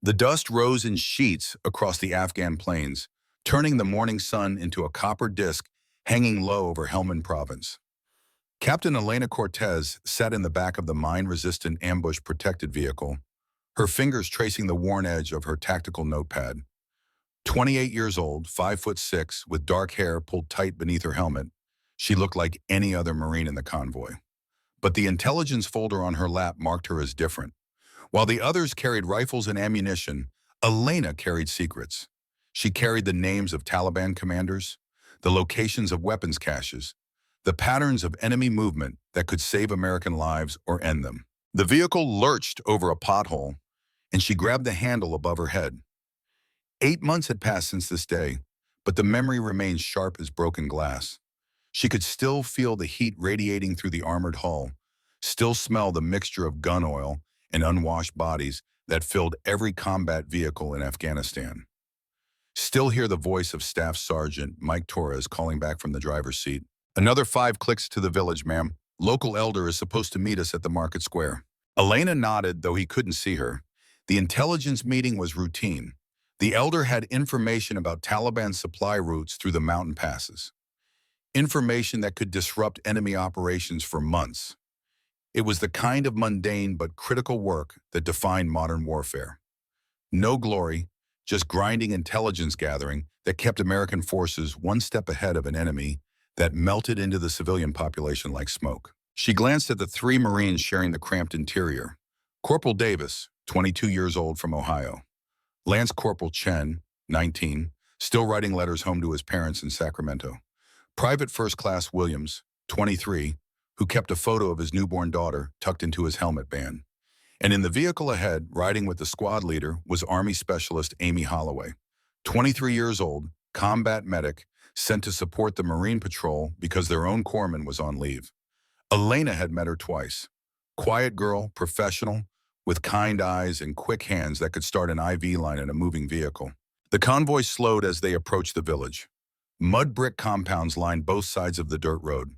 The dust rose in sheets across the Afghan plains, turning the morning sun into a copper disk hanging low over Helmand province. Captain Elena Cortez sat in the back of the mine-resistant ambush-protected vehicle, her fingers tracing the worn edge of her tactical notepad. 28 years old, 5'6", with dark hair pulled tight beneath her helmet, she looked like any other Marine in the convoy. But the intelligence folder on her lap marked her as different. While the others carried rifles and ammunition, Elena carried secrets. She carried the names of Taliban commanders, the locations of weapons caches, the patterns of enemy movement that could save American lives or end them. The vehicle lurched over a pothole, and she grabbed the handle above her head. 8 months had passed since this day, but the memory remained sharp as broken glass. She could still feel the heat radiating through the armored hull, still smell the mixture of gun oil and unwashed bodies that filled every combat vehicle in Afghanistan. Still hear the voice of Staff Sergeant Mike Torres calling back from the driver's seat. "Another 5 clicks to the village, ma'am. Local elder is supposed to meet us at the market square." Elena nodded, though he couldn't see her. The intelligence meeting was routine. The elder had information about Taliban supply routes through the mountain passes. Information that could disrupt enemy operations for months. It was the kind of mundane but critical work that defined modern warfare. No glory, just grinding intelligence gathering that kept American forces one step ahead of an enemy that melted into the civilian population like smoke. She glanced at the 3 Marines sharing the cramped interior. Corporal Davis, 22 years old, from Ohio. Lance Corporal Chen, 19, still writing letters home to his parents in Sacramento. Private First Class Williams, 23, who kept a photo of his newborn daughter tucked into his helmet band. And in the vehicle ahead, riding with the squad leader, was Army Specialist Amy Holloway, 23 years old, combat medic, sent to support the Marine Patrol because their own corpsman was on leave. Elena had met her twice. Quiet girl, professional, with kind eyes and quick hands that could start an IV line in a moving vehicle. The convoy slowed as they approached the village. Mud brick compounds lined both sides of the dirt road.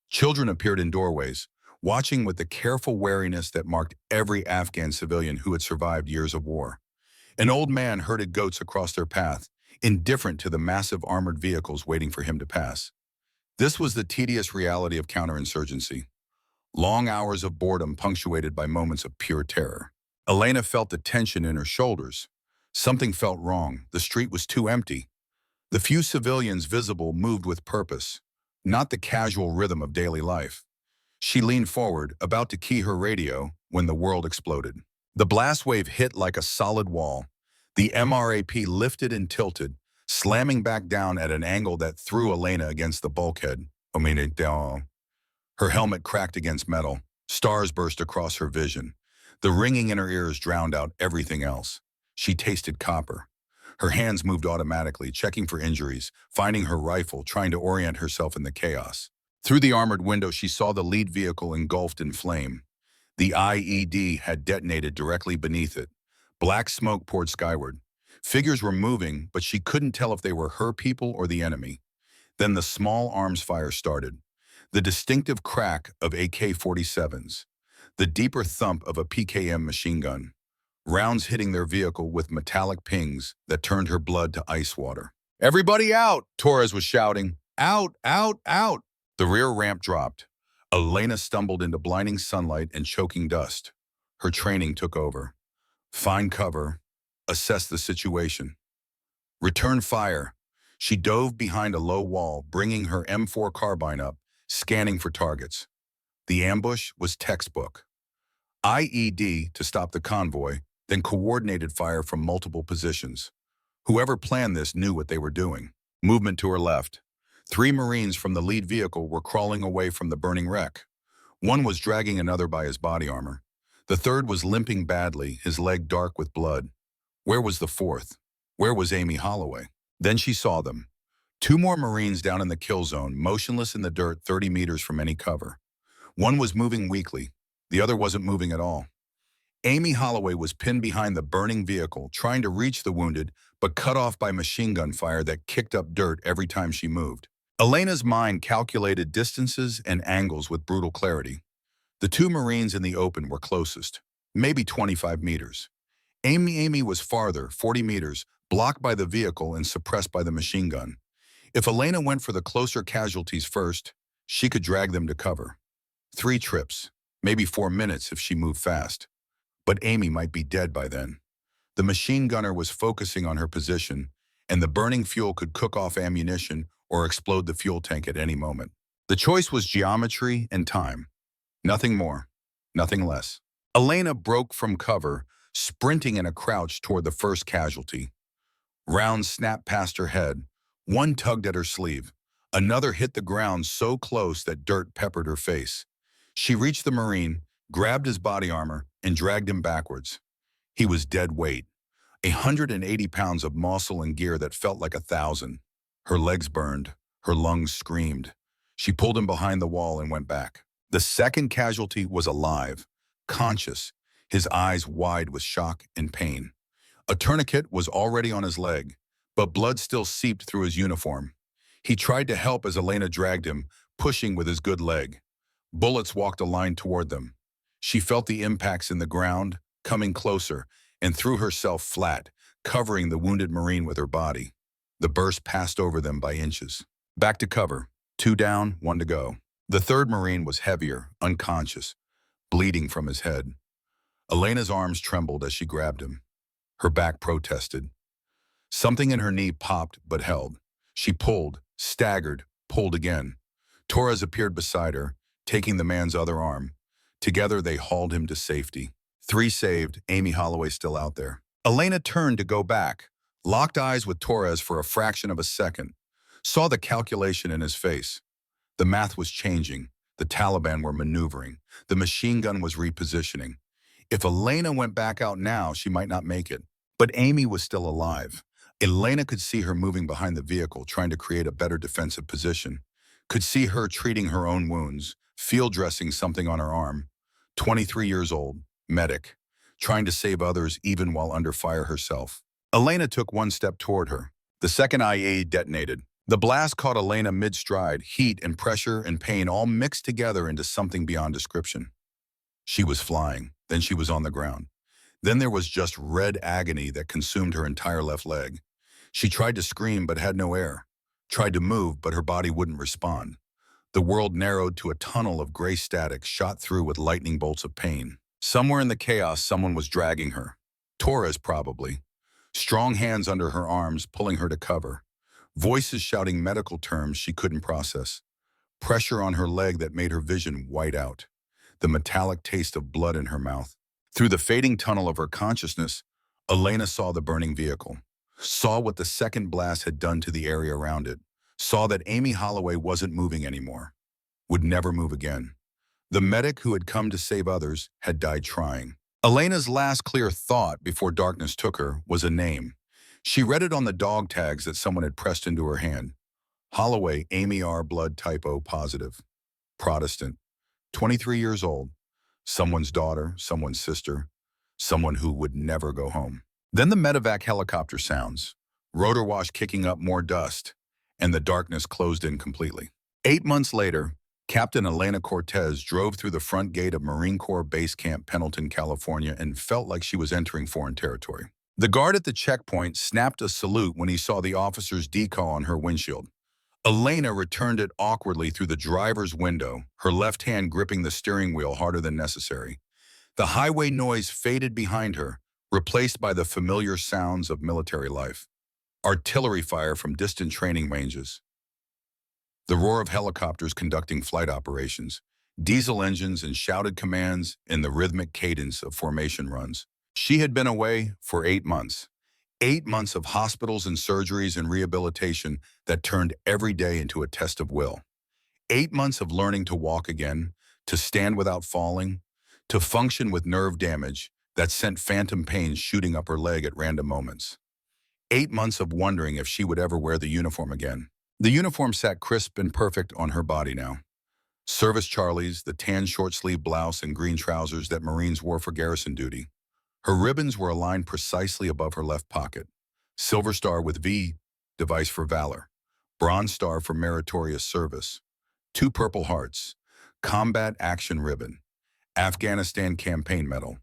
Children appeared in doorways, watching with the careful wariness that marked every Afghan civilian who had survived years of war. An old man herded goats across their path, indifferent to the massive armored vehicles waiting for him to pass. This was the tedious reality of counterinsurgency. Long hours of boredom punctuated by moments of pure terror. Elena felt the tension in her shoulders. Something felt wrong. The street was too empty. The few civilians visible moved with purpose, not the casual rhythm of daily life. She leaned forward, about to key her radio, when the world exploded. The blast wave hit like a solid wall. The MRAP lifted and tilted, slamming back down at an angle that threw Elena against the bulkhead. Her helmet cracked against metal. Stars burst across her vision. The ringing in her ears drowned out everything else. She tasted copper. Her hands moved automatically, checking for injuries, finding her rifle, trying to orient herself in the chaos. Through the armored window, she saw the lead vehicle engulfed in flame. The IED had detonated directly beneath it. Black smoke poured skyward. Figures were moving, but she couldn't tell if they were her people or the enemy. Then the small arms fire started. The distinctive crack of AK-47s. The deeper thump of a PKM machine gun. Rounds hitting their vehicle with metallic pings that turned her blood to ice water. "Everybody out!" Torres was shouting. "Out, out, out!" The rear ramp dropped. Elena stumbled into blinding sunlight and choking dust. Her training took over. Find cover. Assess the situation. Return fire. She dove behind a low wall, bringing her M4 carbine up, scanning for targets. The ambush was textbook. IED to stop the convoy, then coordinated fire from multiple positions. Whoever planned this knew what they were doing. Movement to her left. 3 Marines from the lead vehicle were crawling away from the burning wreck. One was dragging another by his body armor. The third was limping badly, his leg dark with blood. Where was the fourth? Where was Amy Holloway? Then she saw them. 2 more Marines down in the kill zone, motionless in the dirt 30 meters from any cover. One was moving weakly. The other wasn't moving at all. Amy Holloway was pinned behind the burning vehicle, trying to reach the wounded, but cut off by machine gun fire that kicked up dirt every time she moved. Elena's mind calculated distances and angles with brutal clarity. The 2 Marines in the open were closest, maybe 25 meters. Amy was farther, 40 meters, blocked by the vehicle and suppressed by the machine gun. If Elena went for the closer casualties first, she could drag them to cover. 3 trips, maybe 4 minutes if she moved fast. But Amy might be dead by then. The machine gunner was focusing on her position, and the burning fuel could cook off ammunition or explode the fuel tank at any moment. The choice was geometry and time. Nothing more, nothing less. Elena broke from cover, sprinting in a crouch toward the first casualty. Rounds snapped past her head. One tugged at her sleeve. Another hit the ground so close that dirt peppered her face. She reached the Marine, grabbed his body armor, and dragged him backwards. He was dead weight, 180 pounds of muscle and gear that felt like 1,000. Her legs burned. Her lungs screamed. She pulled him behind the wall and went back. The second casualty was alive, conscious, his eyes wide with shock and pain. A tourniquet was already on his leg, but blood still seeped through his uniform. He tried to help as Elena dragged him, pushing with his good leg. Bullets walked a line toward them. She felt the impacts in the ground, coming closer, and threw herself flat, covering the wounded Marine with her body. The burst passed over them by inches. Back to cover. 2 down, 1 to go. The third Marine was heavier, unconscious, bleeding from his head. Elena's arms trembled as she grabbed him. Her back protested. Something in her knee popped but held. She pulled, staggered, pulled again. Torres appeared beside her, taking the man's other arm. Together they hauled him to safety. 3 saved, Amy Holloway still out there. Elena turned to go back, locked eyes with Torres for a fraction of a second, saw the calculation in his face. The math was changing. The Taliban were maneuvering. The machine gun was repositioning. If Elena went back out now, she might not make it. But Amy was still alive. Elena could see her moving behind the vehicle, trying to create a better defensive position. Could see her treating her own wounds, field dressing something on her arm. 23 years old, medic, trying to save others even while under fire herself. Elena took 1 step toward her. The second IED detonated. The blast caught Elena mid-stride, heat and pressure and pain all mixed together into something beyond description. She was flying, then she was on the ground. Then there was just red agony that consumed her entire left leg. She tried to scream but had no air. Tried to move but her body wouldn't respond. The world narrowed to a tunnel of gray static shot through with lightning bolts of pain. Somewhere in the chaos, someone was dragging her. Torres, probably. Strong hands under her arms, pulling her to cover. Voices shouting medical terms she couldn't process. Pressure on her leg that made her vision white out. The metallic taste of blood in her mouth. Through the fading tunnel of her consciousness, Elena saw the burning vehicle. Saw what the second blast had done to the area around it. Saw that Amy Holloway wasn't moving anymore. Would never move again. The medic who had come to save others had died trying. Elena's last clear thought before darkness took her was a name. She read it on the dog tags that someone had pressed into her hand. Holloway, Amy R. blood type O positive. Protestant. 23 years old. Someone's daughter, someone's sister. Someone who would never go home. Then the medevac helicopter sounds. Rotor wash kicking up more dust. And the darkness closed in completely. 8 months later, Captain Elena Cortez drove through the front gate of Marine Corps Base Camp Pendleton, California, and felt like she was entering foreign territory. The guard at the checkpoint snapped a salute when he saw the officer's decal on her windshield. Elena returned it awkwardly through the driver's window, her left hand gripping the steering wheel harder than necessary. The highway noise faded behind her, replaced by the familiar sounds of military life. Artillery fire from distant training ranges. The roar of helicopters conducting flight operations, diesel engines and shouted commands in the rhythmic cadence of formation runs. She had been away for 8 months. 8 months of hospitals and surgeries and rehabilitation that turned every day into a test of will. 8 months of learning to walk again, to stand without falling, to function with nerve damage that sent phantom pains shooting up her leg at random moments. 8 months of wondering if she would ever wear the uniform again. The uniform sat crisp and perfect on her body now. Service Charlies, the tan short-sleeve blouse and green trousers that Marines wore for garrison duty. Her ribbons were aligned precisely above her left pocket. Silver Star with V, device for valor. Bronze Star for meritorious service. 2 Purple Hearts. Combat Action Ribbon. Afghanistan Campaign Medal.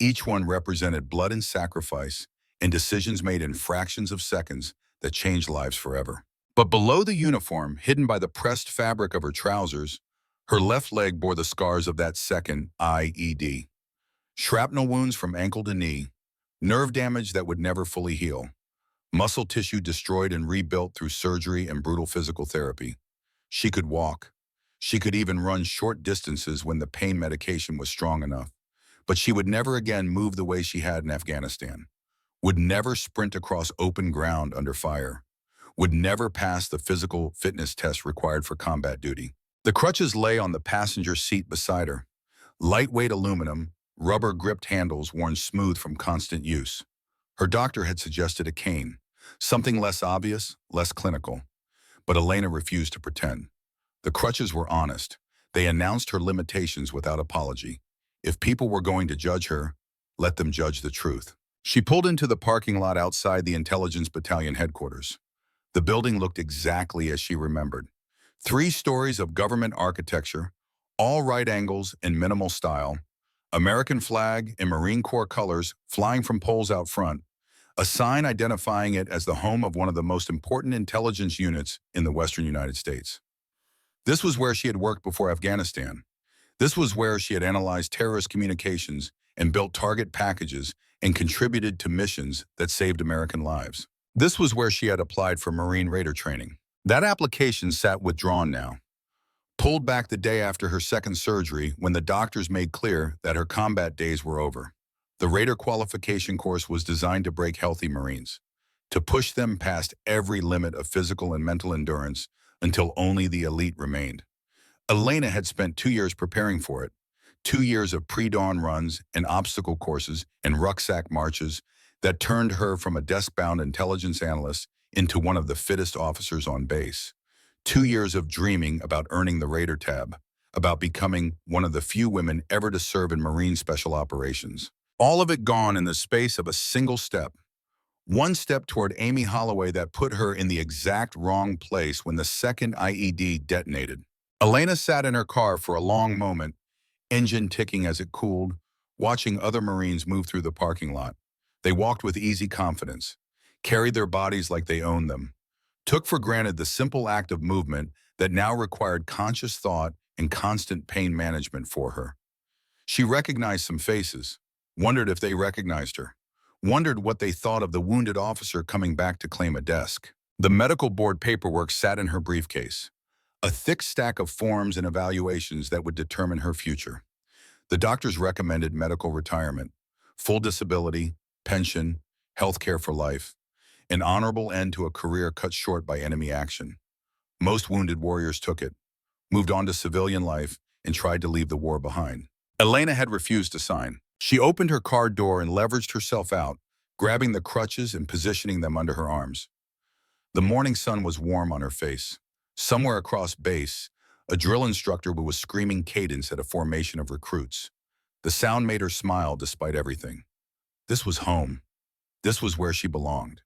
Each one represented blood and sacrifice and decisions made in fractions of seconds that changed lives forever. But below the uniform, hidden by the pressed fabric of her trousers, her left leg bore the scars of that second IED. Shrapnel wounds from ankle to knee, nerve damage that would never fully heal, muscle tissue destroyed and rebuilt through surgery and brutal physical therapy. She could walk. She could even run short distances when the pain medication was strong enough. But she would never again move the way she had in Afghanistan, would never sprint across open ground under fire, would never pass the physical fitness test required for combat duty. The crutches lay on the passenger seat beside her. Lightweight aluminum, rubber-gripped handles worn smooth from constant use. Her doctor had suggested a cane, something less obvious, less clinical. But Elena refused to pretend. The crutches were honest. They announced her limitations without apology. If people were going to judge her, let them judge the truth. She pulled into the parking lot outside the Intelligence Battalion headquarters. The building looked exactly as she remembered. 3 stories of government architecture, all right angles and minimal style, American flag and Marine Corps colors flying from poles out front, a sign identifying it as the home of one of the most important intelligence units in the Western United States. This was where she had worked before Afghanistan. This was where she had analyzed terrorist communications and built target packages and contributed to missions that saved American lives. This was where she had applied for Marine Raider training. That application sat withdrawn now, pulled back the day after her second surgery when the doctors made clear that her combat days were over. The Raider qualification course was designed to break healthy Marines, to push them past every limit of physical and mental endurance until only the elite remained. Elena had spent 2 years preparing for it, 2 years of pre-dawn runs and obstacle courses and rucksack marches that turned her from a desk-bound intelligence analyst into one of the fittest officers on base. 2 years of dreaming about earning the Raider tab, about becoming one of the few women ever to serve in Marine Special Operations. All of it gone in the space of a single step. One step toward Amy Holloway that put her in the exact wrong place when the second IED detonated. Elena sat in her car for a long moment, engine ticking as it cooled, watching other Marines move through the parking lot. They walked with easy confidence, carried their bodies like they owned them, took for granted the simple act of movement that now required conscious thought and constant pain management for her. She recognized some faces, wondered if they recognized her, wondered what they thought of the wounded officer coming back to claim a desk. The medical board paperwork sat in her briefcase, a thick stack of forms and evaluations that would determine her future. The doctors recommended medical retirement, full disability, pension, health care for life, an honorable end to a career cut short by enemy action. Most wounded warriors took it, moved on to civilian life, and tried to leave the war behind. Elena had refused to sign. She opened her car door and leveraged herself out, grabbing the crutches and positioning them under her arms. The morning sun was warm on her face. Somewhere across base, a drill instructor was screaming cadence at a formation of recruits. The sound made her smile despite everything. This was home. This was where she belonged.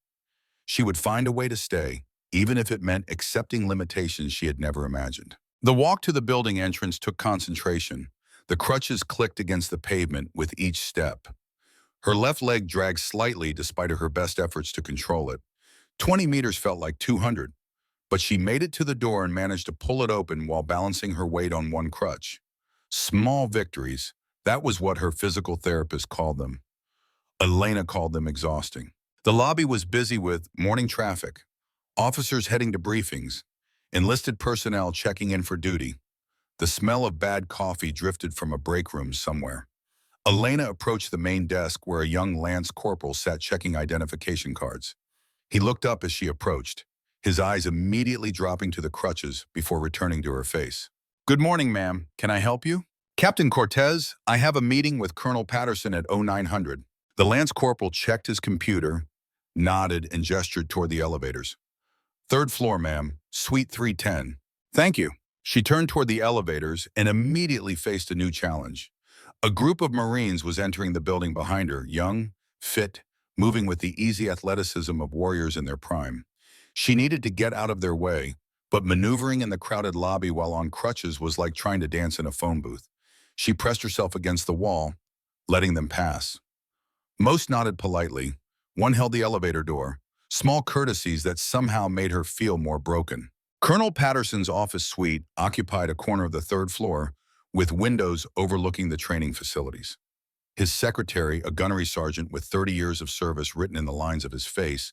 She would find a way to stay, even if it meant accepting limitations she had never imagined. The walk to the building entrance took concentration. The crutches clicked against the pavement with each step. Her left leg dragged slightly despite her best efforts to control it. 20 meters felt like 200, but she made it to the door and managed to pull it open while balancing her weight on one crutch. Small victories, that was what her physical therapist called them. Elena called them exhausting. The lobby was busy with morning traffic, officers heading to briefings, enlisted personnel checking in for duty. The smell of bad coffee drifted from a break room somewhere. Elena approached the main desk where a young Lance Corporal sat checking identification cards. He looked up as she approached, his eyes immediately dropping to the crutches before returning to her face. "Good morning, ma'am. Can I help you?" "Captain Cortez, I have a meeting with Colonel Patterson at 0900. The Lance Corporal checked his computer, nodded, and gestured toward the elevators. "Third floor, ma'am. Suite 310. "Thank you." She turned toward the elevators and immediately faced a new challenge. A group of Marines was entering the building behind her, young, fit, moving with the easy athleticism of warriors in their prime. She needed to get out of their way, but maneuvering in the crowded lobby while on crutches was like trying to dance in a phone booth. She pressed herself against the wall, letting them pass. Most nodded politely. One held the elevator door, small courtesies that somehow made her feel more broken. Colonel Patterson's office suite occupied a corner of the third floor with windows overlooking the training facilities. His secretary, a gunnery sergeant with 30 years of service written in the lines of his face,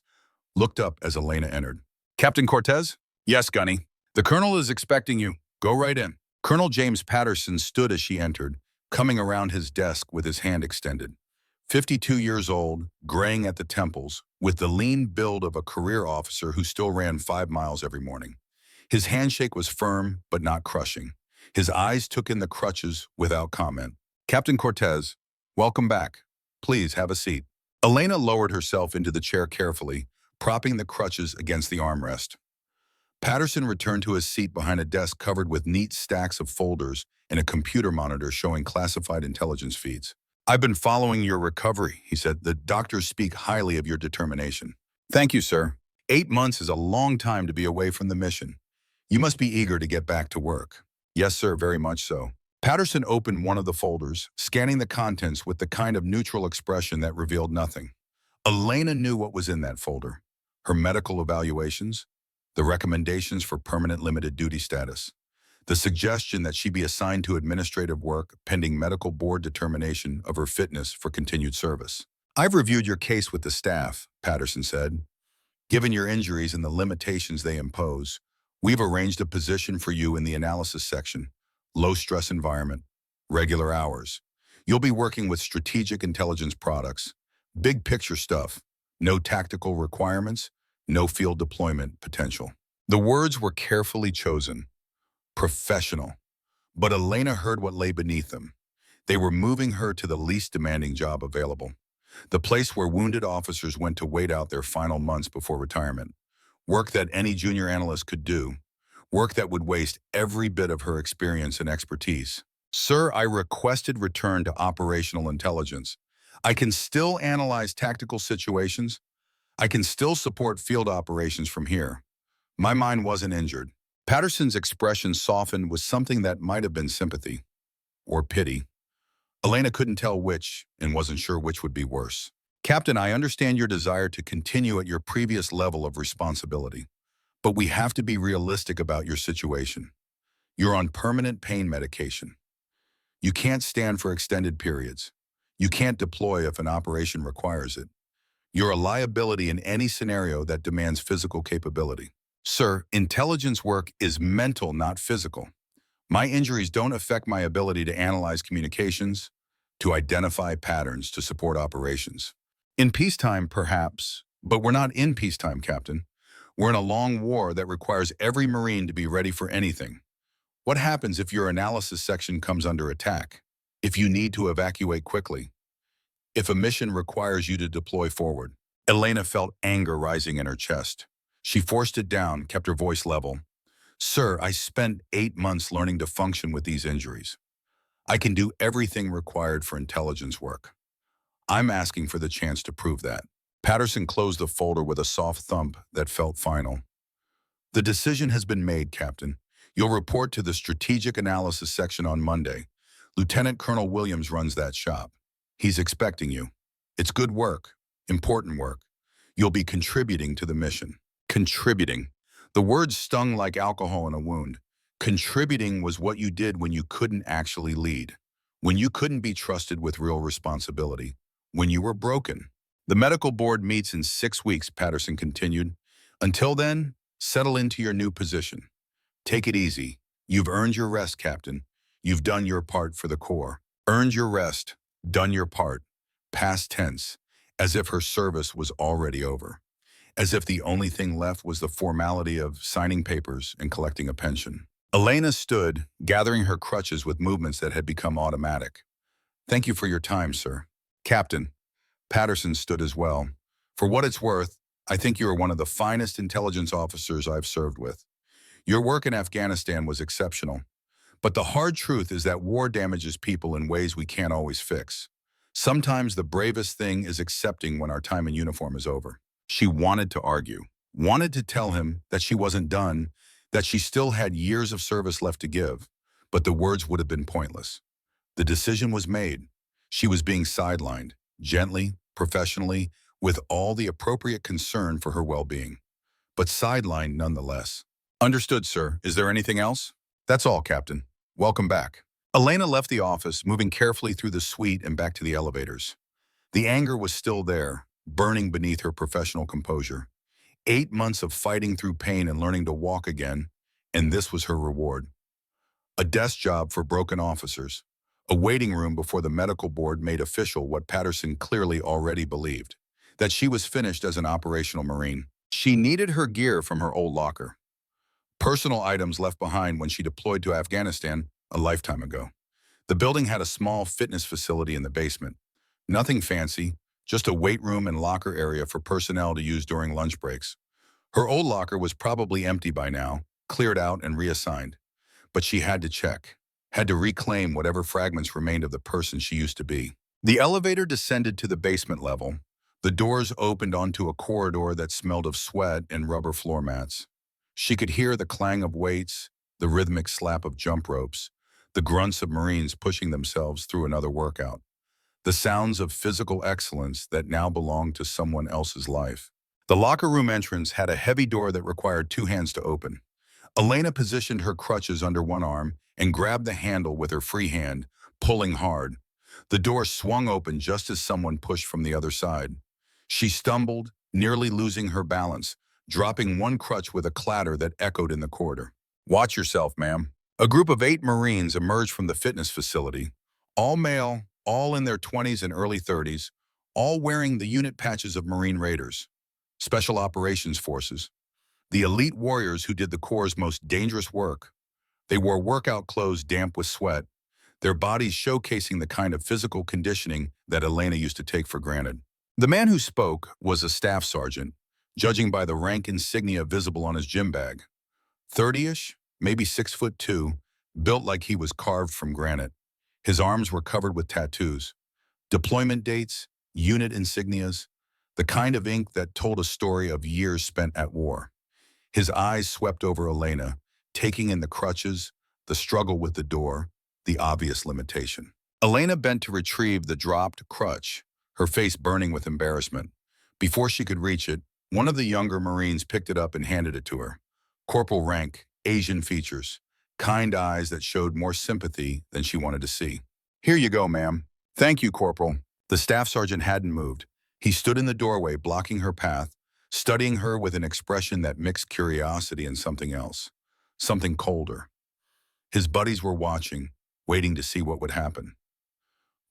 looked up as Elena entered. "Captain Cortez?" "Yes, Gunny." "The colonel is expecting you. Go right in." Colonel James Patterson stood as she entered, coming around his desk with his hand extended. 52 years old, graying at the temples, with the lean build of a career officer who still ran 5 miles every morning. His handshake was firm but not crushing. His eyes took in the crutches without comment. "Captain Cortez, welcome back. Please have a seat." Elena lowered herself into the chair carefully, propping the crutches against the armrest. Patterson returned to his seat behind a desk covered with neat stacks of folders and a computer monitor showing classified intelligence feeds. "I've been following your recovery," he said. "The doctors speak highly of your determination." "Thank you, sir. 8 months is a long time to be away from the mission. You must be eager to get back to work." "Yes, sir, very much so." Patterson opened one of the folders, scanning the contents with the kind of neutral expression that revealed nothing. Elena knew what was in that folder. Her medical evaluations, the recommendations for permanent limited duty status, the suggestion that she be assigned to administrative work pending medical board determination of her fitness for continued service. "I've reviewed your case with the staff," Patterson said. "Given your injuries and the limitations they impose, we've arranged a position for you in the analysis section. Low-stress environment, regular hours. You'll be working with strategic intelligence products, big picture stuff, no tactical requirements, no field deployment potential." The words were carefully chosen. Professional. But Elena heard what lay beneath them. They were moving her to the least demanding job available. The place where wounded officers went to wait out their final months before retirement. Work that any junior analyst could do. Work that would waste every bit of her experience and expertise. "Sir, I requested return to operational intelligence. I can still analyze tactical situations. I can still support field operations from here. My mind wasn't injured." Patterson's expression softened with something that might have been sympathy or pity. Elena couldn't tell which and wasn't sure which would be worse. "Captain, I understand your desire to continue at your previous level of responsibility, but we have to be realistic about your situation. You're on permanent pain medication. You can't stand for extended periods. You can't deploy if an operation requires it. You're a liability in any scenario that demands physical capability. Sir, intelligence work is mental, not physical. My injuries don't affect my ability to analyze communications, to identify patterns, to support operations. In peacetime, perhaps, but we're not in peacetime, Captain. We're in a long war that requires every Marine to be ready for anything. What happens if your analysis section comes under attack? If you need to evacuate quickly? If a mission requires you to deploy forward?" Elena felt anger rising in her chest. She forced it down, kept her voice level. "Sir, I spent 8 months learning to function with these injuries. I can do everything required for intelligence work. I'm asking for the chance to prove that." Patterson closed the folder with a soft thump that felt final. "The decision has been made, Captain. You'll report to the Strategic Analysis section on Monday. Lieutenant Colonel Williams runs that shop. He's expecting you. It's good work, important work. You'll be contributing to the mission." Contributing. The word stung like alcohol in a wound. Contributing was what you did when you couldn't actually lead, when you couldn't be trusted with real responsibility, when you were broken. "The medical board meets in 6 weeks," Patterson continued. "Until then, settle into your new position. Take it easy. You've earned your rest, Captain. You've done your part for the Corps." Earned your rest, done your part. Past tense, as if her service was already over. As if the only thing left was the formality of signing papers and collecting a pension. Elena stood, gathering her crutches with movements that had become automatic. "Thank you for your time, sir." "Captain." Patterson stood as well. "For what it's worth, I think you are one of the finest intelligence officers I've served with. Your work in Afghanistan was exceptional. But the hard truth is that war damages people in ways we can't always fix. Sometimes the bravest thing is accepting when our time in uniform is over." She wanted to argue, wanted to tell him that she wasn't done, that she still had years of service left to give, but the words would have been pointless. The decision was made. She was being sidelined, gently, professionally, with all the appropriate concern for her well-being, but sidelined nonetheless. Understood, sir. Is there anything else? That's all, Captain. Welcome back. Elena left the office, moving carefully through the suite and back to the elevators. The anger was still there, burning beneath her professional composure. 8 months of fighting through pain and learning to walk again, and this was her reward. A desk job for broken officers. A waiting room before the medical board made official what Patterson clearly already believed, that she was finished as an operational Marine. She needed her gear from her old locker. Personal items left behind when she deployed to Afghanistan a lifetime ago. The building had a small fitness facility in the basement. Nothing fancy, just a weight room and locker area for personnel to use during lunch breaks. Her old locker was probably empty by now, cleared out and reassigned. But she had to check, had to reclaim whatever fragments remained of the person she used to be. The elevator descended to the basement level. The doors opened onto a corridor that smelled of sweat and rubber floor mats. She could hear the clang of weights, the rhythmic slap of jump ropes, the grunts of Marines pushing themselves through another workout. The sounds of physical excellence that now belonged to someone else's life. The locker room entrance had a heavy door that required 2 hands to open. Elena positioned her crutches under one arm and grabbed the handle with her free hand, pulling hard. The door swung open just as someone pushed from the other side. She stumbled, nearly losing her balance, dropping one crutch with a clatter that echoed in the corridor. "Watch yourself, ma'am." A group of 8 Marines emerged from the fitness facility, all male, all in their 20s and early 30s, all wearing the unit patches of Marine Raiders, Special Operations Forces, the elite warriors who did the Corps' most dangerous work. They wore workout clothes damp with sweat, their bodies showcasing the kind of physical conditioning that Elena used to take for granted. The man who spoke was a staff sergeant, judging by the rank insignia visible on his gym bag. 30-ish, maybe 6'2", built like he was carved from granite. His arms were covered with tattoos, deployment dates, unit insignias, the kind of ink that told a story of years spent at war. His eyes swept over Elena, taking in the crutches, the struggle with the door, the obvious limitation. Elena bent to retrieve the dropped crutch, her face burning with embarrassment. Before she could reach it, one of the younger Marines picked it up and handed it to her. Corporal rank, Asian features, kind eyes that showed more sympathy than she wanted to see. "Here you go, ma'am." "Thank you, Corporal." The staff sergeant hadn't moved. He stood in the doorway, blocking her path, studying her with an expression that mixed curiosity and something else, something colder. His buddies were watching, waiting to see what would happen.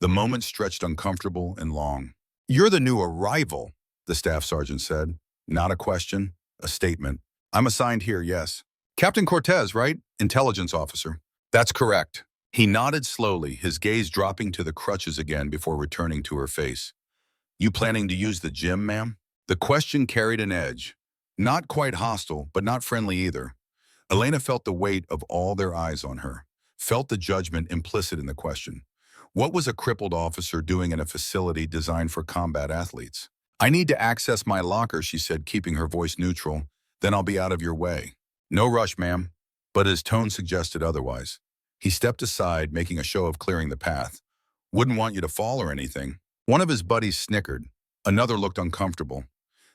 The moment stretched uncomfortable and long. "You're the new arrival," the staff sergeant said. Not a question, a statement. "I'm assigned here, yes." "Captain Cortez, right? Intelligence officer." "That's correct." He nodded slowly, his gaze dropping to the crutches again before returning to her face. "You planning to use the gym, ma'am?" The question carried an edge. Not quite hostile, but not friendly either. Elena felt the weight of all their eyes on her, felt the judgment implicit in the question. What was a crippled officer doing in a facility designed for combat athletes? "I need to access my locker," she said, keeping her voice neutral. "Then I'll be out of your way." "No rush, ma'am." But his tone suggested otherwise. He stepped aside, making a show of clearing the path. "Wouldn't want you to fall or anything." One of his buddies snickered. Another looked uncomfortable.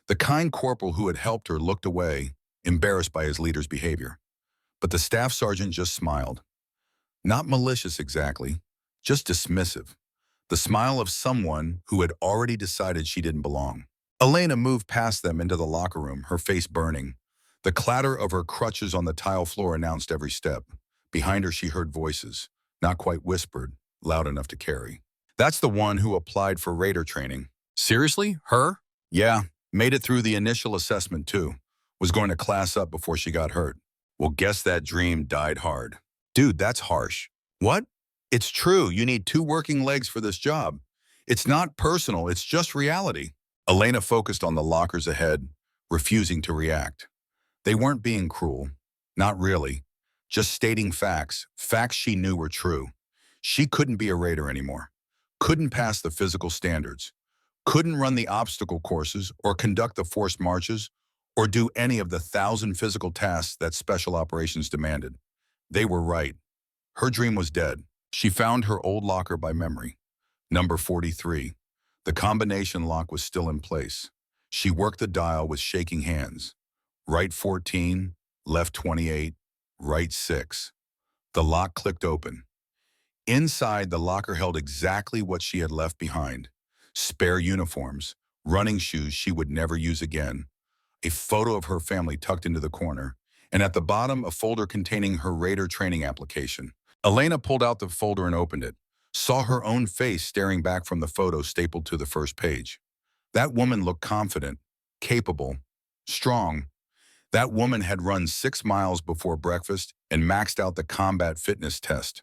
The kind corporal who had helped her looked away, embarrassed by his leader's behavior. But the staff sergeant just smiled. Not malicious exactly, just dismissive. The smile of someone who had already decided she didn't belong. Elena moved past them into the locker room, her face burning. The clatter of her crutches on the tile floor announced every step. Behind her she heard voices, not quite whispered, loud enough to carry. "That's the one who applied for Raider training." "Seriously? Her?" "Yeah, made it through the initial assessment too. Was going to class up before she got hurt. Well, guess that dream died hard." "Dude, that's harsh." "What? It's true, you need 2 working legs for this job. It's not personal, it's just reality." Elena focused on the lockers ahead, refusing to react. They weren't being cruel. Not really. Just stating facts, facts she knew were true. She couldn't be a Raider anymore. Couldn't pass the physical standards. Couldn't run the obstacle courses or conduct the forced marches or do any of the 1,000 physical tasks that special operations demanded. They were right. Her dream was dead. She found her old locker by memory. Number 43. The combination lock was still in place. She worked the dial with shaking hands. Right 14, left 28, right 6. The lock clicked open. Inside, the locker held exactly what she had left behind. Spare uniforms, running shoes she would never use again, a photo of her family tucked into the corner, and at the bottom, a folder containing her Raider training application. Elena pulled out the folder and opened it, saw her own face staring back from the photo stapled to the first page. That woman looked confident, capable, strong. That woman had run 6 miles before breakfast and maxed out the combat fitness test.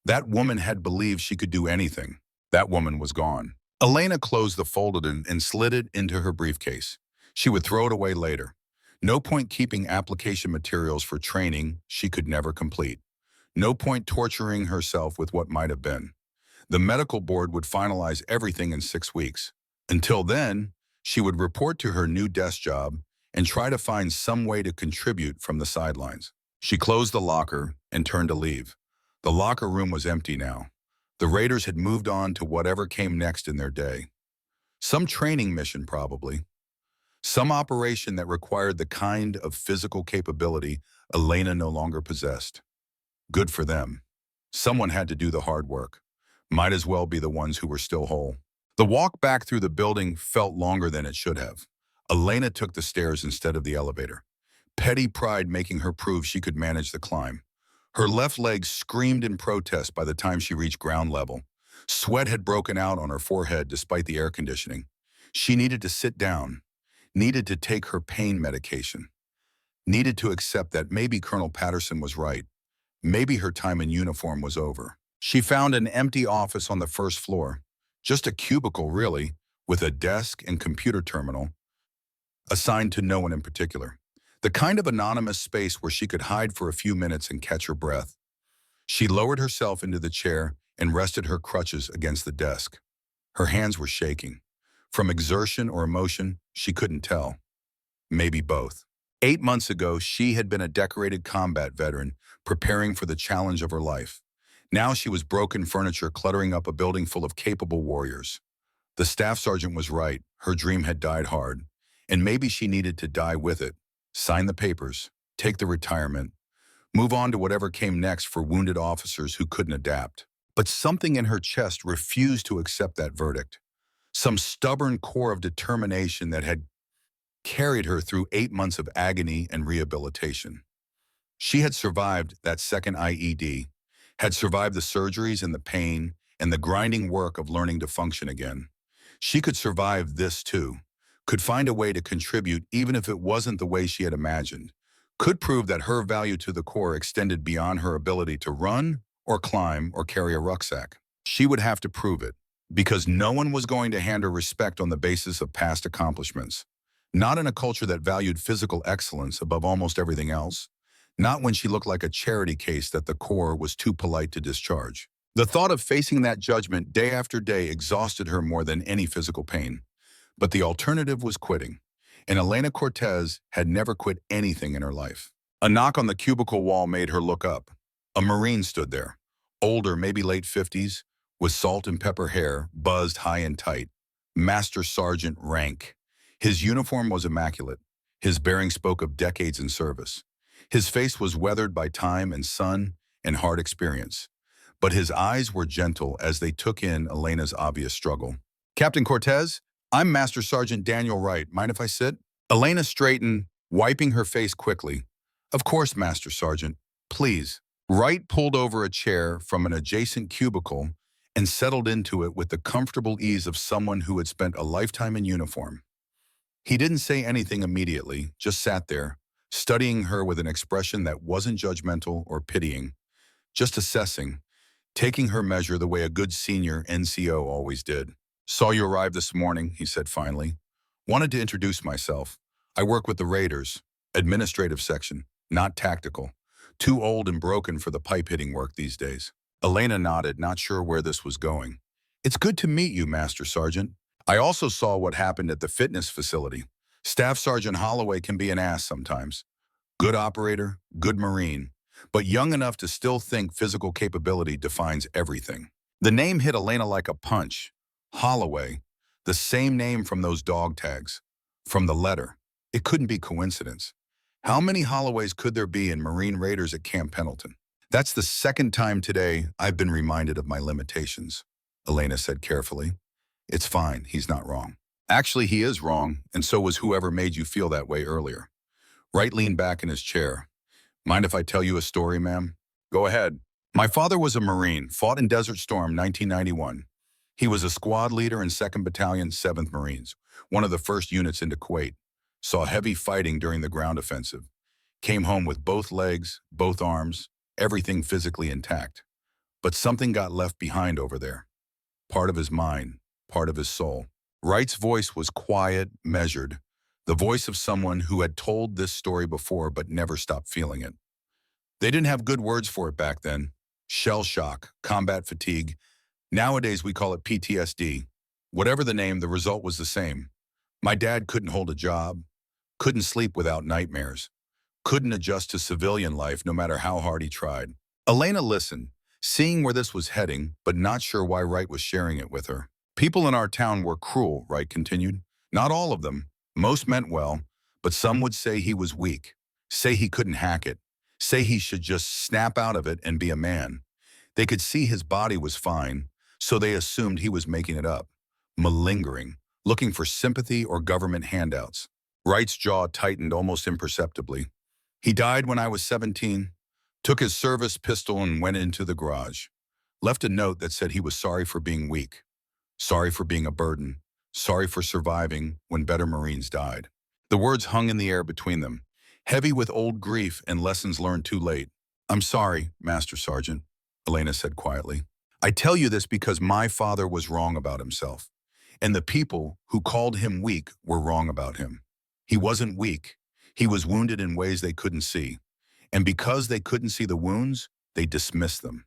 That woman had believed she could do anything. That woman was gone. Elena closed the folder and slid it into her briefcase. She would throw it away later. No point keeping application materials for training she could never complete. No point torturing herself with what might have been. The medical board would finalize everything in 6 weeks. Until then, she would report to her new desk job and try to find some way to contribute from the sidelines. She closed the locker and turned to leave. The locker room was empty now. The Raiders had moved on to whatever came next in their day. Some training mission, probably. Some operation that required the kind of physical capability Elena no longer possessed. Good for them. Someone had to do the hard work. Might as well be the ones who were still whole. The walk back through the building felt longer than it should have. Elena took the stairs instead of the elevator, petty pride making her prove she could manage the climb. Her left leg screamed in protest by the time she reached ground level. Sweat had broken out on her forehead despite the air conditioning. She needed to sit down, needed to take her pain medication, needed to accept that maybe Colonel Patterson was right. Maybe her time in uniform was over. She found an empty office on the first floor, just a cubicle really, with a desk and computer terminal, assigned to no one in particular. The kind of anonymous space where she could hide for a few minutes and catch her breath. She lowered herself into the chair and rested her crutches against the desk. Her hands were shaking. From exertion or emotion, she couldn't tell. Maybe both. 8 months ago, she had been a decorated combat veteran, preparing for the challenge of her life. Now she was broken furniture cluttering up a building full of capable warriors. The staff sergeant was right. Her dream had died hard. And maybe she needed to die with it. Sign the papers, take the retirement, move on to whatever came next for wounded officers who couldn't adapt. But something in her chest refused to accept that verdict. Some stubborn core of determination that had carried her through 8 months of agony and rehabilitation. She had survived that second IED, had survived the surgeries and the pain and the grinding work of learning to function again. She could survive this too, could find a way to contribute even if it wasn't the way she had imagined, could prove that her value to the Corps extended beyond her ability to run or climb or carry a rucksack. She would have to prove it, because no one was going to hand her respect on the basis of past accomplishments. Not in a culture that valued physical excellence above almost everything else. Not when she looked like a charity case that the Corps was too polite to discharge. The thought of facing that judgment day after day exhausted her more than any physical pain. But the alternative was quitting, and Elena Cortez had never quit anything in her life. A knock on the cubicle wall made her look up. A Marine stood there, older, maybe late 50s, with salt and pepper hair, buzzed high and tight. Master Sergeant rank. His uniform was immaculate. His bearing spoke of decades in service. His face was weathered by time and sun and hard experience. But his eyes were gentle as they took in Elena's obvious struggle. "Captain Cortez? I'm Master Sergeant Daniel Wright. Mind if I sit?" Elena straightened, wiping her face quickly. "Of course, Master Sergeant. Please." Wright pulled over a chair from an adjacent cubicle and settled into it with the comfortable ease of someone who had spent a lifetime in uniform. He didn't say anything immediately, just sat there, studying her with an expression that wasn't judgmental or pitying, just assessing, taking her measure the way a good senior NCO always did. "Saw you arrive this morning," he said finally. "Wanted to introduce myself. I work with the Raiders, administrative section, not tactical. Too old and broken for the pipe-hitting work these days." Elena nodded, not sure where this was going. "It's good to meet you, Master Sergeant. I also saw what happened at the fitness facility. Staff Sergeant Holloway can be an ass sometimes. Good operator, good Marine, but young enough to still think physical capability defines everything." The name hit Elena like a punch. Holloway, The same name from those dog tags. From the letter. It couldn't be coincidence. How many Holloways could there be in Marine Raiders at Camp Pendleton? That's the second time today I've been reminded of my limitations, Elena said carefully. It's fine, he's not wrong. Actually, he is wrong, and so was whoever made you feel that way earlier. Wright leaned back in his chair. Mind if I tell you a story, ma'am? Go ahead. My father was a Marine, fought in Desert Storm 1991. He was a squad leader in 2nd Battalion, 7th Marines, one of the first units into Kuwait. Saw heavy fighting during the ground offensive. Came home with both legs, both arms, everything physically intact. But something got left behind over there. Part of his mind, part of his soul. Wright's voice was quiet, measured, the voice of someone who had told this story before but never stopped feeling it. They didn't have good words for it back then. Shell shock, combat fatigue. Nowadays we call it PTSD. Whatever the name, the result was the same. My dad couldn't hold a job, couldn't sleep without nightmares, couldn't adjust to civilian life no matter how hard he tried. Elena listened, seeing where this was heading, but not sure why Wright was sharing it with her. People in our town were cruel, Wright continued. Not all of them. Most meant well, but some would say he was weak, say he couldn't hack it, say he should just snap out of it and be a man. They could see his body was fine, so they assumed he was making it up, malingering, looking for sympathy or government handouts. Wright's jaw tightened almost imperceptibly. He died when I was 17, took his service pistol and went into the garage. Left a note that said he was sorry for being weak, sorry for being a burden, sorry for surviving when better Marines died. The words hung in the air between them, heavy with old grief and lessons learned too late. I'm sorry, Master Sergeant, Elena said quietly. I tell you this because my father was wrong about himself, and the people who called him weak were wrong about him. He wasn't weak. He was wounded in ways they couldn't see. And because they couldn't see the wounds, they dismissed them.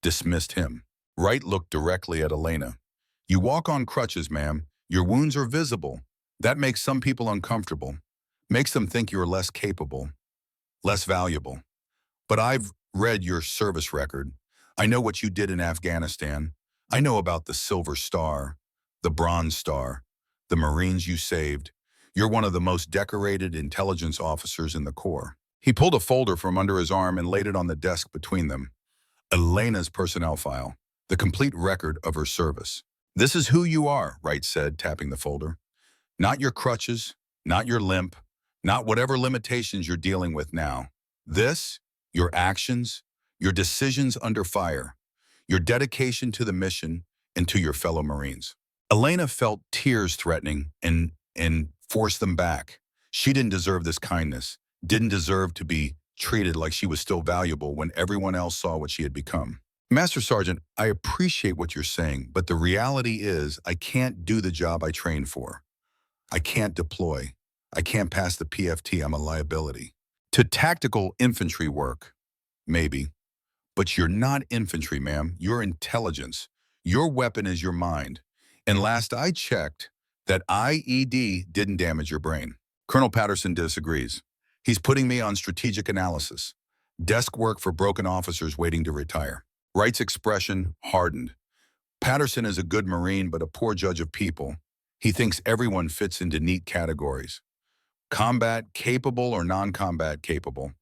Dismissed him. Wright looked directly at Elena. You walk on crutches, ma'am. Your wounds are visible. That makes some people uncomfortable. Makes them think you're less capable, less valuable. But I've read your service record. I know what you did in Afghanistan. I know about the Silver Star, the Bronze Star, the Marines you saved. You're one of the most decorated intelligence officers in the Corps. He pulled a folder from under his arm and laid it on the desk between them. Elena's personnel file, the complete record of her service. This is who you are, Wright said, tapping the folder. Not your crutches, not your limp, not whatever limitations you're dealing with now. This, your actions, your decisions under fire, your dedication to the mission and to your fellow Marines. Elena felt tears threatening and forced them back. She didn't deserve this kindness, didn't deserve to be treated like she was still valuable when everyone else saw what she had become. Master Sergeant, I appreciate what you're saying, but the reality is I can't do the job I trained for. I can't deploy. I can't pass the PFT. I'm a liability. To tactical infantry work, maybe. But you're not infantry, ma'am. You're intelligence. Your weapon is your mind. And last I checked, that IED didn't damage your brain. Colonel Patterson disagrees. He's putting me on strategic analysis. Desk work for broken officers waiting to retire. Wright's expression hardened. Patterson is a good Marine but a poor judge of people. He thinks everyone fits into neat categories. Combat capable or non-combat capable.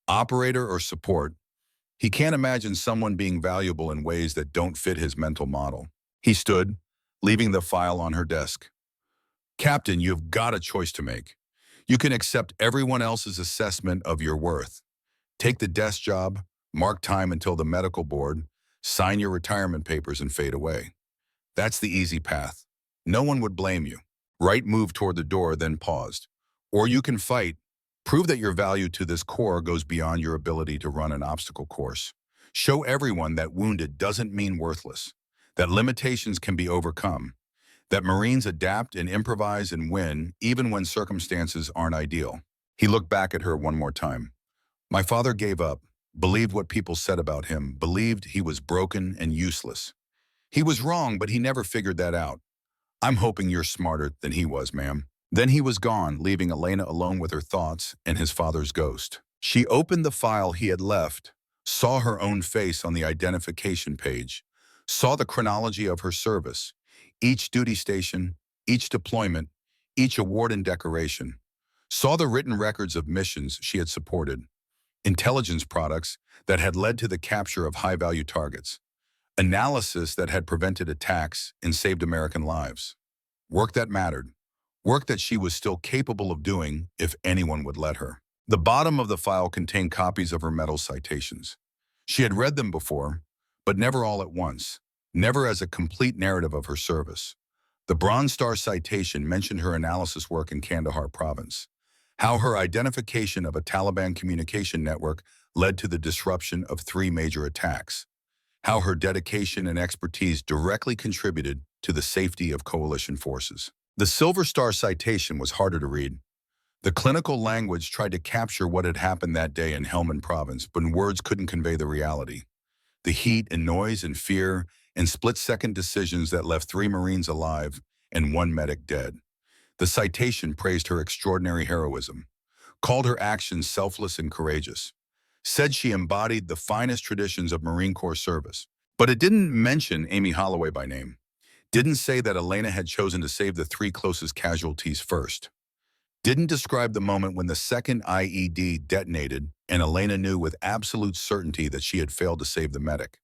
Operator or support. He can't imagine someone being valuable in ways that don't fit his mental model. He stood, leaving the file on her desk. Captain, you've got a choice to make. You can accept everyone else's assessment of your worth. Take the desk job, mark time until the medical board, sign your retirement papers and fade away. That's the easy path. No one would blame you. Wright moved toward the door, then paused. Or you can fight. Prove that your value to this Corps goes beyond your ability to run an obstacle course. Show everyone that wounded doesn't mean worthless, that limitations can be overcome, that Marines adapt and improvise and win even when circumstances aren't ideal. He looked back at her one more time. My father gave up, believed what people said about him, believed he was broken and useless. He was wrong, but he never figured that out. I'm hoping you're smarter than he was, ma'am. Then he was gone, leaving Elena alone with her thoughts and his father's ghost. She opened the file he had left, saw her own face on the identification page, saw the chronology of her service, each duty station, each deployment, each award and decoration. Saw the written records of missions she had supported, intelligence products that had led to the capture of high-value targets, analysis that had prevented attacks and saved American lives. Work that mattered, work that she was still capable of doing if anyone would let her. The bottom of the file contained copies of her medal citations. She had read them before, but never all at once, never as a complete narrative of her service. The Bronze Star citation mentioned her analysis work in Kandahar province, how her identification of a Taliban communication network led to the disruption of 3 major attacks, how her dedication and expertise directly contributed to the safety of coalition forces. The Silver Star citation was harder to read. The clinical language tried to capture what had happened that day in Helmand province, but words couldn't convey the reality. The heat and noise and fear and split-second decisions that left 3 Marines alive and 1 medic dead. The citation praised her extraordinary heroism, called her actions selfless and courageous, said she embodied the finest traditions of Marine Corps service. But it didn't mention Amy Holloway by name, didn't say that Elena had chosen to save the 3 closest casualties first, didn't describe the moment when the second IED detonated and Elena knew with absolute certainty that she had failed to save the medic.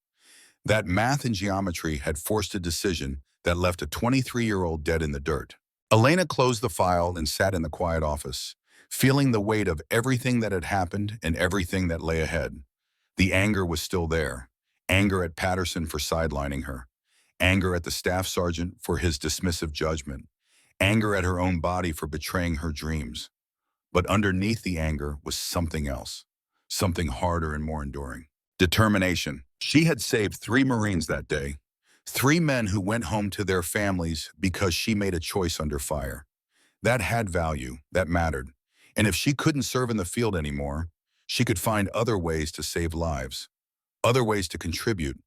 That math and geometry had forced a decision that left a 23-year-old dead in the dirt. Elena closed the file and sat in the quiet office, feeling the weight of everything that had happened and everything that lay ahead. The anger was still there. Anger at Patterson for sidelining her. Anger at the staff sergeant for his dismissive judgment. Anger at her own body for betraying her dreams. But underneath the anger was something else, something harder and more enduring. Determination. She had saved 3 Marines that day, 3 men who went home to their families because she made a choice under fire. That had value, that mattered. And if she couldn't serve in the field anymore, she could find other ways to save lives, other ways to contribute,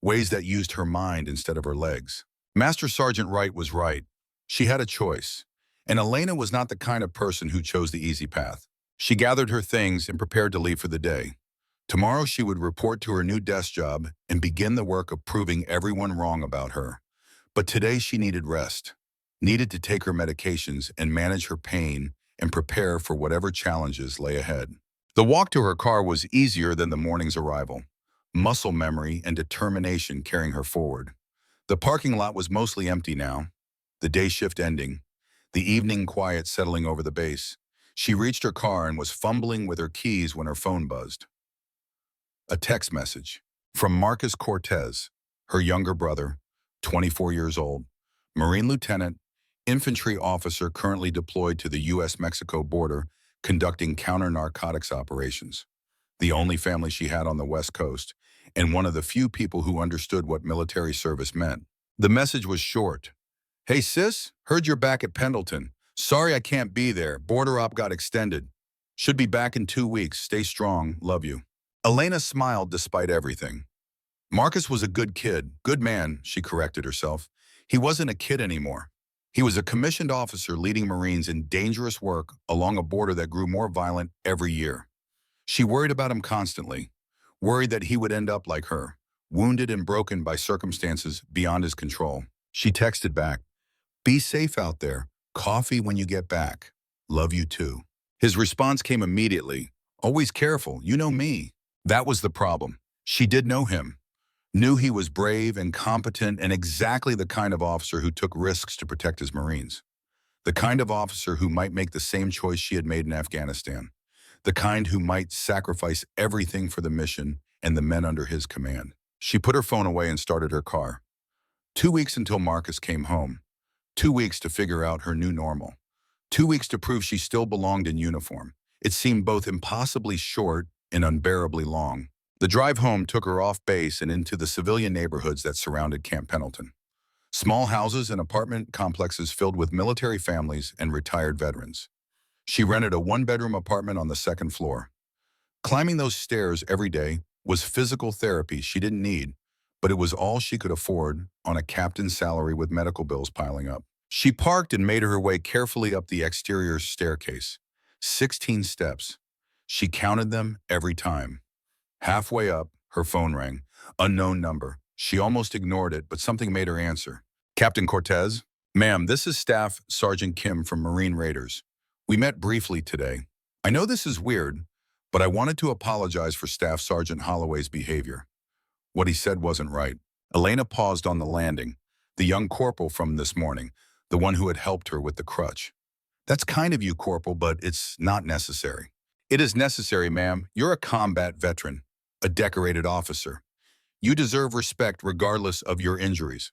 ways that used her mind instead of her legs. Master Sergeant Wright was right. She had a choice, and Elena was not the kind of person who chose the easy path. She gathered her things and prepared to leave for the day. Tomorrow she would report to her new desk job and begin the work of proving everyone wrong about her. But today she needed rest, needed to take her medications and manage her pain and prepare for whatever challenges lay ahead. The walk to her car was easier than the morning's arrival, muscle memory and determination carrying her forward. The parking lot was mostly empty now, the day shift ending, the evening quiet settling over the base. She reached her car and was fumbling with her keys when her phone buzzed. A text message from Marcus Cortez, her younger brother, 24 years old, Marine lieutenant, infantry officer currently deployed to the U.S.-Mexico border conducting counter-narcotics operations, the only family she had on the West Coast, and one of the few people who understood what military service meant. The message was short. "Hey sis, heard you're back at Pendleton. Sorry I can't be there. Border op got extended. Should be back in 2 weeks. Stay strong. Love you." Elena smiled despite everything. Marcus was a good kid, good man, she corrected herself. He wasn't a kid anymore. He was a commissioned officer leading Marines in dangerous work along a border that grew more violent every year. She worried about him constantly, worried that he would end up like her, wounded and broken by circumstances beyond his control. She texted back, "Be safe out there. Coffee when you get back. Love you too." His response came immediately. "Always careful, you know me." That was the problem. She did know him, knew he was brave and competent and exactly the kind of officer who took risks to protect his Marines. The kind of officer who might make the same choice she had made in Afghanistan. The kind who might sacrifice everything for the mission and the men under his command. She put her phone away and started her car. 2 weeks until Marcus came home. 2 weeks to figure out her new normal. 2 weeks to prove she still belonged in uniform. It seemed both impossibly short and unbearably long. The drive home took her off base and into the civilian neighborhoods that surrounded Camp Pendleton. Small houses and apartment complexes filled with military families and retired veterans. She rented a 1-bedroom apartment on the 2nd floor. Climbing those stairs every day was physical therapy she didn't need, but it was all she could afford on a captain's salary with medical bills piling up. She parked and made her way carefully up the exterior staircase. 16 steps. She counted them every time. Halfway up, her phone rang. Unknown number. She almost ignored it, but something made her answer. "Captain Cortez?" Ma'am, this is Staff Sergeant Kim from Marine Raiders. We met briefly today. I know this is weird, but I wanted to apologize for Staff Sergeant Holloway's behavior. What he said wasn't right. Elena paused on the landing, the young corporal from this morning, the one who had helped her with the crutch. That's kind of you, Corporal, but it's not necessary. It is necessary, ma'am. You're a combat veteran, a decorated officer. You deserve respect regardless of your injuries.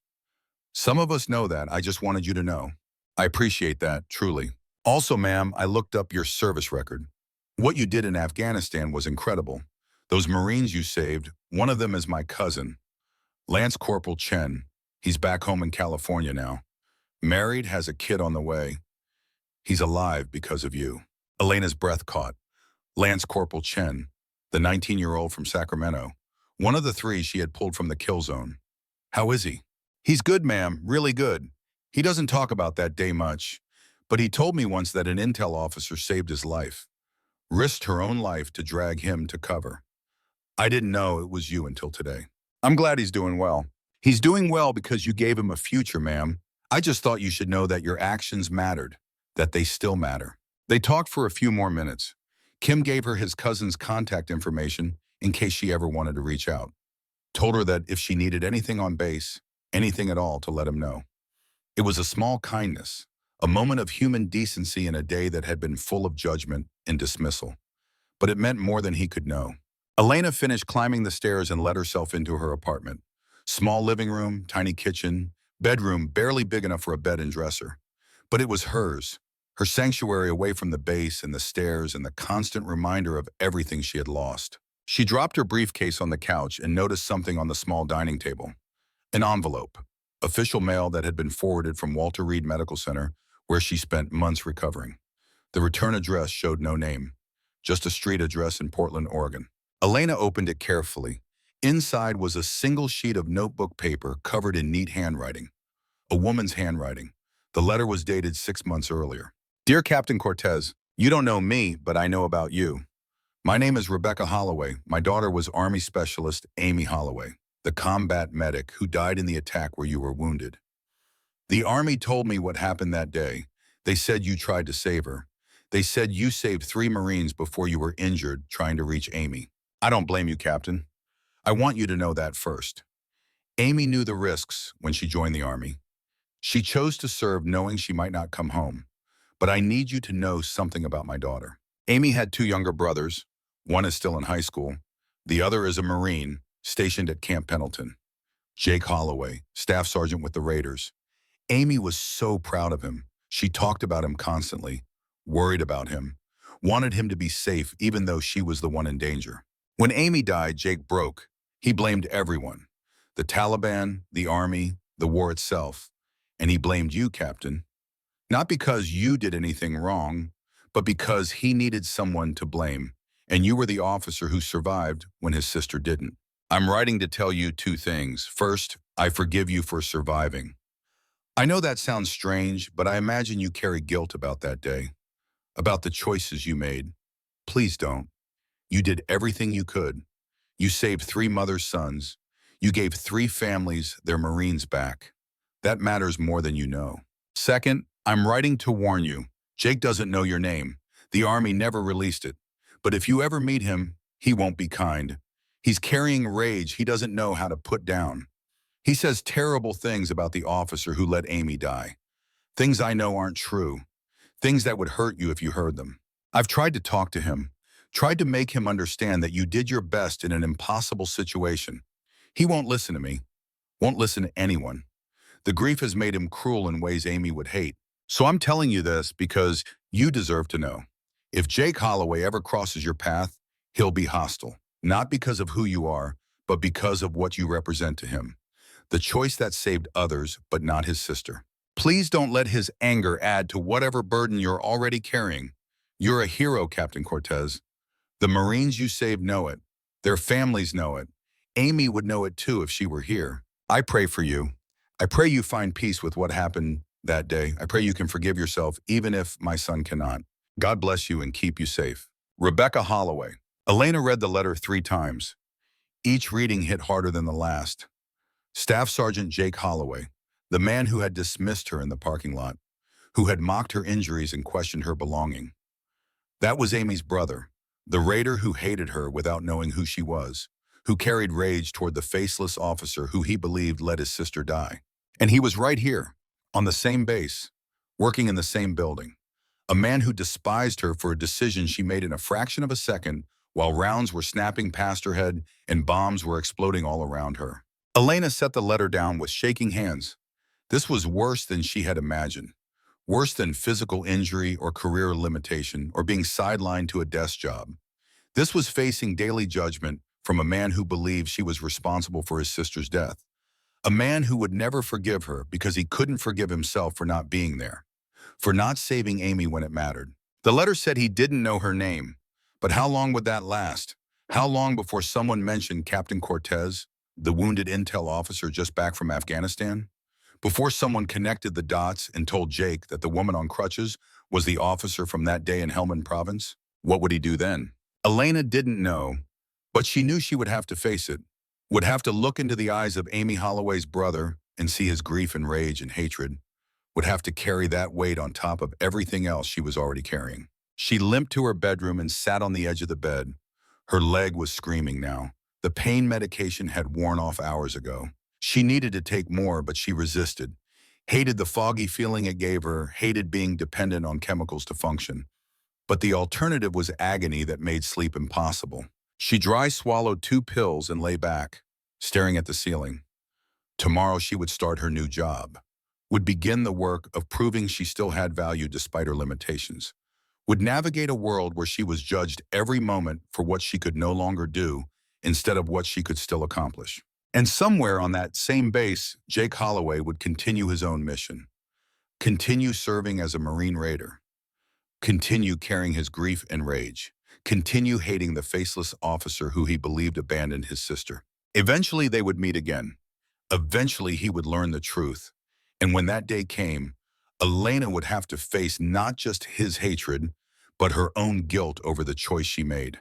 Some of us know that. I just wanted you to know. I appreciate that, truly. Also, ma'am, I looked up your service record. What you did in Afghanistan was incredible. Those Marines you saved, one of them is my cousin, Lance Corporal Chen. He's back home in California now. Married, has a kid on the way. He's alive because of you. Elena's breath caught. Lance Corporal Chen, the 19-year-old from Sacramento, one of the three she had pulled from the kill zone. How is he? He's good, ma'am, really good. He doesn't talk about that day much, but he told me once that an intel officer saved his life, risked her own life to drag him to cover. I didn't know it was you until today. I'm glad he's doing well. He's doing well because you gave him a future, ma'am. I just thought you should know that your actions mattered, that they still matter. They talked for a few more minutes. Kim gave her his cousin's contact information in case she ever wanted to reach out. Told her that if she needed anything on base, anything at all, to let him know. It was a small kindness, a moment of human decency in a day that had been full of judgment and dismissal. But it meant more than he could know. Elena finished climbing the stairs and let herself into her apartment. Small living room, tiny kitchen, bedroom barely big enough for a bed and dresser. But it was hers, her sanctuary away from the base and the stairs and the constant reminder of everything she had lost. She dropped her briefcase on the couch and noticed something on the small dining table. An envelope, official mail that had been forwarded from Walter Reed Medical Center, where she spent months recovering. The return address showed no name, just a street address in Portland, Oregon. Elena opened it carefully. Inside was a single sheet of notebook paper covered in neat handwriting. A woman's handwriting. The letter was dated 6 months earlier. Dear Captain Cortez, you don't know me, but I know about you. My name is Rebecca Holloway. My daughter was Army Specialist Amy Holloway, the combat medic who died in the attack where you were wounded. The Army told me what happened that day. They said you tried to save her. They said you saved 3 Marines before you were injured trying to reach Amy. I don't blame you, Captain. I want you to know that first. Amy knew the risks when she joined the Army. She chose to serve knowing she might not come home. But I need you to know something about my daughter. Amy had 2 younger brothers. One is still in high school. The other is a Marine stationed at Camp Pendleton. Jake Holloway, Staff Sergeant with the Raiders. Amy was so proud of him. She talked about him constantly, worried about him, wanted him to be safe even though she was the one in danger. When Amy died, Jake broke. He blamed everyone. The Taliban, the Army, the war itself. And he blamed you, Captain. Not because you did anything wrong, but because he needed someone to blame. And you were the officer who survived when his sister didn't. I'm writing to tell you 2 things. First, I forgive you for surviving. I know that sounds strange, but I imagine you carry guilt about that day, about the choices you made. Please don't. You did everything you could. You saved 3 mothers' sons. You gave 3 families their Marines back. That matters more than you know. Second, I'm writing to warn you. Jake doesn't know your name. The Army never released it. But if you ever meet him, he won't be kind. He's carrying rage he doesn't know how to put down. He says terrible things about the officer who let Amy die. Things I know aren't true. Things that would hurt you if you heard them. I've tried to talk to him, tried to make him understand that you did your best in an impossible situation. He won't listen to me, won't listen to anyone. The grief has made him cruel in ways Amy would hate. So I'm telling you this because you deserve to know. If Jake Holloway ever crosses your path, he'll be hostile. Not because of who you are, but because of what you represent to him. The choice that saved others, but not his sister. Please don't let his anger add to whatever burden you're already carrying. You're a hero, Captain Cortez. The Marines you saved know it. Their families know it. Amy would know it too if she were here. I pray for you. I pray you find peace with what happened that day. I pray you can forgive yourself, even if my son cannot. God bless you and keep you safe. Rebecca Holloway. Elena read the letter 3 times. Each reading hit harder than the last. Staff Sergeant Jake Holloway, The man who had dismissed her in the parking lot, who had mocked her injuries and questioned her belonging. That was Amy's brother, the raider who hated her without knowing who she was, who carried rage toward the faceless officer who he believed let his sister die. And he was right here, on the same base, working in the same building. A man who despised her for a decision she made in a fraction of a second while rounds were snapping past her head and bombs were exploding all around her. Elena set the letter down with shaking hands. This was worse than she had imagined. Worse than physical injury or career limitation or being sidelined to a desk job. This was facing daily judgment from a man who believed she was responsible for his sister's death. A man who would never forgive her because he couldn't forgive himself for not being there, for not saving Amy when it mattered. The letter said he didn't know her name, but how long would that last? How long before someone mentioned Captain Cortez, the wounded intel officer just back from Afghanistan? Before someone connected the dots and told Jake that the woman on crutches was the officer from that day in Helmand province? What would he do then? Elena didn't know, but she knew she would have to face it, would have to look into the eyes of Amy Holloway's brother and see his grief and rage and hatred, would have to carry that weight on top of everything else she was already carrying. She limped to her bedroom and sat on the edge of the bed. Her leg was screaming now. The pain medication had worn off hours ago. She needed to take more, but she resisted. Hated the foggy feeling it gave her, hated being dependent on chemicals to function. But the alternative was agony that made sleep impossible. She dry swallowed 2 pills and lay back, staring at the ceiling. Tomorrow she would start her new job, would begin the work of proving she still had value despite her limitations, would navigate a world where she was judged every moment for what she could no longer do instead of what she could still accomplish. And somewhere on that same base, Jake Holloway would continue his own mission, continue serving as a Marine raider, continue carrying his grief and rage, continue hating the faceless officer who he believed abandoned his sister. Eventually they would meet again. Eventually he would learn the truth. And when that day came, Elena would have to face not just his hatred, but her own guilt over the choice she made.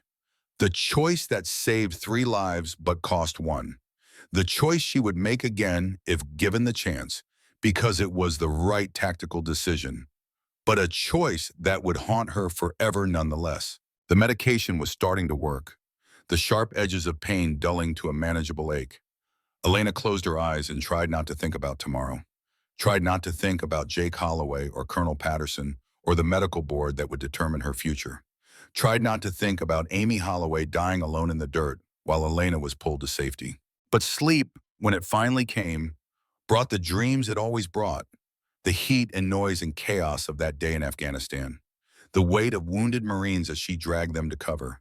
The choice that saved 3 lives but cost 1. The choice she would make again if given the chance, because it was the right tactical decision. But a choice that would haunt her forever nonetheless. The medication was starting to work, the sharp edges of pain dulling to a manageable ache. Elena closed her eyes and tried not to think about tomorrow. Tried not to think about Jake Holloway or Colonel Patterson or the medical board that would determine her future. Tried not to think about Amy Holloway dying alone in the dirt while Elena was pulled to safety. But sleep, when it finally came, brought the dreams it always brought. The heat and noise and chaos of that day in Afghanistan. The weight of wounded Marines as she dragged them to cover.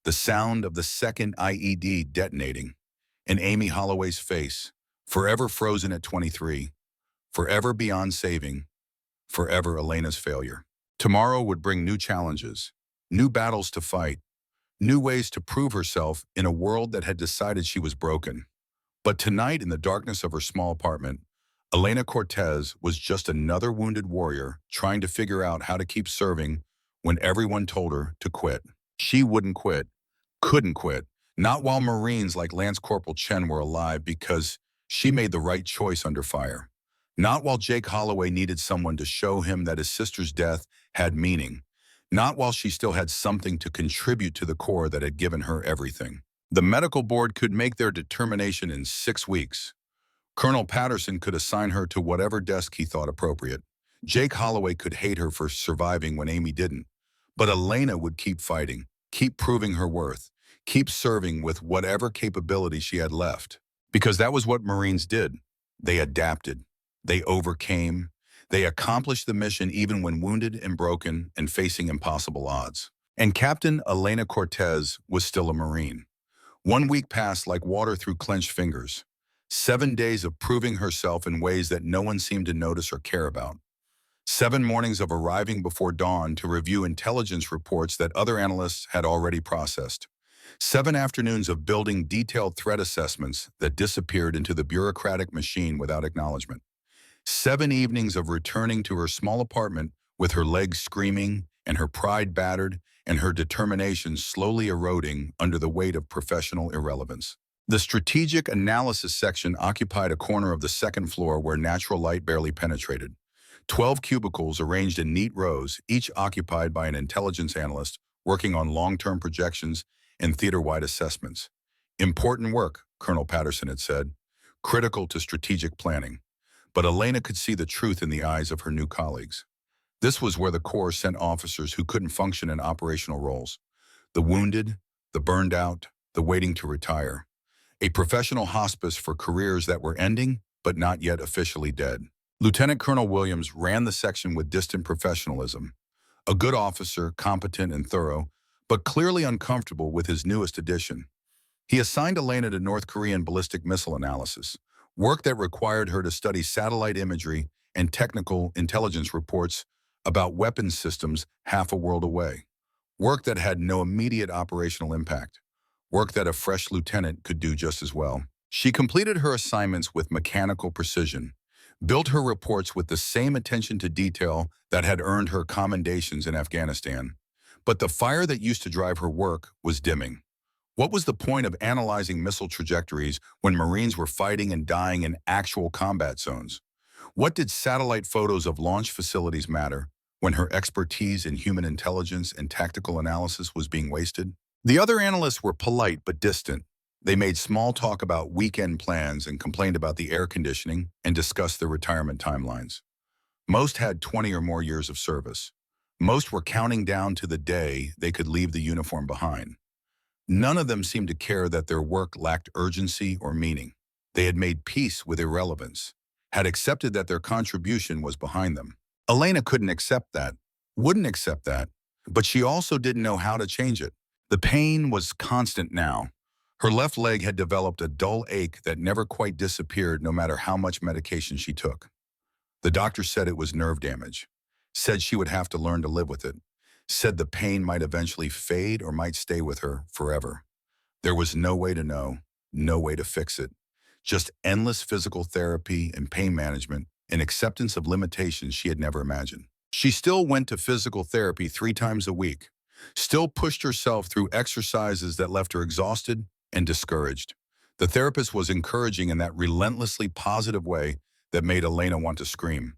The sound of the second IED detonating. And Amy Holloway's face, forever frozen at 23. Forever beyond saving. Forever Elena's failure. Tomorrow would bring new challenges. New battles to fight. New ways to prove herself in a world that had decided she was broken. But tonight, in the darkness of her small apartment, Elena Cortez was just another wounded warrior trying to figure out how to keep serving when everyone told her to quit. She wouldn't quit, couldn't quit, not while Marines like Lance Corporal Chen were alive, because she made the right choice under fire. Not while Jake Holloway needed someone to show him that his sister's death had meaning. Not while she still had something to contribute to the Corps that had given her everything. The medical board could make their determination in 6 weeks. Colonel Patterson could assign her to whatever desk he thought appropriate. Jake Holloway could hate her for surviving when Amy didn't. But Elena would keep fighting, keep proving her worth, keep serving with whatever capability she had left. Because that was what Marines did. They adapted. They overcame. They accomplished the mission even when wounded and broken and facing impossible odds. And Captain Elena Cortez was still a Marine. 1 week passed like water through clenched fingers. 7 days of proving herself in ways that no one seemed to notice or care about. 7 mornings of arriving before dawn to review intelligence reports that other analysts had already processed. 7 afternoons of building detailed threat assessments that disappeared into the bureaucratic machine without acknowledgement. 7 evenings of returning to her small apartment with her legs screaming and her pride battered and her determination slowly eroding under the weight of professional irrelevance. The strategic analysis section occupied a corner of the second floor where natural light barely penetrated. 12 cubicles arranged in neat rows, each occupied by an intelligence analyst working on long-term projections and theater-wide assessments. Important work, Colonel Patterson had said, critical to strategic planning. But Elena could see the truth in the eyes of her new colleagues. This was where the Corps sent officers who couldn't function in operational roles. The wounded, the burned out, the waiting to retire. A professional hospice for careers that were ending, but not yet officially dead. Lieutenant Colonel Williams ran the section with distant professionalism. A good officer, competent and thorough, but clearly uncomfortable with his newest addition. He assigned Elena to North Korean ballistic missile analysis, work that required her to study satellite imagery and technical intelligence reports about weapons systems half a world away. Work that had no immediate operational impact. Work that a fresh lieutenant could do just as well. She completed her assignments with mechanical precision, built her reports with the same attention to detail that had earned her commendations in Afghanistan. But the fire that used to drive her work was dimming. What was the point of analyzing missile trajectories when Marines were fighting and dying in actual combat zones? What did satellite photos of launch facilities matter when her expertise in human intelligence and tactical analysis was being wasted? The other analysts were polite but distant. They made small talk about weekend plans and complained about the air conditioning and discussed their retirement timelines. Most had 20 or more years of service. Most were counting down to the day they could leave the uniform behind. None of them seemed to care that their work lacked urgency or meaning. They had made peace with irrelevance, had accepted that their contribution was behind them. Elena couldn't accept that, wouldn't accept that, but she also didn't know how to change it. The pain was constant now. Her left leg had developed a dull ache that never quite disappeared no matter how much medication she took. The doctor said it was nerve damage, said she would have to learn to live with it, said the pain might eventually fade or might stay with her forever. There was no way to know, no way to fix it. Just endless physical therapy and pain management and acceptance of limitations she had never imagined. She still went to physical therapy 3 times a week, still pushed herself through exercises that left her exhausted and discouraged. The therapist was encouraging in that relentlessly positive way that made Elena want to scream.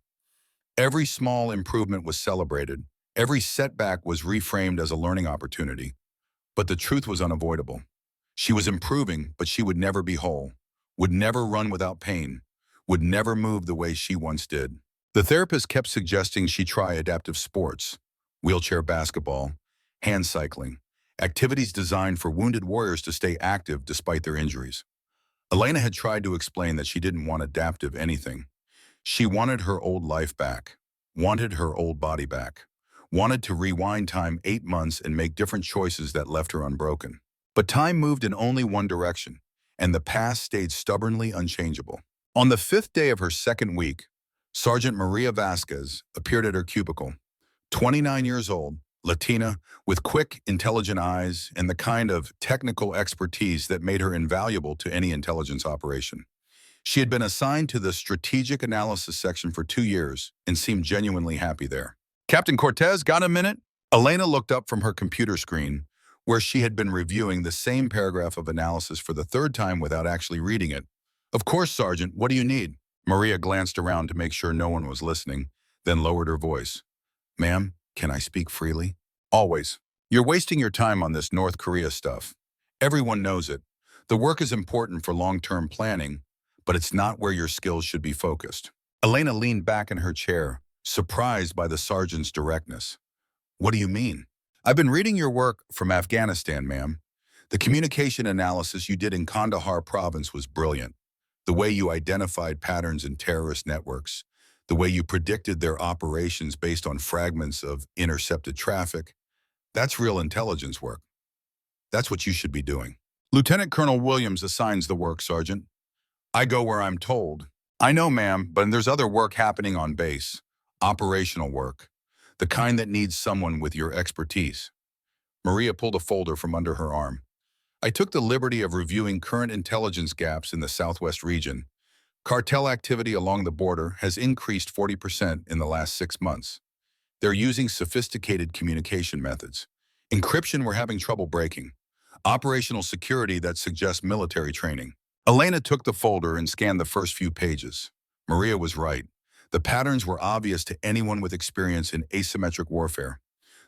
Every small improvement was celebrated. Every setback was reframed as a learning opportunity. But the truth was unavoidable. She was improving, but she would never be whole, would never run without pain, would never move the way she once did. The therapist kept suggesting she try adaptive sports, wheelchair basketball, hand cycling, activities designed for wounded warriors to stay active despite their injuries. Elena had tried to explain that she didn't want adaptive anything. She wanted her old life back, wanted her old body back, wanted to rewind time 8 months and make different choices that left her unbroken. But time moved in only one direction, and the past stayed stubbornly unchangeable. On the 5th day of her second week, Sergeant Maria Vasquez appeared at her cubicle, 29 years old, Latina, with quick, intelligent eyes and the kind of technical expertise that made her invaluable to any intelligence operation. She had been assigned to the strategic analysis section for 2 years and seemed genuinely happy there. "Captain Cortez, got a minute?" Elena looked up from her computer screen, where she had been reviewing the same paragraph of analysis for the 3rd time without actually reading it. "Of course, Sergeant. What do you need?" Maria glanced around to make sure no one was listening, then lowered her voice. "Ma'am, can I speak freely?" "Always. You're wasting your time on this North Korea stuff. Everyone knows it. The work is important for long-term planning, but it's not where your skills should be focused." Elena leaned back in her chair, surprised by the sergeant's directness. "What do you mean?" "I've been reading your work from Afghanistan, ma'am. The communication analysis you did in Kandahar province was brilliant. The way you identified patterns in terrorist networks, the way you predicted their operations based on fragments of intercepted traffic, that's real intelligence work. That's what you should be doing." "Lieutenant Colonel Williams assigns the work, Sergeant. I go where I'm told." "I know, ma'am, but there's other work happening on base. Operational work. The kind that needs someone with your expertise." Maria pulled a folder from under her arm. "I took the liberty of reviewing current intelligence gaps in the Southwest region. Cartel activity along the border has increased 40% in the last 6 months. They're using sophisticated communication methods. Encryption we're having trouble breaking. Operational security that suggests military training. Elena took the folder and scanned the first few pages. Maria was right. The patterns were obvious to anyone with experience in asymmetric warfare.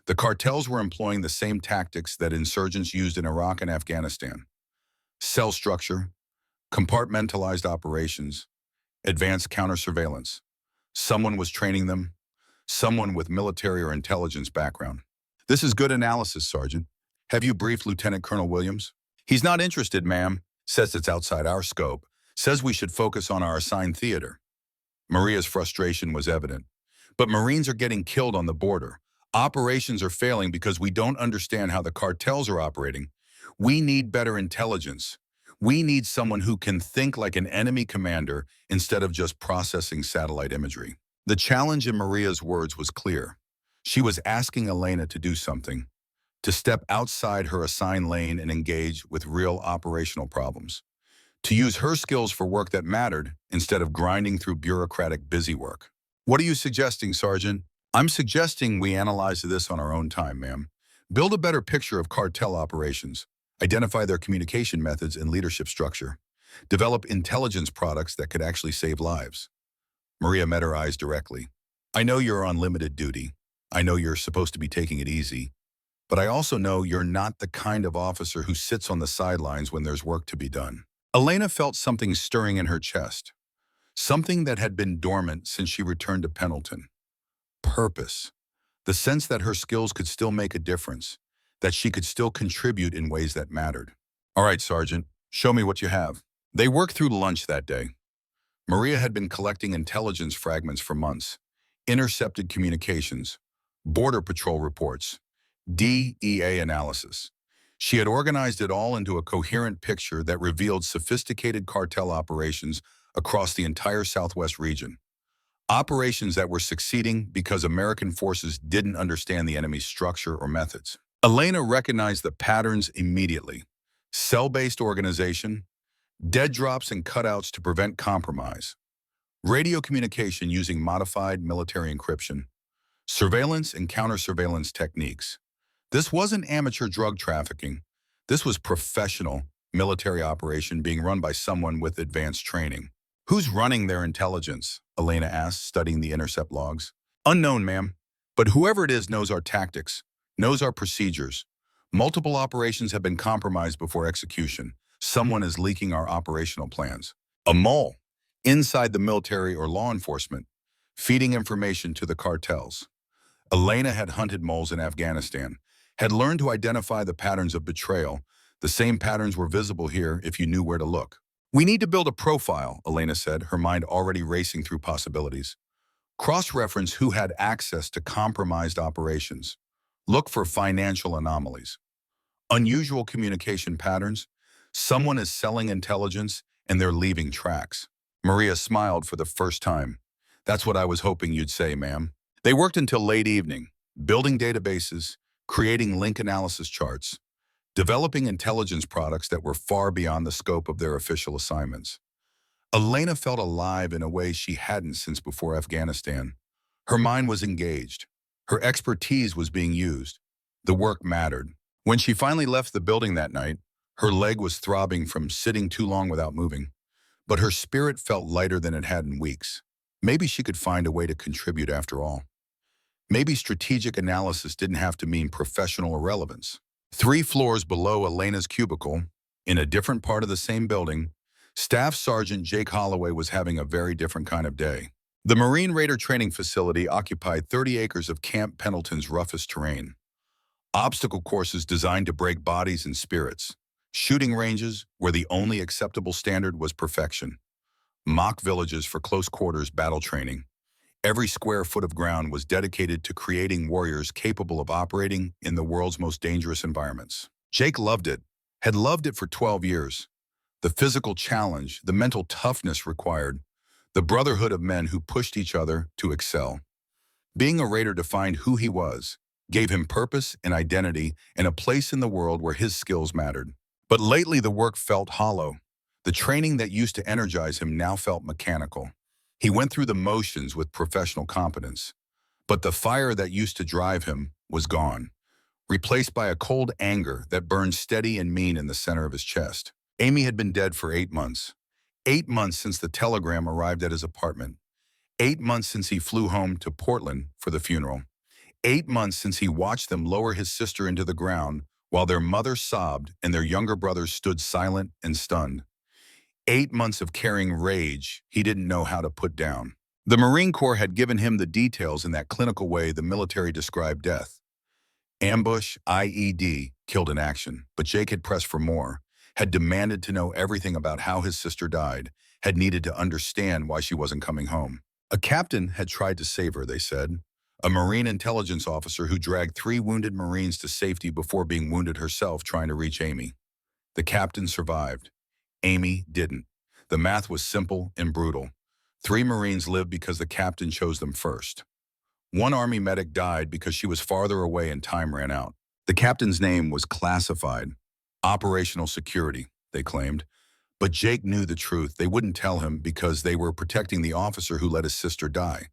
The cartels were employing the same tactics that insurgents used in Iraq and Afghanistan. Cell structure, compartmentalized operations, advanced counter-surveillance. Someone was training them, someone with military or intelligence background. This is good analysis, Sergeant. Have you briefed Lieutenant Colonel Williams? He's not interested, ma'am. Says it's outside our scope. Says we should focus on our assigned theater. Maria's frustration was evident. But Marines are getting killed on the border. Operations are failing because we don't understand how the cartels are operating. We need better intelligence. We need someone who can think like an enemy commander instead of just processing satellite imagery. The challenge in Maria's words was clear. She was asking Elena to do something, to step outside her assigned lane and engage with real operational problems, to use her skills for work that mattered instead of grinding through bureaucratic busywork. What are you suggesting, Sergeant? I'm suggesting we analyze this on our own time, ma'am. Build a better picture of cartel operations, identify their communication methods and leadership structure, develop intelligence products that could actually save lives. Maria met her eyes directly. I know you're on limited duty. I know you're supposed to be taking it easy. But I also know you're not the kind of officer who sits on the sidelines when there's work to be done. Elena felt something stirring in her chest, something that had been dormant since she returned to Pendleton. Purpose. The sense that her skills could still make a difference, that she could still contribute in ways that mattered. All right, Sergeant, show me what you have. They worked through lunch that day. Maria had been collecting intelligence fragments for months, intercepted communications, border patrol reports, DEA analysis. She had organized it all into a coherent picture that revealed sophisticated cartel operations across the entire Southwest region. Operations that were succeeding because American forces didn't understand the enemy's structure or methods. Elena recognized the patterns immediately. Cell-based organization, dead drops and cutouts to prevent compromise, radio communication using modified military encryption, surveillance and counter-surveillance techniques. This wasn't amateur drug trafficking. This was professional military operation being run by someone with advanced training. Who's running their intelligence? Elena asked, studying the intercept logs. Unknown, ma'am. But whoever it is knows our tactics, knows our procedures. Multiple operations have been compromised before execution. Someone is leaking our operational plans. A mole, inside the military or law enforcement, feeding information to the cartels. Elena had hunted moles in Afghanistan, had learned to identify the patterns of betrayal. The same patterns were visible here if you knew where to look. We need to build a profile, Elena said, her mind already racing through possibilities. Cross-reference who had access to compromised operations. Look for financial anomalies. Unusual communication patterns. Someone is selling intelligence and they're leaving tracks. Maria smiled for the first time. That's what I was hoping you'd say, ma'am. They worked until late evening, building databases, creating link analysis charts, developing intelligence products that were far beyond the scope of their official assignments. Elena felt alive in a way she hadn't since before Afghanistan. Her mind was engaged. Her expertise was being used. The work mattered. When she finally left the building that night, her leg was throbbing from sitting too long without moving, but her spirit felt lighter than it had in weeks. Maybe she could find a way to contribute after all. Maybe strategic analysis didn't have to mean professional irrelevance. 3 floors below Elena's cubicle, in a different part of the same building, Staff Sergeant Jake Holloway was having a very different kind of day. The Marine Raider training facility occupied 30 acres of Camp Pendleton's roughest terrain. Obstacle courses designed to break bodies and spirits. Shooting ranges where the only acceptable standard was perfection. Mock villages for close quarters battle training. Every square foot of ground was dedicated to creating warriors capable of operating in the world's most dangerous environments. Jake loved it, had loved it for 12 years. The physical challenge, the mental toughness required, the brotherhood of men who pushed each other to excel. Being a Raider defined who he was, gave him purpose and identity and a place in the world where his skills mattered. But lately the work felt hollow. The training that used to energize him now felt mechanical. He went through the motions with professional competence, but the fire that used to drive him was gone. replaced by a cold anger that burned steady and mean in the center of his chest. Amy had been dead for 8 months. 8 months since the telegram arrived at his apartment. 8 months since he flew home to Portland for the funeral. 8 months since he watched them lower his sister into the ground while their mother sobbed and their younger brothers stood silent and stunned. 8 months of carrying rage he didn't know how to put down. The Marine Corps had given him the details in that clinical way the military described death. Ambush, IED, killed in action. But Jake had pressed for more, had demanded to know everything about how his sister died, had needed to understand why she wasn't coming home. A captain had tried to save her, they said. A Marine intelligence officer who dragged 3 wounded Marines to safety before being wounded herself trying to reach Amy. The captain survived. Amy didn't. The math was simple and brutal. 3 Marines lived because the captain chose them first. 1 Army medic died because she was farther away and time ran out. The captain's name was classified. Operational security, they claimed. But Jake knew the truth. They wouldn't tell him because they were protecting the officer who let his sister die.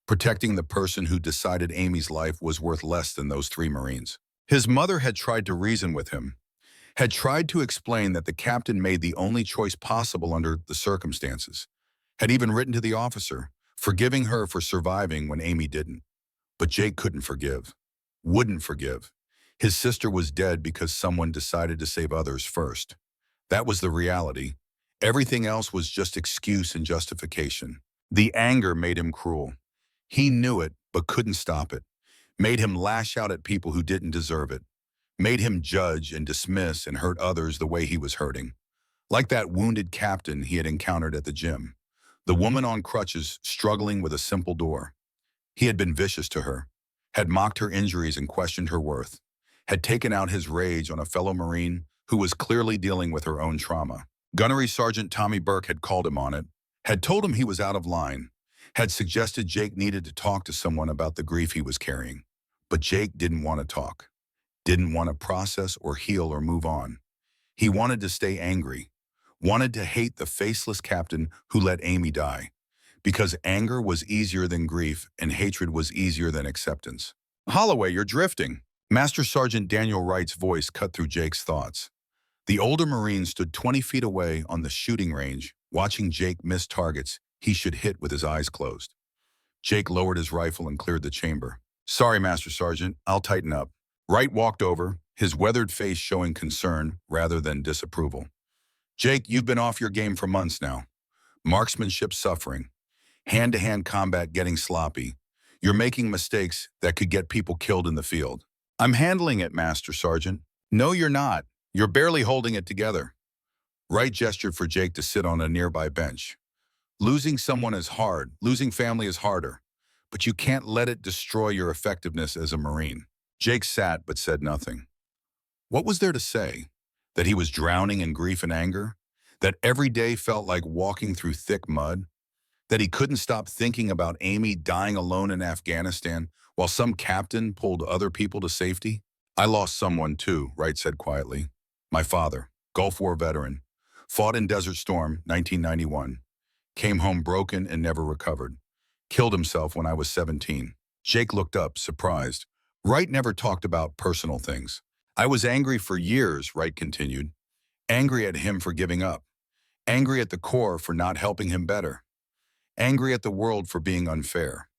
Protecting the person who decided Amy's life was worth less than those 3 Marines. His mother had tried to reason with him, had tried to explain that the captain made the only choice possible under the circumstances, had even written to the officer, forgiving her for surviving when Amy didn't. But Jake couldn't forgive, wouldn't forgive. His sister was dead because someone decided to save others first. That was the reality. Everything else was just excuse and justification. The anger made him cruel. He knew it, but couldn't stop it. Made him lash out at people who didn't deserve it. Made him judge and dismiss and hurt others the way he was hurting. Like that wounded captain he had encountered at the gym. The woman on crutches struggling with a simple door. He had been vicious to her, had mocked her injuries and questioned her worth, had taken out his rage on a fellow Marine who was clearly dealing with her own trauma. Gunnery Sergeant Tommy Burke had called him on it, had told him he was out of line, had suggested Jake needed to talk to someone about the grief he was carrying. But Jake didn't want to talk, didn't want to process or heal or move on. He wanted to stay angry, wanted to hate the faceless captain who let Amy die, because anger was easier than grief and hatred was easier than acceptance. "Holloway, you're drifting." Master Sergeant Daniel Wright's voice cut through Jake's thoughts. The older Marine stood 20 feet away on the shooting range, watching Jake miss targets he should hit with his eyes closed. Jake lowered his rifle and cleared the chamber. "Sorry, Master Sergeant, I'll tighten up." Wright walked over, his weathered face showing concern rather than disapproval. "Jake, you've been off your game for months now. Marksmanship suffering. Hand-to-hand combat getting sloppy. You're making mistakes that could get people killed in the field." "I'm handling it, Master Sergeant." "No, you're not. You're barely holding it together." Wright gestured for Jake to sit on a nearby bench. "Losing someone is hard. Losing family is harder. But you can't let it destroy your effectiveness as a Marine." Jake sat but said nothing. What was there to say? That he was drowning in grief and anger? That every day felt like walking through thick mud? That he couldn't stop thinking about Amy dying alone in Afghanistan while some captain pulled other people to safety? "I lost someone too," Wright said quietly. "My father, Gulf War veteran, fought in Desert Storm, 1991. Came home broken and never recovered. Killed himself when I was 17. Jake looked up, surprised. Wright never talked about personal things. "I was angry for years," Wright continued. "Angry at him for giving up. Angry at the Corps for not helping him better. Angry at the world for being unfair.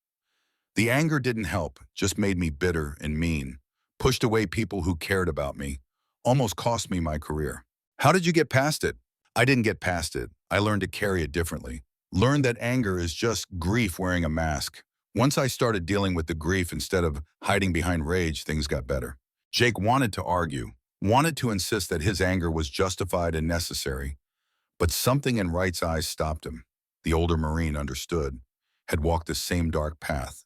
The anger didn't help, just made me bitter and mean. Pushed away people who cared about me. Almost cost me my career." "How did you get past it?" "I didn't get past it. I learned to carry it differently. Learned that anger is just grief wearing a mask. Once I started dealing with the grief instead of hiding behind rage, things got better." Jake wanted to argue, wanted to insist that his anger was justified and necessary. But something in Wright's eyes stopped him. The older Marine understood, had walked the same dark path,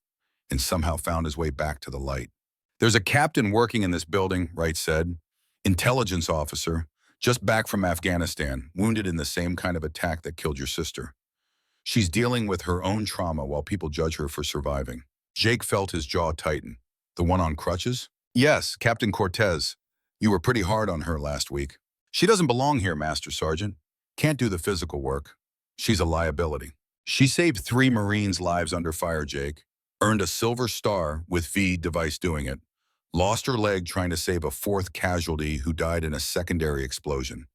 and somehow found his way back to the light. "There's a captain working in this building," Wright said. "Intelligence officer, just back from Afghanistan, wounded in the same kind of attack that killed your sister. She's dealing with her own trauma while people judge her for surviving." Jake felt his jaw tighten. "The one on crutches?" "Yes, Captain Cortez. You were pretty hard on her last week." "She doesn't belong here, Master Sergeant. Can't do the physical work. She's a liability." "She saved 3 Marines' lives under fire, Jake. Earned a Silver Star with V device doing it. Lost her leg trying to save a fourth casualty who died in a secondary explosion.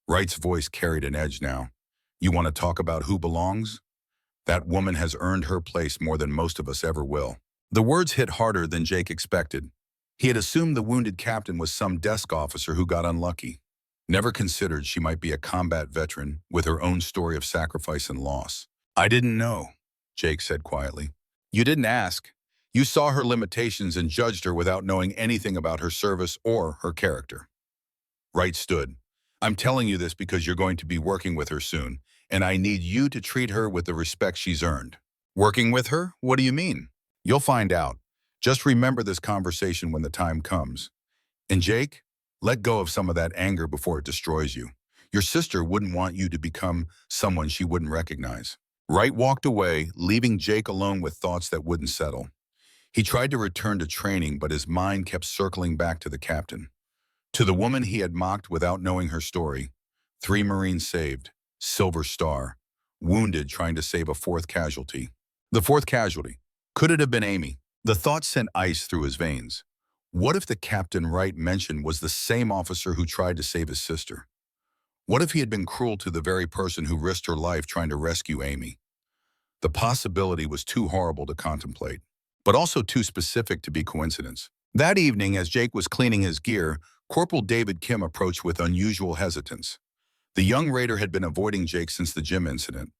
Wright's voice carried an edge now. You want to talk about who belongs? That woman has earned her place more than most of us ever will. The words hit harder than Jake expected. He had assumed the wounded captain was some desk officer who got unlucky. Never considered she might be a combat veteran with her own story of sacrifice and loss. I didn't know, Jake said quietly. You didn't ask. You saw her limitations and judged her without knowing anything about her service or her character. Wright stood. I'm telling you this because you're going to be working with her soon, and I need you to treat her with the respect she's earned. Working with her? What do you mean? You'll find out. Just remember this conversation when the time comes. And Jake, let go of some of that anger before it destroys you. Your sister wouldn't want you to become someone she wouldn't recognize. Wright walked away, leaving Jake alone with thoughts that wouldn't settle. He tried to return to training, but his mind kept circling back to the captain. To the woman he had mocked without knowing her story. 3 Marines saved, Silver Star, wounded trying to save a fourth casualty. The fourth casualty. Could it have been Amy? The thought sent ice through his veins. What if the captain Wright mentioned was the same officer who tried to save his sister? What if he had been cruel to the very person who risked her life trying to rescue Amy? The possibility was too horrible to contemplate, but also too specific to be coincidence. That evening, as Jake was cleaning his gear, Corporal David Kim approached with unusual hesitance. The young raider had been avoiding Jake since the gym incident.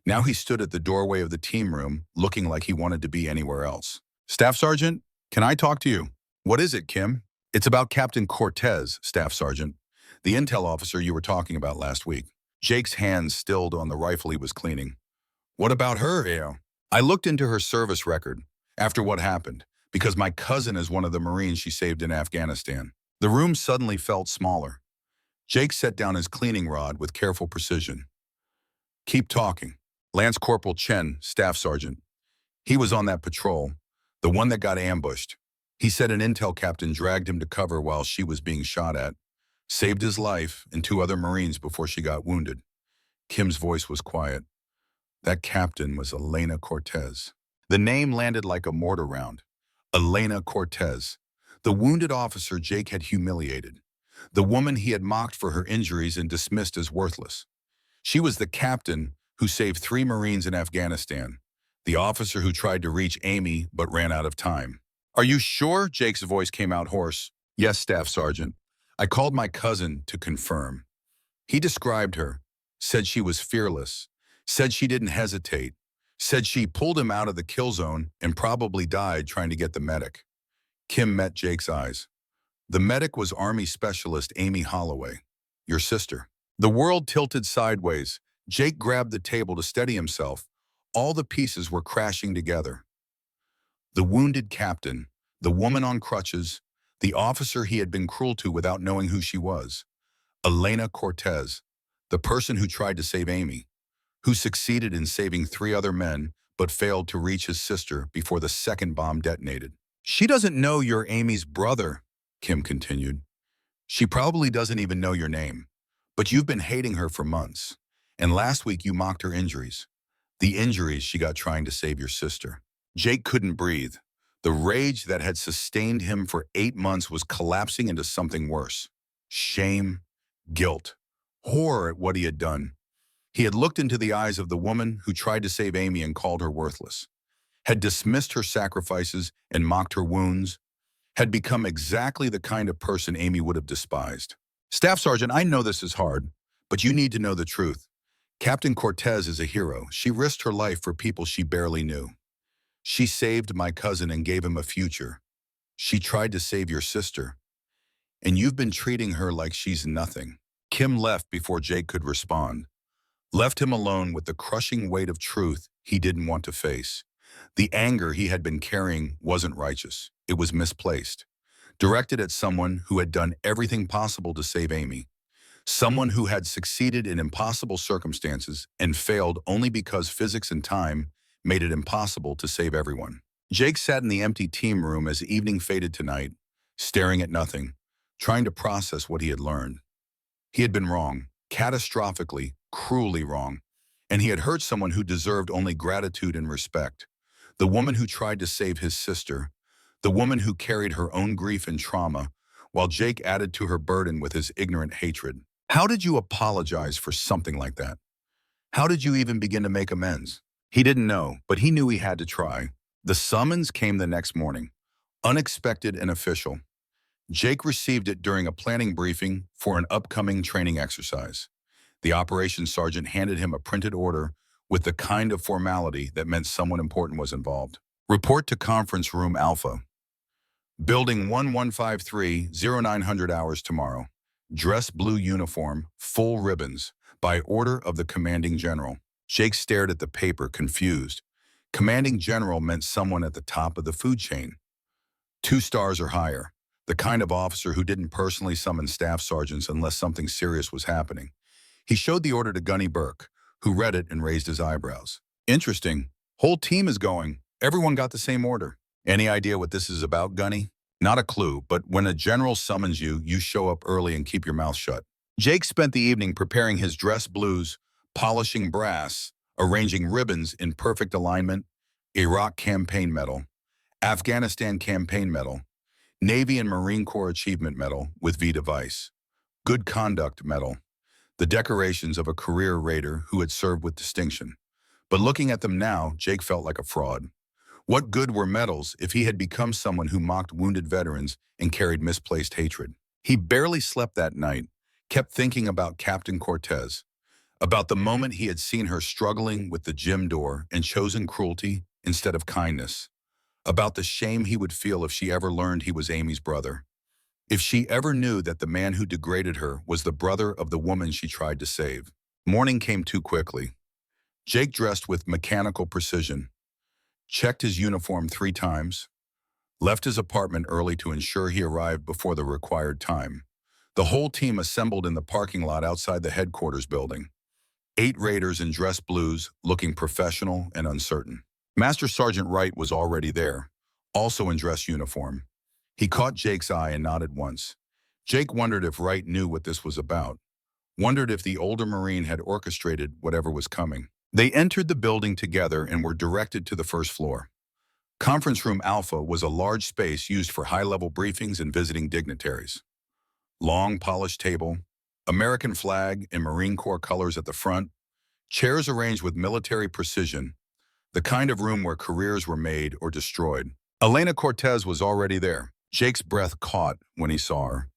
Now he stood at the doorway of the team room, looking like he wanted to be anywhere else. Staff Sergeant, can I talk to you? What is it, Kim? It's about Captain Cortez, Staff Sergeant, the intel officer you were talking about last week. Jake's hands stilled on the rifle he was cleaning. What about her, Ao? I looked into her service record after what happened, because my cousin is one of the Marines she saved in Afghanistan. The room suddenly felt smaller. Jake set down his cleaning rod with careful precision. Keep talking. Lance Corporal Chen, Staff Sergeant. He was on that patrol, the one that got ambushed. He said an intel captain dragged him to cover while she was being shot at, saved his life and 2 other Marines before she got wounded. Kim's voice was quiet. That captain was Elena Cortez. The name landed like a mortar round. Elena Cortez, the wounded officer Jake had humiliated, the woman he had mocked for her injuries and dismissed as worthless. She was the captain who saved 3 Marines in Afghanistan, the officer who tried to reach Amy but ran out of time. Are you sure? Jake's voice came out hoarse. Yes, Staff Sergeant. I called my cousin to confirm. He described her, said she was fearless, said she didn't hesitate, said she pulled him out of the kill zone and probably died trying to get the medic. Kim met Jake's eyes. The medic was Army Specialist Amy Holloway, your sister. The world tilted sideways. Jake grabbed the table to steady himself. All the pieces were crashing together. The wounded captain, the woman on crutches, the officer he had been cruel to without knowing who she was. Elena Cortez, the person who tried to save Amy, who succeeded in saving 3 other men but failed to reach his sister before the second bomb detonated. She doesn't know you're Amy's brother, Kim continued. She probably doesn't even know your name, but you've been hating her for months. And last week you mocked her injuries. The injuries she got trying to save your sister. Jake couldn't breathe. The rage that had sustained him for 8 months was collapsing into something worse. Shame, guilt, horror at what he had done. He had looked into the eyes of the woman who tried to save Amy and called her worthless, had dismissed her sacrifices and mocked her wounds, had become exactly the kind of person Amy would have despised. Staff Sergeant, I know this is hard, but you need to know the truth. Captain Cortez is a hero. She risked her life for people she barely knew. She saved my cousin and gave him a future. She tried to save your sister, and you've been treating her like she's nothing. Kim left before Jake could respond, left him alone with the crushing weight of truth he didn't want to face. The anger he had been carrying wasn't righteous. It was misplaced, directed at someone who had done everything possible to save Amy, someone who had succeeded in impossible circumstances and failed only because physics and time made it impossible to save everyone. Jake sat in the empty team room as evening faded to night, staring at nothing, trying to process what he had learned. He had been wrong, catastrophically, cruelly wrong, and he had hurt someone who deserved only gratitude and respect. The woman who tried to save his sister, the woman who carried her own grief and trauma, while Jake added to her burden with his ignorant hatred. How did you apologize for something like that? How did you even begin to make amends? He didn't know, but he knew he had to try. The summons came the next morning, unexpected and official. Jake received it during a planning briefing for an upcoming training exercise. The operations sergeant handed him a printed order with the kind of formality that meant someone important was involved. Report to Conference Room Alpha. Building 1153, 0900 hours tomorrow. Dress blue uniform, full ribbons, by order of the commanding general. Jake stared at the paper, confused. Commanding general meant someone at the top of the food chain. 2 stars or higher, the kind of officer who didn't personally summon staff sergeants unless something serious was happening. He showed the order to Gunny Burke, who read it and raised his eyebrows. Interesting. Whole team is going. Everyone got the same order. Any idea what this is about, Gunny? Not a clue, but when a general summons you, you show up early and keep your mouth shut. Jake spent the evening preparing his dress blues, polishing brass, arranging ribbons in perfect alignment, Iraq Campaign Medal, Afghanistan Campaign Medal, Navy and Marine Corps Achievement Medal with V device, Good Conduct Medal, the decorations of a career raider who had served with distinction. But looking at them now, Jake felt like a fraud. What good were medals if he had become someone who mocked wounded veterans and carried misplaced hatred? He barely slept that night, kept thinking about Captain Cortez, about the moment he had seen her struggling with the gym door and chosen cruelty instead of kindness, about the shame he would feel if she ever learned he was Amy's brother, if she ever knew that the man who degraded her was the brother of the woman she tried to save. Morning came too quickly. Jake dressed with mechanical precision, checked his uniform 3 times, left his apartment early to ensure he arrived before the required time. The whole team assembled in the parking lot outside the headquarters building. 8 raiders in dress blues, looking professional and uncertain. Master Sergeant Wright was already there, also in dress uniform. He caught Jake's eye and nodded once. Jake wondered if Wright knew what this was about, wondered if the older Marine had orchestrated whatever was coming. They entered the building together and were directed to the first floor. Conference Room Alpha was a large space used for high-level briefings and visiting dignitaries. Long, polished table, American flag and Marine Corps colors at the front, chairs arranged with military precision, the kind of room where careers were made or destroyed. Elena Cortez was already there. Jake's breath caught when he saw her.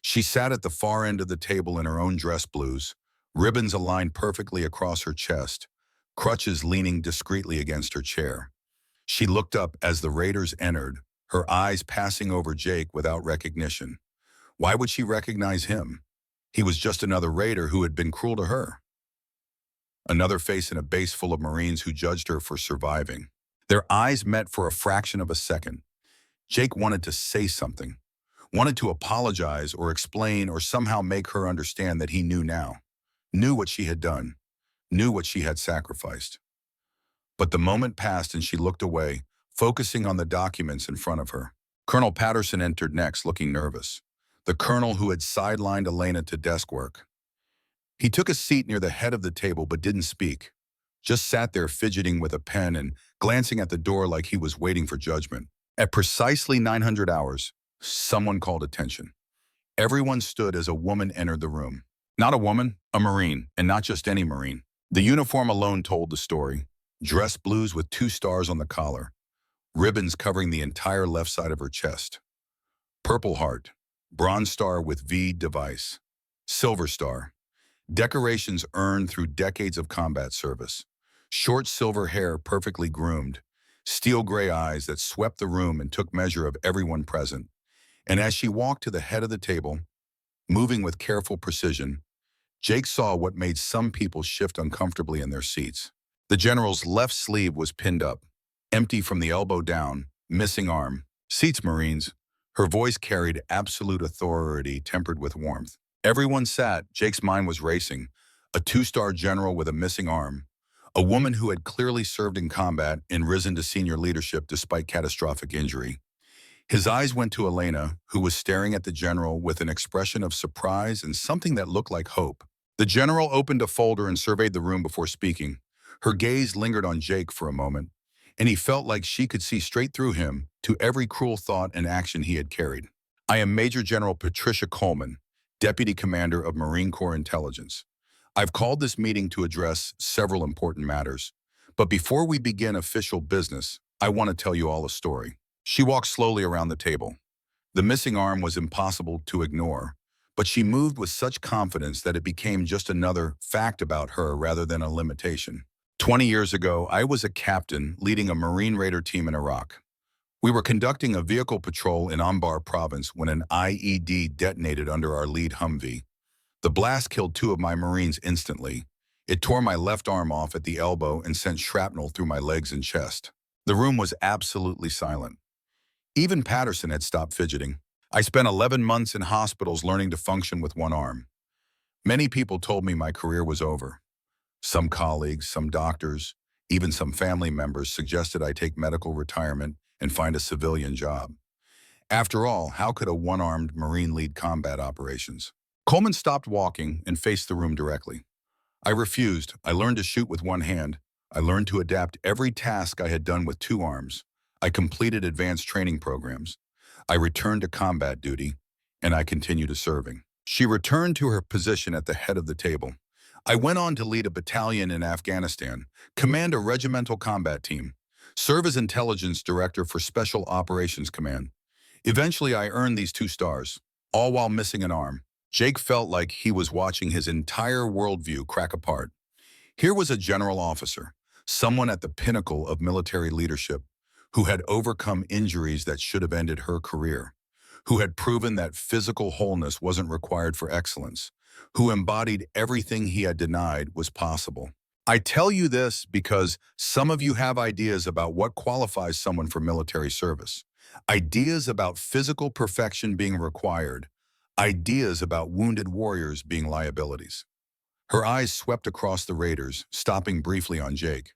She sat at the far end of the table in her own dress blues, ribbons aligned perfectly across her chest, crutches leaning discreetly against her chair. She looked up as the raiders entered, her eyes passing over Jake without recognition. Why would she recognize him? He was just another raider who had been cruel to her. Another face in a base full of Marines who judged her for surviving. Their eyes met for a fraction of a second. Jake wanted to say something, wanted to apologize or explain or somehow make her understand that he knew now, knew what she had done, knew what she had sacrificed. But the moment passed and she looked away, focusing on the documents in front of her. Colonel Patterson entered next, looking nervous. The colonel who had sidelined Elena to desk work. He took a seat near the head of the table but didn't speak, just sat there fidgeting with a pen and glancing at the door like he was waiting for judgment. At precisely 900 hours, someone called attention. Everyone stood as a woman entered the room. Not a woman, a Marine, and not just any Marine. The uniform alone told the story. Dress blues with 2 stars on the collar, ribbons covering the entire left side of her chest. Purple Heart, Bronze Star with V device, Silver Star, decorations earned through decades of combat service, short silver hair perfectly groomed, steel gray eyes that swept the room and took measure of everyone present. And as she walked to the head of the table, moving with careful precision, Jake saw what made some people shift uncomfortably in their seats. The general's left sleeve was pinned up, empty from the elbow down, missing arm. Seats, Marines. Her voice carried absolute authority tempered with warmth. Everyone sat. Jake's mind was racing. A 2-star general with a missing arm. A woman who had clearly served in combat and risen to senior leadership despite catastrophic injury. His eyes went to Elena, who was staring at the general with an expression of surprise and something that looked like hope. The general opened a folder and surveyed the room before speaking. Her gaze lingered on Jake for a moment, and he felt like she could see straight through him, to every cruel thought and action he had carried. I am Major General Patricia Coleman, Deputy Commander of Marine Corps Intelligence. I've called this meeting to address several important matters. But before we begin official business, I want to tell you all a story. She walked slowly around the table. The missing arm was impossible to ignore, but she moved with such confidence that it became just another fact about her rather than a limitation. 20 years ago, I was a captain leading a Marine Raider team in Iraq. We were conducting a vehicle patrol in Anbar province when an IED detonated under our lead Humvee. The blast killed 2 of my Marines instantly. It tore my left arm off at the elbow and sent shrapnel through my legs and chest. The room was absolutely silent. Even Patterson had stopped fidgeting. I spent 11 months in hospitals learning to function with one arm. Many people told me my career was over. Some colleagues, some doctors, even some family members suggested I take medical retirement and find a civilian job. After all, how could a one-armed Marine lead combat operations? Coleman stopped walking and faced the room directly. I refused. I learned to shoot with one hand. I learned to adapt every task I had done with 2 arms. I completed advanced training programs. I returned to combat duty, and I continued serving. She returned to her position at the head of the table. I went on to lead a battalion in Afghanistan, command a regimental combat team, serve as intelligence director for Special Operations Command. Eventually, I earned these 2 stars, all while missing an arm. Jake felt like he was watching his entire worldview crack apart. Here was a general officer, someone at the pinnacle of military leadership, who had overcome injuries that should have ended her career, who had proven that physical wholeness wasn't required for excellence, who embodied everything he had denied was possible. I tell you this because some of you have ideas about what qualifies someone for military service, ideas about physical perfection being required, ideas about wounded warriors being liabilities. Her eyes swept across the raiders, stopping briefly on Jake.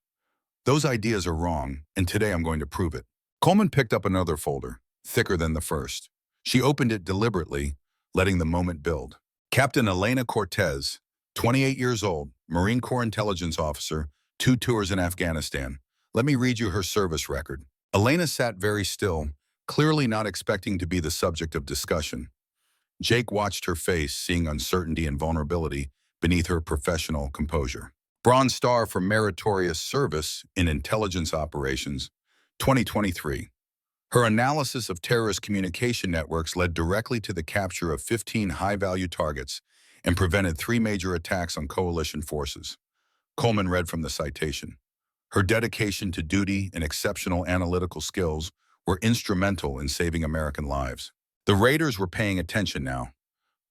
Those ideas are wrong, and today I'm going to prove it. Coleman picked up another folder, thicker than the first. She opened it deliberately, letting the moment build. Captain Elena Cortez, 28 years old, Marine Corps intelligence officer, 2 tours in Afghanistan. Let me read you her service record. Elena sat very still, clearly not expecting to be the subject of discussion. Jake watched her face, seeing uncertainty and vulnerability beneath her professional composure. Bronze Star for Meritorious Service in Intelligence Operations, 2023. Her analysis of terrorist communication networks led directly to the capture of 15 high-value targets and prevented 3 major attacks on coalition forces. Coleman read from the citation. Her dedication to duty and exceptional analytical skills were instrumental in saving American lives. The raiders were paying attention now.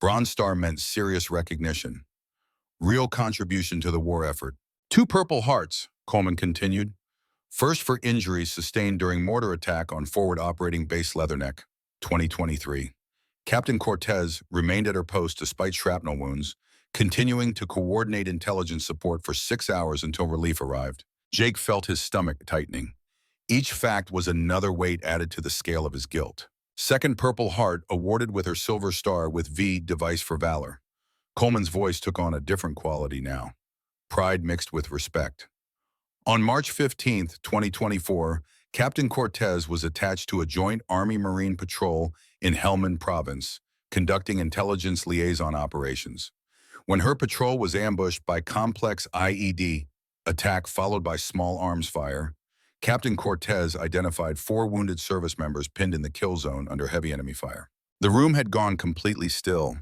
Bronze Star meant serious recognition, real contribution to the war effort. 2 Purple Hearts, Coleman continued. First for injuries sustained during mortar attack on Forward Operating Base Leatherneck, 2023. Captain Cortez remained at her post despite shrapnel wounds, continuing to coordinate intelligence support for 6 hours until relief arrived. Jake felt his stomach tightening. Each fact was another weight added to the scale of his guilt. Second Purple Heart awarded with her Silver Star with V Device for Valor. Coleman's voice took on a different quality now, pride mixed with respect. On March 15, 2024, Captain Cortez was attached to a joint Army-Marine patrol in Helmand Province, conducting intelligence liaison operations. When her patrol was ambushed by complex IED attack followed by small arms fire, Captain Cortez identified 4 wounded service members pinned in the kill zone under heavy enemy fire. The room had gone completely still.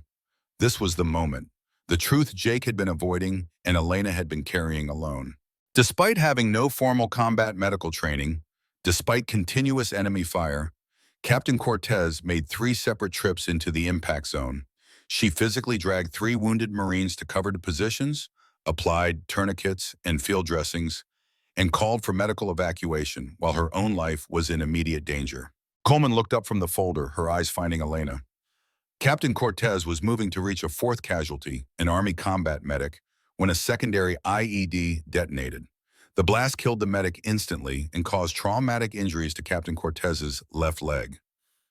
This was the moment, the truth Jake had been avoiding and Elena had been carrying alone. Despite having no formal combat medical training, despite continuous enemy fire, Captain Cortez made 3 separate trips into the impact zone. She physically dragged 3 wounded Marines to covered positions, applied tourniquets and field dressings, and called for medical evacuation while her own life was in immediate danger. Coleman looked up from the folder, her eyes finding Elena. Captain Cortez was moving to reach a 4th casualty, an Army combat medic, when a secondary IED detonated. The blast killed the medic instantly and caused traumatic injuries to Captain Cortez's left leg.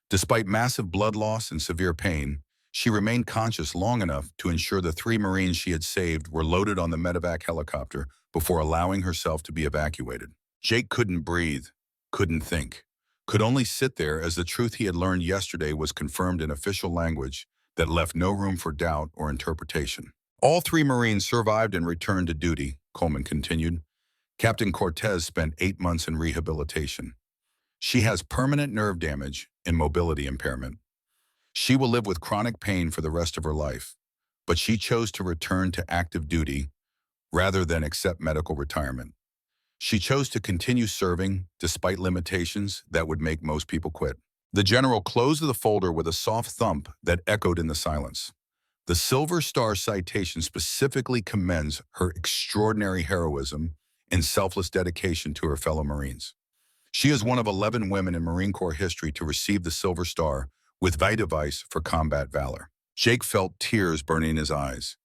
Despite massive blood loss and severe pain, she remained conscious long enough to ensure the 3 Marines she had saved were loaded on the medevac helicopter before allowing herself to be evacuated. Jake couldn't breathe, couldn't think. could only sit there as the truth he had learned yesterday was confirmed in official language that left no room for doubt or interpretation. All 3 Marines survived and returned to duty, Coleman continued. Captain Cortez spent 8 months in rehabilitation. She has permanent nerve damage and mobility impairment. She will live with chronic pain for the rest of her life, but she chose to return to active duty rather than accept medical retirement. She chose to continue serving despite limitations that would make most people quit. The general closed the folder with a soft thump that echoed in the silence. The Silver Star citation specifically commends her extraordinary heroism and selfless dedication to her fellow Marines. She is one of 11 women in Marine Corps history to receive the Silver Star with Device for combat valor. Jake felt tears burning in his eyes,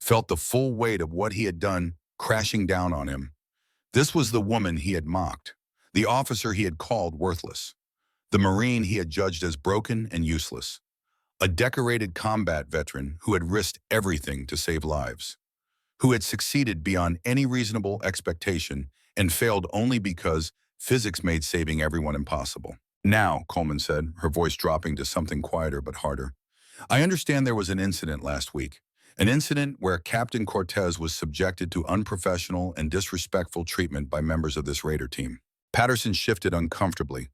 felt the full weight of what he had done crashing down on him. This was the woman he had mocked, the officer he had called worthless, the Marine he had judged as broken and useless, a decorated combat veteran who had risked everything to save lives, who had succeeded beyond any reasonable expectation and failed only because physics made saving everyone impossible. Now, Coleman said, her voice dropping to something quieter but harder, I understand there was an incident last week. An incident where Captain Cortez was subjected to unprofessional and disrespectful treatment by members of this raider team. Patterson shifted uncomfortably.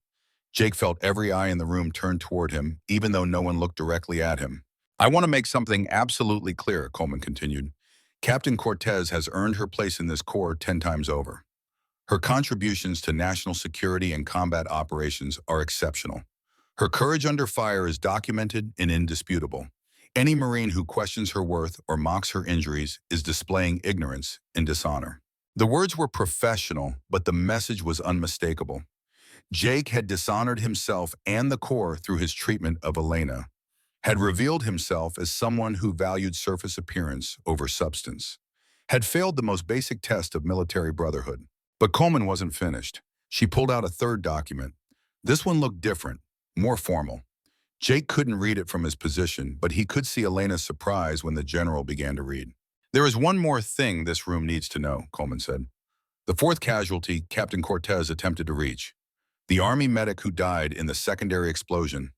Jake felt every eye in the room turn toward him, even though no one looked directly at him. I want to make something absolutely clear, Coleman continued. Captain Cortez has earned her place in this Corps 10 times over. Her contributions to national security and combat operations are exceptional. Her courage under fire is documented and indisputable. Any Marine who questions her worth or mocks her injuries is displaying ignorance and dishonor. The words were professional, but the message was unmistakable. Jake had dishonored himself and the Corps through his treatment of Elena, had revealed himself as someone who valued surface appearance over substance, had failed the most basic test of military brotherhood. But Coleman wasn't finished. She pulled out a third document. This one looked different, more formal. Jake couldn't read it from his position, but he could see Elena's surprise when the general began to read. There is one more thing this room needs to know, Coleman said. The 4th casualty Captain Cortez attempted to reach, the Army medic who died in the secondary explosion.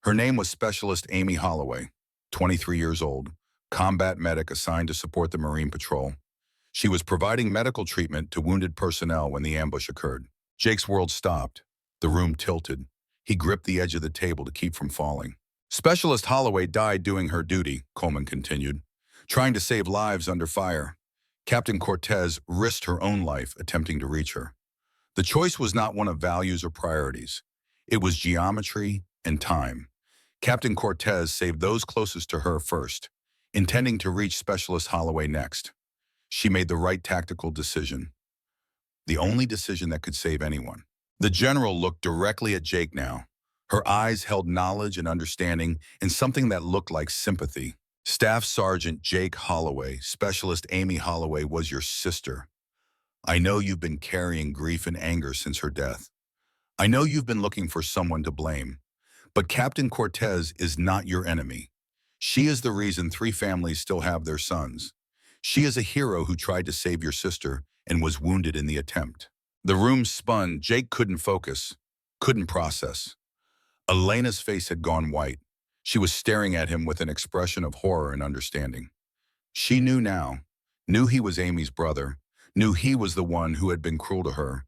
Her name was Specialist Amy Holloway, 23 years old, combat medic assigned to support the Marine Patrol. She was providing medical treatment to wounded personnel when the ambush occurred. Jake's world stopped. The room tilted. He gripped the edge of the table to keep from falling. Specialist Holloway died doing her duty, Coleman continued, trying to save lives under fire. Captain Cortez risked her own life attempting to reach her. The choice was not one of values or priorities. It was geometry and time. Captain Cortez saved those closest to her first, intending to reach Specialist Holloway next. She made the right tactical decision, the only decision that could save anyone. The general looked directly at Jake now. Her eyes held knowledge and understanding and something that looked like sympathy. Staff Sergeant Jake Holloway, Specialist Amy Holloway, was your sister. I know you've been carrying grief and anger since her death. I know you've been looking for someone to blame. But Captain Cortez is not your enemy. She is the reason 3 families still have their sons. She is a hero who tried to save your sister and was wounded in the attempt. The room spun. Jake couldn't focus, couldn't process. Elena's face had gone white. She was staring at him with an expression of horror and understanding. She knew now, knew he was Amy's brother, knew he was the one who had been cruel to her,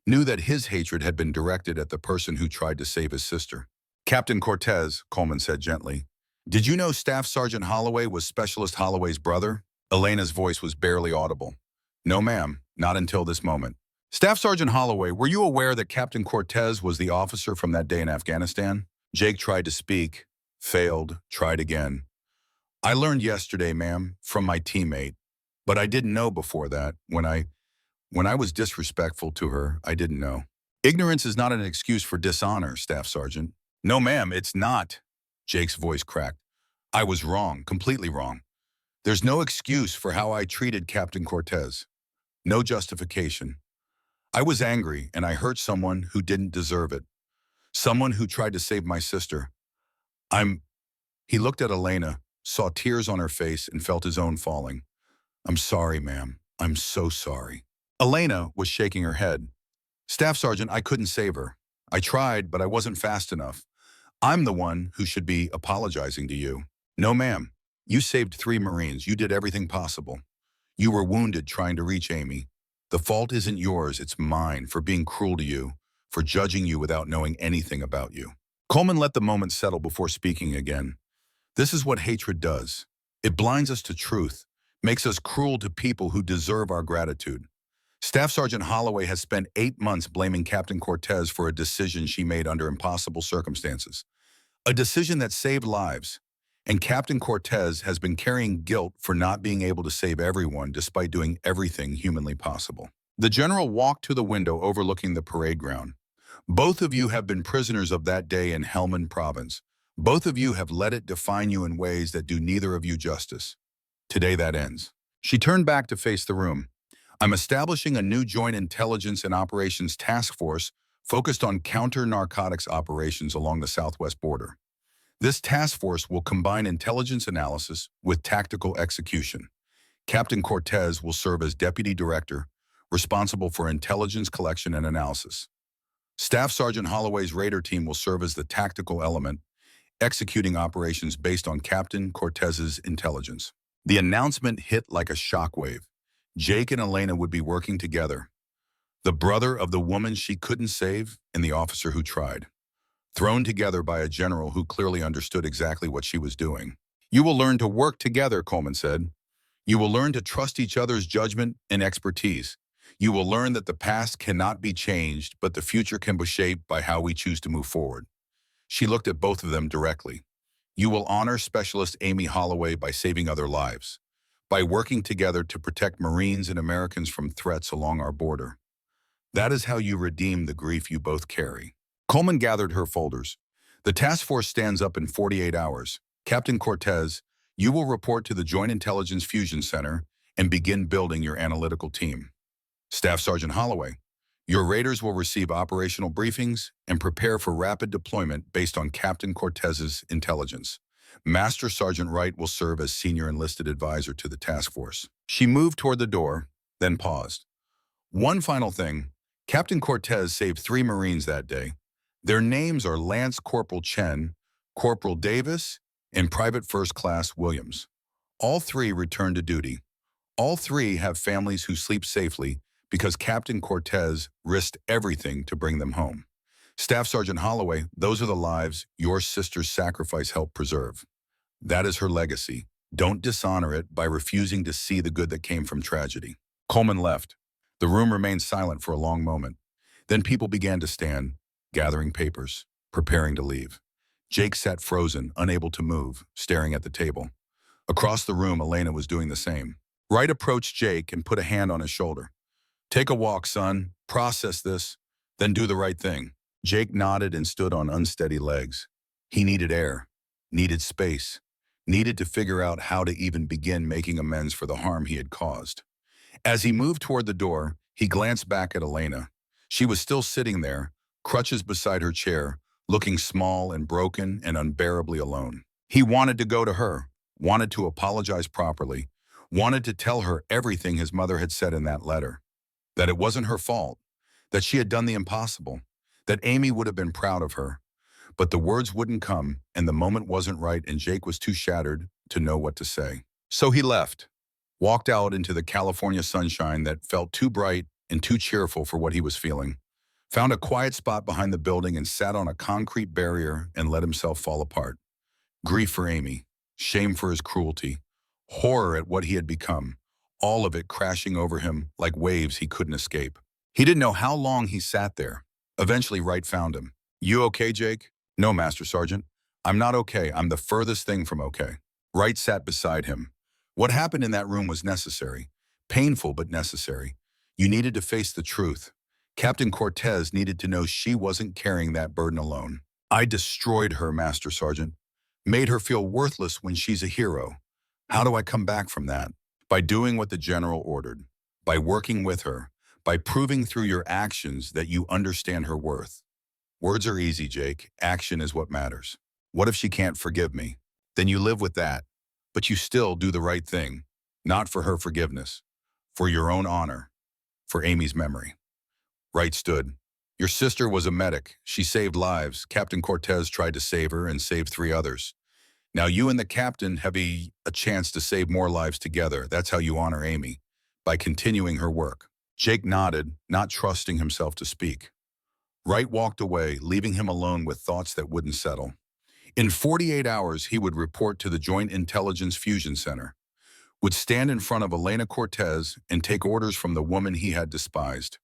knew that his hatred had been directed at the person who tried to save his sister. Captain Cortez, Coleman said gently, did you know Staff Sergeant Holloway was Specialist Holloway's brother? Elena's voice was barely audible. No, ma'am, not until this moment. Staff Sergeant Holloway, were you aware that Captain Cortez was the officer from that day in Afghanistan? Jake tried to speak, failed, tried again. I learned yesterday, ma'am, from my teammate, but I didn't know before that. When I was disrespectful to her, I didn't know. Ignorance is not an excuse for dishonor, Staff Sergeant. No, ma'am, it's not. Jake's voice cracked. I was wrong, completely wrong. There's no excuse for how I treated Captain Cortez. No justification. I was angry and I hurt someone who didn't deserve it. Someone who tried to save my sister. He looked at Elena, saw tears on her face and felt his own falling. I'm sorry, ma'am. I'm so sorry. Elena was shaking her head. Staff Sergeant, I couldn't save her. I tried, but I wasn't fast enough. I'm the one who should be apologizing to you. No, ma'am. You saved 3 Marines. You did everything possible. You were wounded trying to reach Amy. The fault isn't yours, it's mine for being cruel to you, for judging you without knowing anything about you. Coleman let the moment settle before speaking again. This is what hatred does. It blinds us to truth, makes us cruel to people who deserve our gratitude. Staff Sergeant Holloway has spent 8 months blaming Captain Cortez for a decision she made under impossible circumstances. A decision that saved lives. And Captain Cortez has been carrying guilt for not being able to save everyone despite doing everything humanly possible. The general walked to the window overlooking the parade ground. Both of you have been prisoners of that day in Helmand Province. Both of you have let it define you in ways that do neither of you justice. Today that ends. She turned back to face the room. I'm establishing a new Joint Intelligence and Operations Task Force focused on counter-narcotics operations along the southwest border. This task force will combine intelligence analysis with tactical execution. Captain Cortez will serve as Deputy Director, responsible for intelligence collection and analysis. Staff Sergeant Holloway's Raider team will serve as the tactical element, executing operations based on Captain Cortez's intelligence. The announcement hit like a shockwave. Jake and Elena would be working together. The brother of the woman she couldn't save and the officer who tried. Thrown together by a general who clearly understood exactly what she was doing. You will learn to work together, Coleman said. You will learn to trust each other's judgment and expertise. You will learn that the past cannot be changed, but the future can be shaped by how we choose to move forward. She looked at both of them directly. You will honor Specialist Amy Holloway by saving other lives, by working together to protect Marines and Americans from threats along our border. That is how you redeem the grief you both carry. Coleman gathered her folders. The task force stands up in 48 hours. Captain Cortez, you will report to the Joint Intelligence Fusion Center and begin building your analytical team. Staff Sergeant Holloway, your raiders will receive operational briefings and prepare for rapid deployment based on Captain Cortez's intelligence. Master Sergeant Wright will serve as senior enlisted advisor to the task force. She moved toward the door, then paused. One final thing. Captain Cortez saved 3 Marines that day. Their names are Lance Corporal Chen, Corporal Davis, and Private First Class Williams. All 3 returned to duty. All 3 have families who sleep safely because Captain Cortez risked everything to bring them home. Staff Sergeant Holloway, those are the lives your sister's sacrifice helped preserve. That is her legacy. Don't dishonor it by refusing to see the good that came from tragedy. Coleman left. The room remained silent for a long moment. Then people began to stand, gathering papers, preparing to leave. Jake sat frozen, unable to move, staring at the table. Across the room, Elena was doing the same. Wright approached Jake and put a hand on his shoulder. Take a walk, son. Process this, then do the right thing. Jake nodded and stood on unsteady legs. He needed air, needed space, needed to figure out how to even begin making amends for the harm he had caused. As he moved toward the door, he glanced back at Elena. She was still sitting there, crutches beside her chair, looking small and broken and unbearably alone. He wanted to go to her, wanted to apologize properly, wanted to tell her everything his mother had said in that letter. That it wasn't her fault, that she had done the impossible, that Amy would have been proud of her. But the words wouldn't come, and the moment wasn't right, and Jake was too shattered to know what to say. So he left, walked out into the California sunshine that felt too bright and too cheerful for what he was feeling, found a quiet spot behind the building and sat on a concrete barrier and let himself fall apart. Grief for Amy, shame for his cruelty, horror at what he had become, all of it crashing over him like waves he couldn't escape. He didn't know how long he sat there. Eventually, Wright found him. You okay, Jake? No, Master Sergeant. I'm not okay. I'm the furthest thing from okay. Wright sat beside him. What happened in that room was necessary. Painful, but necessary. You needed to face the truth. Captain Cortez needed to know she wasn't carrying that burden alone. I destroyed her, Master Sergeant. Made her feel worthless when she's a hero. How do I come back from that? By doing what the general ordered. By working with her. By proving through your actions that you understand her worth. Words are easy, Jake. Action is what matters. What if she can't forgive me? Then you live with that. But you still do the right thing. Not for her forgiveness. For your own honor. For Amy's memory. Wright stood. Your sister was a medic. She saved lives. Captain Cortez tried to save her and saved 3 others. Now you and the captain have a chance to save more lives together. That's how you honor Amy, by continuing her work. Jake nodded, not trusting himself to speak. Wright walked away, leaving him alone with thoughts that wouldn't settle. In 48 hours, he would report to the Joint Intelligence Fusion Center, would stand in front of Elena Cortez and take orders from the woman he had despised,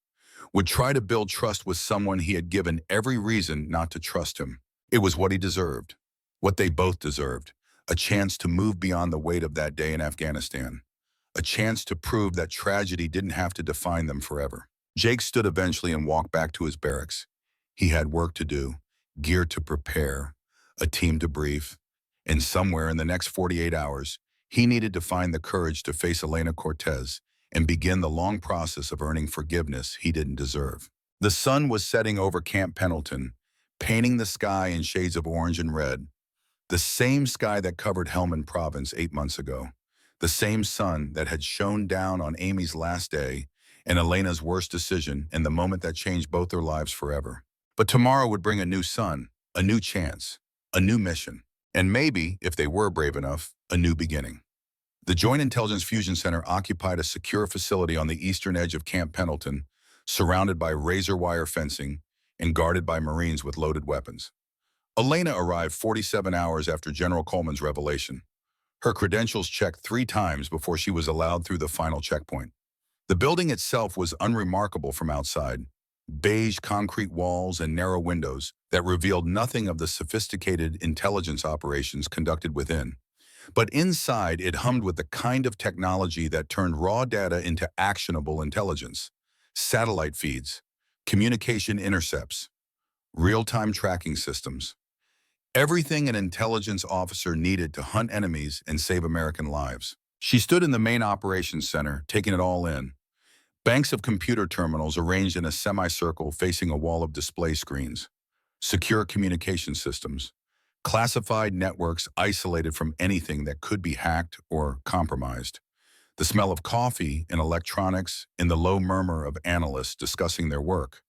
would try to build trust with someone he had given every reason not to trust him. It was what he deserved, what they both deserved, a chance to move beyond the weight of that day in Afghanistan, a chance to prove that tragedy didn't have to define them forever. Jake stood eventually and walked back to his barracks. He had work to do, gear to prepare, a team to brief, and somewhere in the next 48 hours, he needed to find the courage to face Elena Cortez and begin the long process of earning forgiveness he didn't deserve. The sun was setting over Camp Pendleton, painting the sky in shades of orange and red, the same sky that covered Helmand Province 8 months ago, the same sun that had shone down on Amy's last day and Elena's worst decision and the moment that changed both their lives forever. But tomorrow would bring a new sun, a new chance, a new mission, and maybe, if they were brave enough, a new beginning. The Joint Intelligence Fusion Center occupied a secure facility on the eastern edge of Camp Pendleton, surrounded by razor wire fencing and guarded by Marines with loaded weapons. Elena arrived 47 hours after General Coleman's revelation. Her credentials checked 3 times before she was allowed through the final checkpoint. The building itself was unremarkable from outside, beige concrete walls and narrow windows that revealed nothing of the sophisticated intelligence operations conducted within. But inside, it hummed with the kind of technology that turned raw data into actionable intelligence. Satellite feeds, communication intercepts, real-time tracking systems. Everything an intelligence officer needed to hunt enemies and save American lives. She stood in the main operations center, taking it all in. Banks of computer terminals arranged in a semicircle facing a wall of display screens. Secure communication systems. Classified networks isolated from anything that could be hacked or compromised. The smell of coffee and electronics and the low murmur of analysts discussing their work.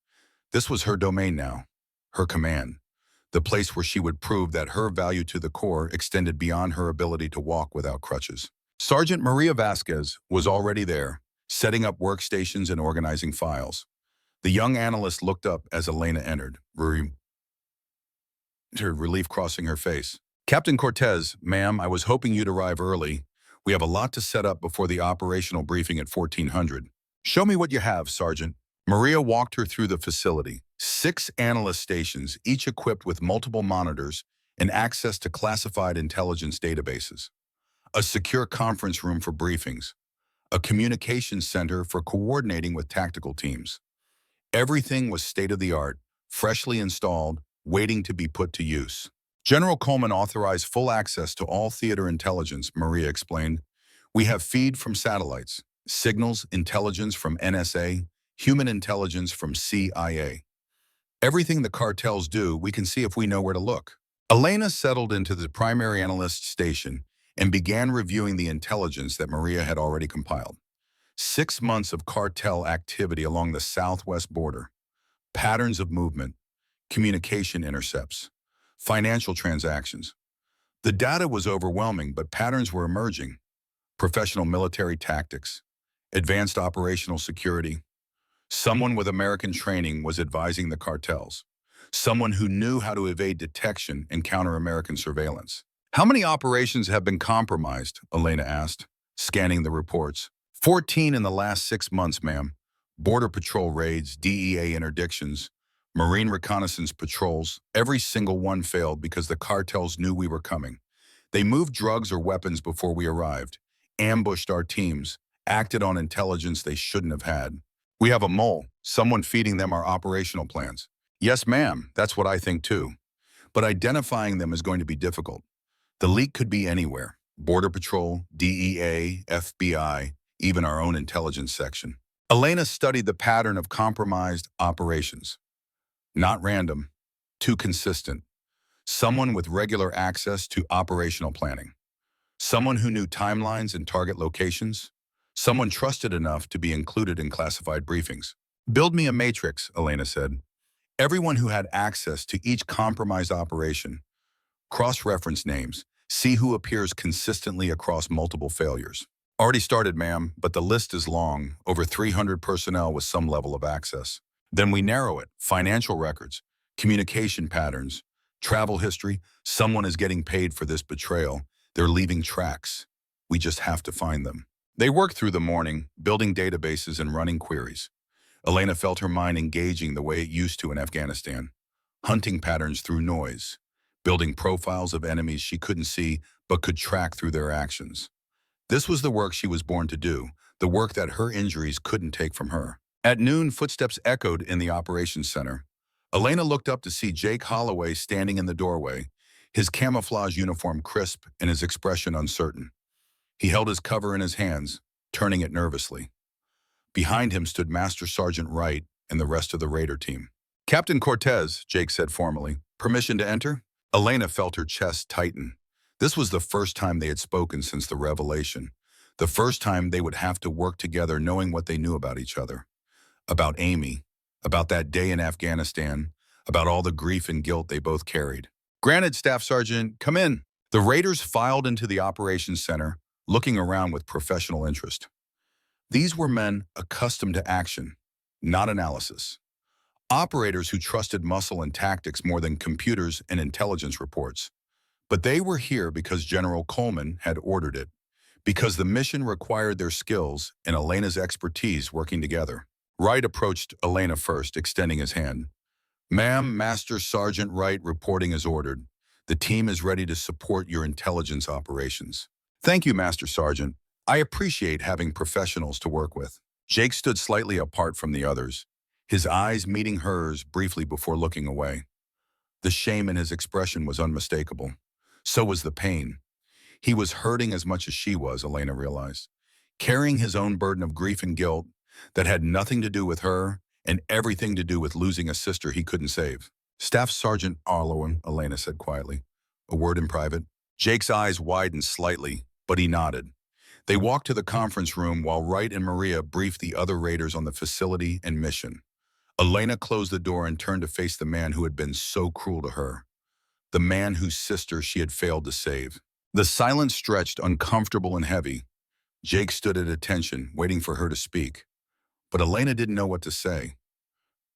This was her domain now, her command, the place where she would prove that her value to the Corps extended beyond her ability to walk without crutches. Sergeant Maria Vasquez was already there, setting up workstations and organizing files. The young analyst looked up as Elena entered, relief crossing her face. "Captain Cortez, ma'am, I was hoping you'd arrive early. We have a lot to set up before the operational briefing at 1400. "Show me what you have, Sergeant." Maria walked her through the facility. 6 analyst stations, each equipped with multiple monitors and access to classified intelligence databases. A secure conference room for briefings. A communications center for coordinating with tactical teams. Everything was state-of-the-art, freshly installed, waiting to be put to use. General Coleman authorized full access to all theater intelligence, Maria explained. "We have feed from satellites, signals intelligence from NSA, human intelligence from CIA. Everything the cartels do, we can see if we know where to look." Elena settled into the primary analyst station and began reviewing the intelligence that Maria had already compiled. 6 months of cartel activity along the southwest border. Patterns of movement, communication intercepts, financial transactions. The data was overwhelming, but patterns were emerging. Professional military tactics, advanced operational security. Someone with American training was advising the cartels. Someone who knew how to evade detection and counter American surveillance. "How many operations have been compromised?" Elena asked, scanning the reports. 14 in the last 6 months, ma'am. Border Patrol raids, DEA interdictions, Marine reconnaissance patrols. Every single one failed because the cartels knew we were coming. They moved drugs or weapons before we arrived, ambushed our teams, acted on intelligence they shouldn't have had. We have a mole, someone feeding them our operational plans." "Yes, ma'am, that's what I think too. But identifying them is going to be difficult. The leak could be anywhere. Border Patrol, DEA, FBI, even our own intelligence section." Elena studied the pattern of compromised operations. Not random, too consistent. Someone with regular access to operational planning. Someone who knew timelines and target locations. Someone trusted enough to be included in classified briefings. "Build me a matrix," Elena said. Everyone who had access to each compromised operation, cross-reference names, see who appears consistently across multiple failures. Already started, ma'am, but the list is long, over 300 personnel with some level of access. Then we narrow it: financial records, communication patterns, travel history. Someone is getting paid for this betrayal. They're leaving tracks. We just have to find them. They worked through the morning, building databases and running queries. Elena felt her mind engaging the way it used to in Afghanistan, hunting patterns through noise, building profiles of enemies she couldn't see but could track through their actions. This was the work she was born to do, the work that her injuries couldn't take from her. At noon, footsteps echoed in the operations center. Elena looked up to see Jake Holloway standing in the doorway, his camouflage uniform crisp and his expression uncertain. He held his cover in his hands, turning it nervously. Behind him stood Master Sergeant Wright and the rest of the raider team. "Captain Cortez," Jake said formally. "Permission to enter?" Elena felt her chest tighten. This was the first time they had spoken since the revelation. The first time they would have to work together knowing what they knew about each other. About Amy, about that day in Afghanistan, about all the grief and guilt they both carried. "Granted, Staff Sergeant, come in." The raiders filed into the operations center, looking around with professional interest. These were men accustomed to action, not analysis. Operators who trusted muscle and tactics more than computers and intelligence reports. But they were here because General Coleman had ordered it, because the mission required their skills and Elena's expertise working together. Wright approached Elena first, extending his hand. "Ma'am, Master Sergeant Wright reporting as ordered. The team is ready to support your intelligence operations." "Thank you, Master Sergeant. I appreciate having professionals to work with." Jake stood slightly apart from the others, his eyes meeting hers briefly before looking away. The shame in his expression was unmistakable. So was the pain. He was hurting as much as she was, Elena realized, carrying his own burden of grief and guilt that had nothing to do with her and everything to do with losing a sister he couldn't save. "Staff Sergeant Holloway," Elena said quietly. "A word in private." Jake's eyes widened slightly, but he nodded. They walked to the conference room while Wright and Maria briefed the other raiders on the facility and mission. Elena closed the door and turned to face the man who had been so cruel to her, the man whose sister she had failed to save. The silence stretched uncomfortable and heavy. Jake stood at attention, waiting for her to speak. But Elena didn't know what to say.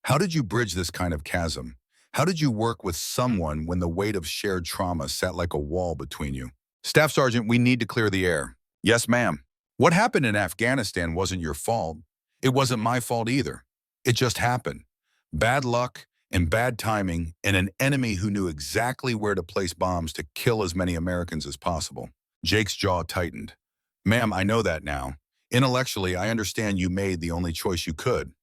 How did you bridge this kind of chasm? How did you work with someone when the weight of shared trauma sat like a wall between you? "Staff Sergeant, we need to clear the air." "Yes, ma'am." "What happened in Afghanistan wasn't your fault. It wasn't my fault either. It just happened. Bad luck and bad timing and an enemy who knew exactly where to place bombs to kill as many Americans as possible." Jake's jaw tightened. "Ma'am, I know that now. Intellectually, I understand you made the only choice you could.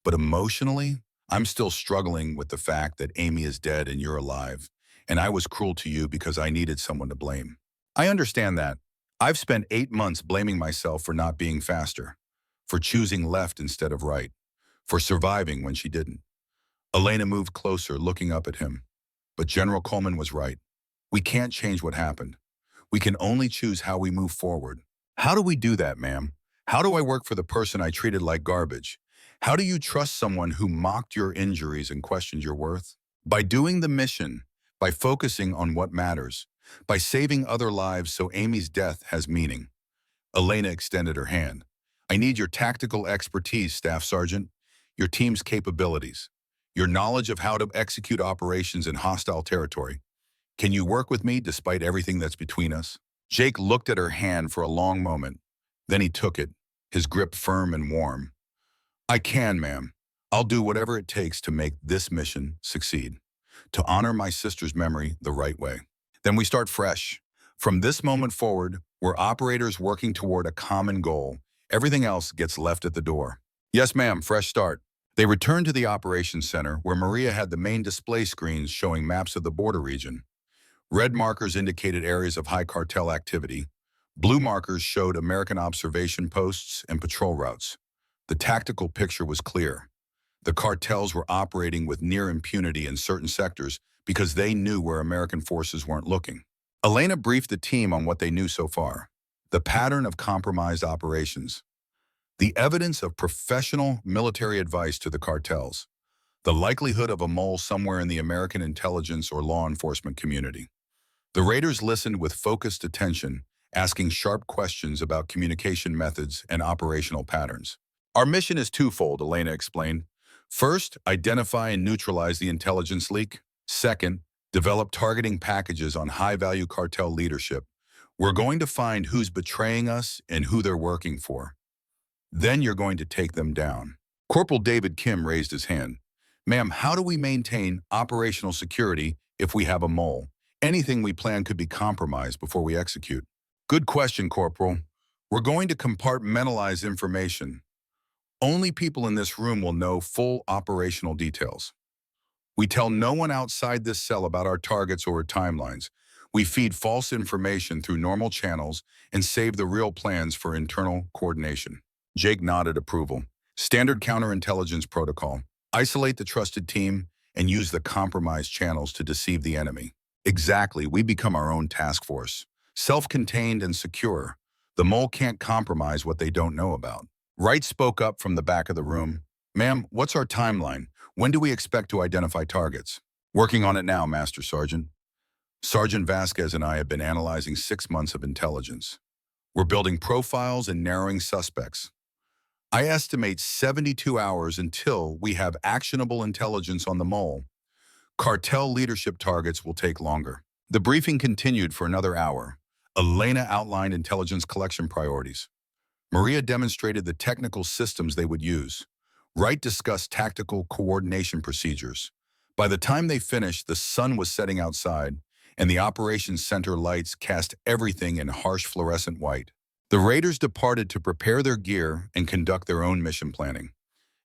But emotionally, I'm still struggling with the fact that Amy is dead and you're alive, and I was cruel to you because I needed someone to blame. I understand that. I've spent 8 months blaming myself for not being faster, for choosing left instead of right, for surviving when she didn't." Elena moved closer, looking up at him. But General Coleman was right. We can't change what happened. We can only choose how we move forward. "How do we do that, ma'am? How do I work for the person I treated like garbage? How do you trust someone who mocked your injuries and questioned your worth?" "By doing the mission, by focusing on what matters, by saving other lives so Amy's death has meaning." Elena extended her hand. "I need your tactical expertise, Staff Sergeant, your team's capabilities, your knowledge of how to execute operations in hostile territory. Can you work with me despite everything that's between us?" Jake looked at her hand for a long moment. Then he took it, his grip firm and warm. "I can, ma'am. I'll do whatever it takes to make this mission succeed, to honor my sister's memory the right way." Then we start fresh. From this moment forward, we're operators working toward a common goal. Everything else gets left at the door. "Yes, ma'am, fresh start." They returned to the operations center where Maria had the main display screens showing maps of the border region. Red markers indicated areas of high cartel activity. Blue markers showed American observation posts and patrol routes. The tactical picture was clear. The cartels were operating with near impunity in certain sectors because they knew where American forces weren't looking. Elena briefed the team on what they knew so far. The pattern of compromised operations. The evidence of professional military advice to the cartels. The likelihood of a mole somewhere in the American intelligence or law enforcement community. The raiders listened with focused attention, asking sharp questions about communication methods and operational patterns. Our mission is twofold, Elena explained. First, identify and neutralize the intelligence leak. Second, develop targeting packages on high-value cartel leadership. We're going to find who's betraying us and who they're working for. Then you're going to take them down. Corporal David Kim raised his hand. Ma'am, how do we maintain operational security if we have a mole? Anything we plan could be compromised before we execute. Good question, Corporal. We're going to compartmentalize information. Only people in this room will know full operational details. We tell no one outside this cell about our targets or timelines. We feed false information through normal channels and save the real plans for internal coordination. Jake nodded approval. Standard counterintelligence protocol. Isolate the trusted team and use the compromised channels to deceive the enemy. Exactly, we become our own task force. Self-contained and secure. The mole can't compromise what they don't know about. Wright spoke up from the back of the room. Ma'am, what's our timeline? When do we expect to identify targets? Working on it now, Master Sergeant. Sergeant Vasquez and I have been analyzing 6 months of intelligence. We're building profiles and narrowing suspects. I estimate 72 hours until we have actionable intelligence on the mole. Cartel leadership targets will take longer. The briefing continued for another hour. Elena outlined intelligence collection priorities. Maria demonstrated the technical systems they would use. Wright discussed tactical coordination procedures. By the time they finished, the sun was setting outside, and the operations center lights cast everything in harsh fluorescent white. The raiders departed to prepare their gear and conduct their own mission planning.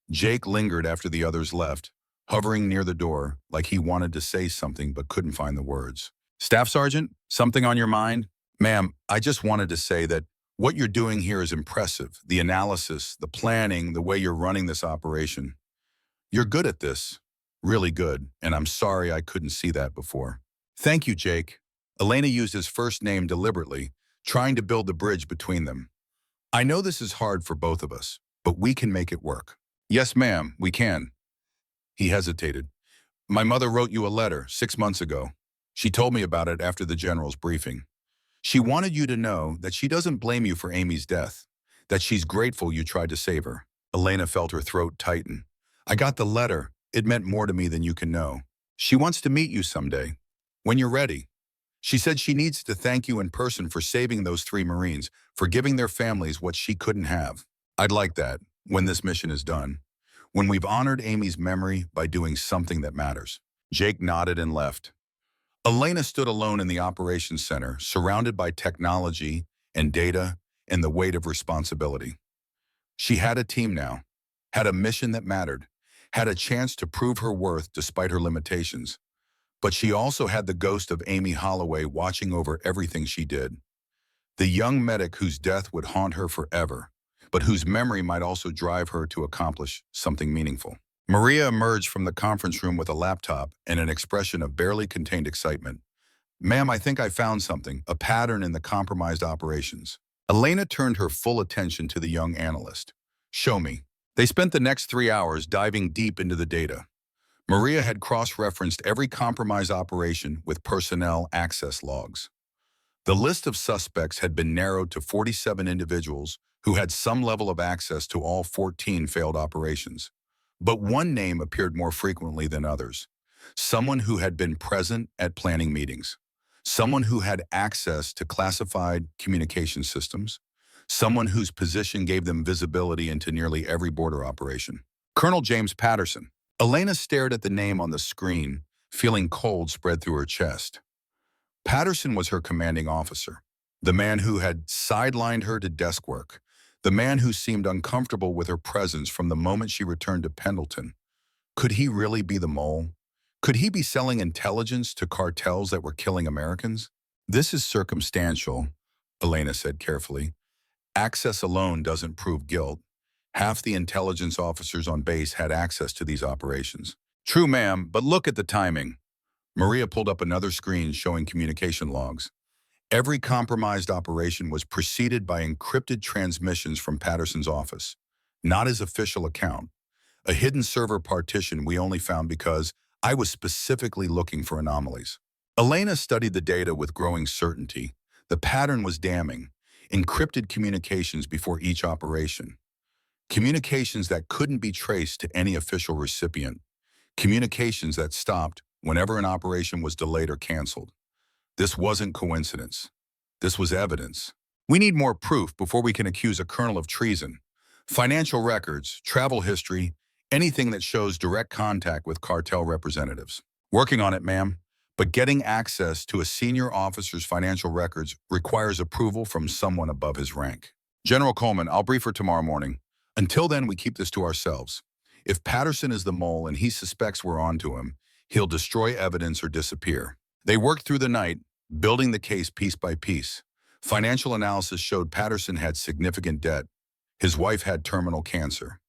Jake lingered after the others left, hovering near the door like he wanted to say something but couldn't find the words. Staff Sergeant, something on your mind? Ma'am, I just wanted to say that what you're doing here is impressive. The analysis, the planning, the way you're running this operation. You're good at this. Really good, and I'm sorry I couldn't see that before. Thank you, Jake. Elena used his first name deliberately, trying to build the bridge between them. I know this is hard for both of us, but we can make it work. Yes, ma'am, we can. He hesitated. My mother wrote you a letter 6 months ago. She told me about it after the general's briefing. She wanted you to know that she doesn't blame you for Amy's death, that she's grateful you tried to save her. Elena felt her throat tighten. I got the letter. It meant more to me than you can know. She wants to meet you someday, when you're ready. She said she needs to thank you in person for saving those 3 Marines, for giving their families what she couldn't have. I'd like that, when this mission is done. When we've honored Amy's memory by doing something that matters. Jake nodded and left. Elena stood alone in the operations center, surrounded by technology and data and the weight of responsibility. She had a team now, had a mission that mattered, had a chance to prove her worth despite her limitations. But she also had the ghost of Amy Holloway watching over everything she did. The young medic whose death would haunt her forever, but whose memory might also drive her to accomplish something meaningful. Maria emerged from the conference room with a laptop and an expression of barely contained excitement. Ma'am, I think I found something, a pattern in the compromised operations. Elena turned her full attention to the young analyst. Show me. They spent the next 3 hours diving deep into the data. Maria had cross-referenced every compromised operation with personnel access logs. The list of suspects had been narrowed to 47 individuals who had some level of access to all 14 failed operations. But one name appeared more frequently than others. Someone who had been present at planning meetings. Someone who had access to classified communication systems. Someone whose position gave them visibility into nearly every border operation. Colonel James Patterson. Elena stared at the name on the screen, feeling cold spread through her chest. Patterson was her commanding officer, the man who had sidelined her to desk work, the man who seemed uncomfortable with her presence from the moment she returned to Pendleton. Could he really be the mole? Could he be selling intelligence to cartels that were killing Americans? This is circumstantial, Elena said carefully. Access alone doesn't prove guilt. Half the intelligence officers on base had access to these operations. True, ma'am, but look at the timing. Maria pulled up another screen showing communication logs. Every compromised operation was preceded by encrypted transmissions from Patterson's office, not his official account. a hidden server partition we only found because I was specifically looking for anomalies. Elena studied the data with growing certainty. The pattern was damning. Encrypted communications before each operation. Communications that couldn't be traced to any official recipient. Communications that stopped whenever an operation was delayed or canceled. This wasn't coincidence. This was evidence. We need more proof before we can accuse a colonel of treason. Financial records, travel history, anything that shows direct contact with cartel representatives. Working on it, ma'am. But getting access to a senior officer's financial records requires approval from someone above his rank. General Coleman, I'll brief her tomorrow morning. Until then, we keep this to ourselves. If Patterson is the mole and he suspects we're onto him, he'll destroy evidence or disappear. They worked through the night, building the case piece by piece. Financial analysis showed Patterson had significant debt. His wife had terminal cancer.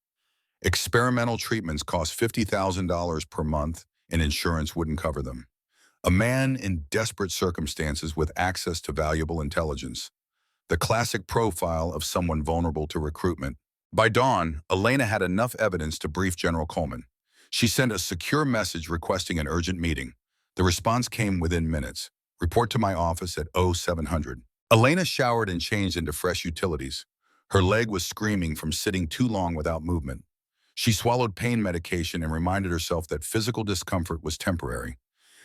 Experimental treatments cost $50,000 per month, and insurance wouldn't cover them. A man in desperate circumstances with access to valuable intelligence. The classic profile of someone vulnerable to recruitment. By dawn, Elena had enough evidence to brief General Coleman. She sent a secure message requesting an urgent meeting. The response came within minutes. Report to my office at 0700. Elena showered and changed into fresh utilities. Her leg was screaming from sitting too long without movement. She swallowed pain medication and reminded herself that physical discomfort was temporary.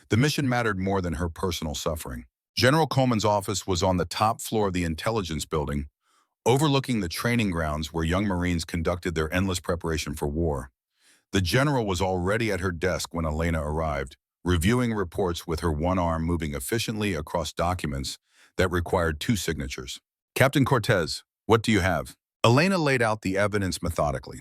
The mission mattered more than her personal suffering. General Coleman's office was on the top floor of the intelligence building, overlooking the training grounds where young Marines conducted their endless preparation for war. The general was already at her desk when Elena arrived, reviewing reports with her one arm moving efficiently across documents that required 2 signatures. Captain Cortez, what do you have? Elena laid out the evidence methodically.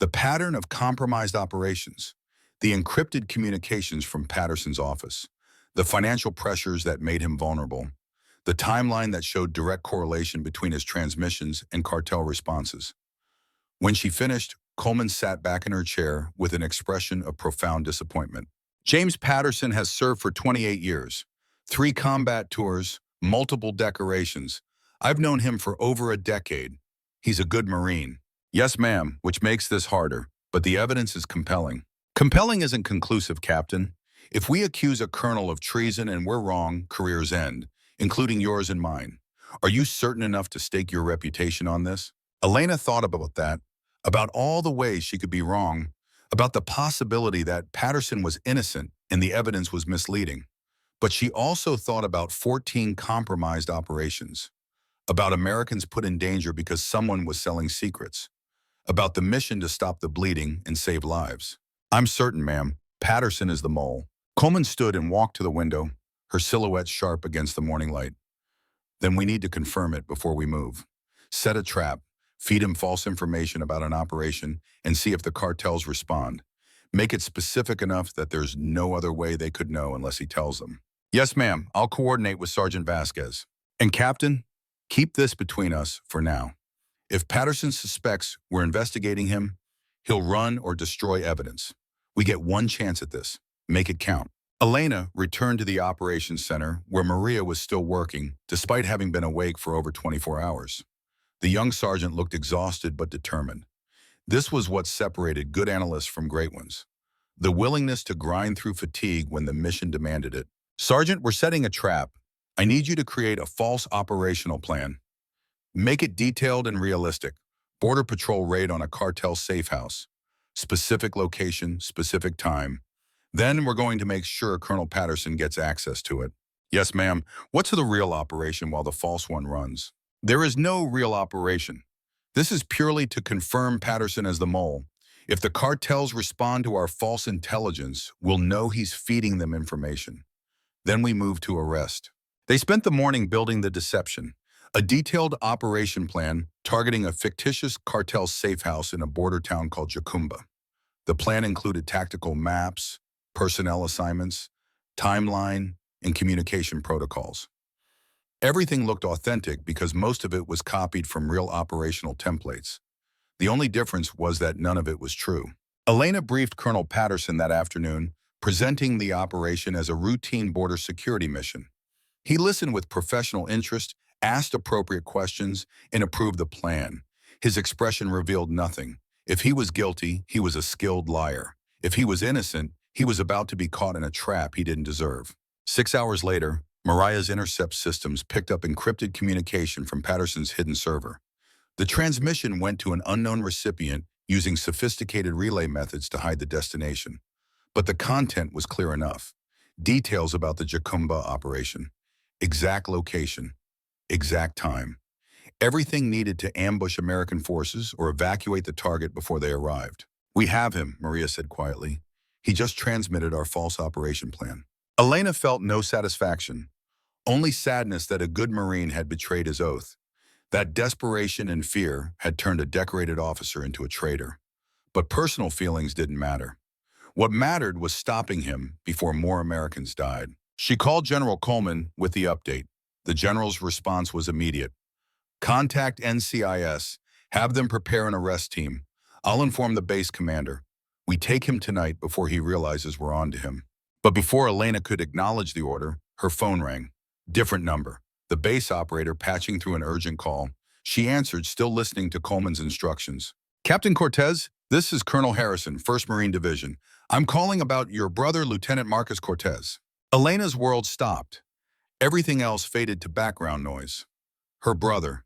The pattern of compromised operations, the encrypted communications from Patterson's office, the financial pressures that made him vulnerable, the timeline that showed direct correlation between his transmissions and cartel responses. When she finished, Coleman sat back in her chair with an expression of profound disappointment. James Patterson has served for 28 years, 3 combat tours, multiple decorations. I've known him for over a decade. He's a good Marine. Yes, ma'am, which makes this harder, but the evidence is compelling. Compelling isn't conclusive, Captain. If we accuse a colonel of treason and we're wrong, careers end, including yours and mine. Are you certain enough to stake your reputation on this? Elena thought about that, about all the ways she could be wrong, about the possibility that Patterson was innocent and the evidence was misleading. But she also thought about 14 compromised operations, about Americans put in danger because someone was selling secrets, about the mission to stop the bleeding and save lives. I'm certain, ma'am, Patterson is the mole. Coleman stood and walked to the window, her silhouette sharp against the morning light. Then we need to confirm it before we move. Set a trap, feed him false information about an operation, and see if the cartels respond. Make it specific enough that there's no other way they could know unless he tells them. Yes, ma'am, I'll coordinate with Sergeant Vasquez. And Captain, keep this between us for now. If Patterson suspects we're investigating him, he'll run or destroy evidence. We get one chance at this. Make it count. Elena returned to the operations center where Maria was still working, despite having been awake for over 24 hours. The young sergeant looked exhausted but determined. This was what separated good analysts from great ones. The willingness to grind through fatigue when the mission demanded it. Sergeant, we're setting a trap. I need you to create a false operational plan. Make it detailed and realistic. Border Patrol raid on a cartel safe house. Specific location, specific time. Then we're going to make sure Colonel Patterson gets access to it. Yes, ma'am. What's the real operation while the false one runs? There is no real operation. This is purely to confirm Patterson as the mole. If the cartels respond to our false intelligence, we'll know he's feeding them information. Then we move to arrest. They spent the morning building the deception. A detailed operation plan targeting a fictitious cartel safe house in a border town called Jacumba. The plan included tactical maps, personnel assignments, timeline, and communication protocols. Everything looked authentic because most of it was copied from real operational templates. The only difference was that none of it was true. Elena briefed Colonel Patterson that afternoon, presenting the operation as a routine border security mission. He listened with professional interest, asked appropriate questions, and approved the plan. His expression revealed nothing. If he was guilty, he was a skilled liar. If he was innocent, he was about to be caught in a trap he didn't deserve. 6 hours later, Mariah's intercept systems picked up encrypted communication from Patterson's hidden server. The transmission went to an unknown recipient using sophisticated relay methods to hide the destination. But the content was clear enough. Details about the Jacumba operation, exact location, exact time. Everything needed to ambush American forces or evacuate the target before they arrived. "We have him," Maria said quietly. "He just transmitted our false operation plan." Elena felt no satisfaction, only sadness that a good Marine had betrayed his oath. That desperation and fear had turned a decorated officer into a traitor. But personal feelings didn't matter. What mattered was stopping him before more Americans died. She called General Coleman with the update. The general's response was immediate. "Contact NCIS. Have them prepare an arrest team. I'll inform the base commander. We take him tonight before he realizes we're on to him." But before Elena could acknowledge the order, her phone rang. Different number. The base operator patching through an urgent call. She answered, still listening to Coleman's instructions. "Captain Cortez, this is Colonel Harrison, 1st Marine Division. I'm calling about your brother, Lieutenant Marcus Cortez." Elena's world stopped. Everything else faded to background noise. Her brother.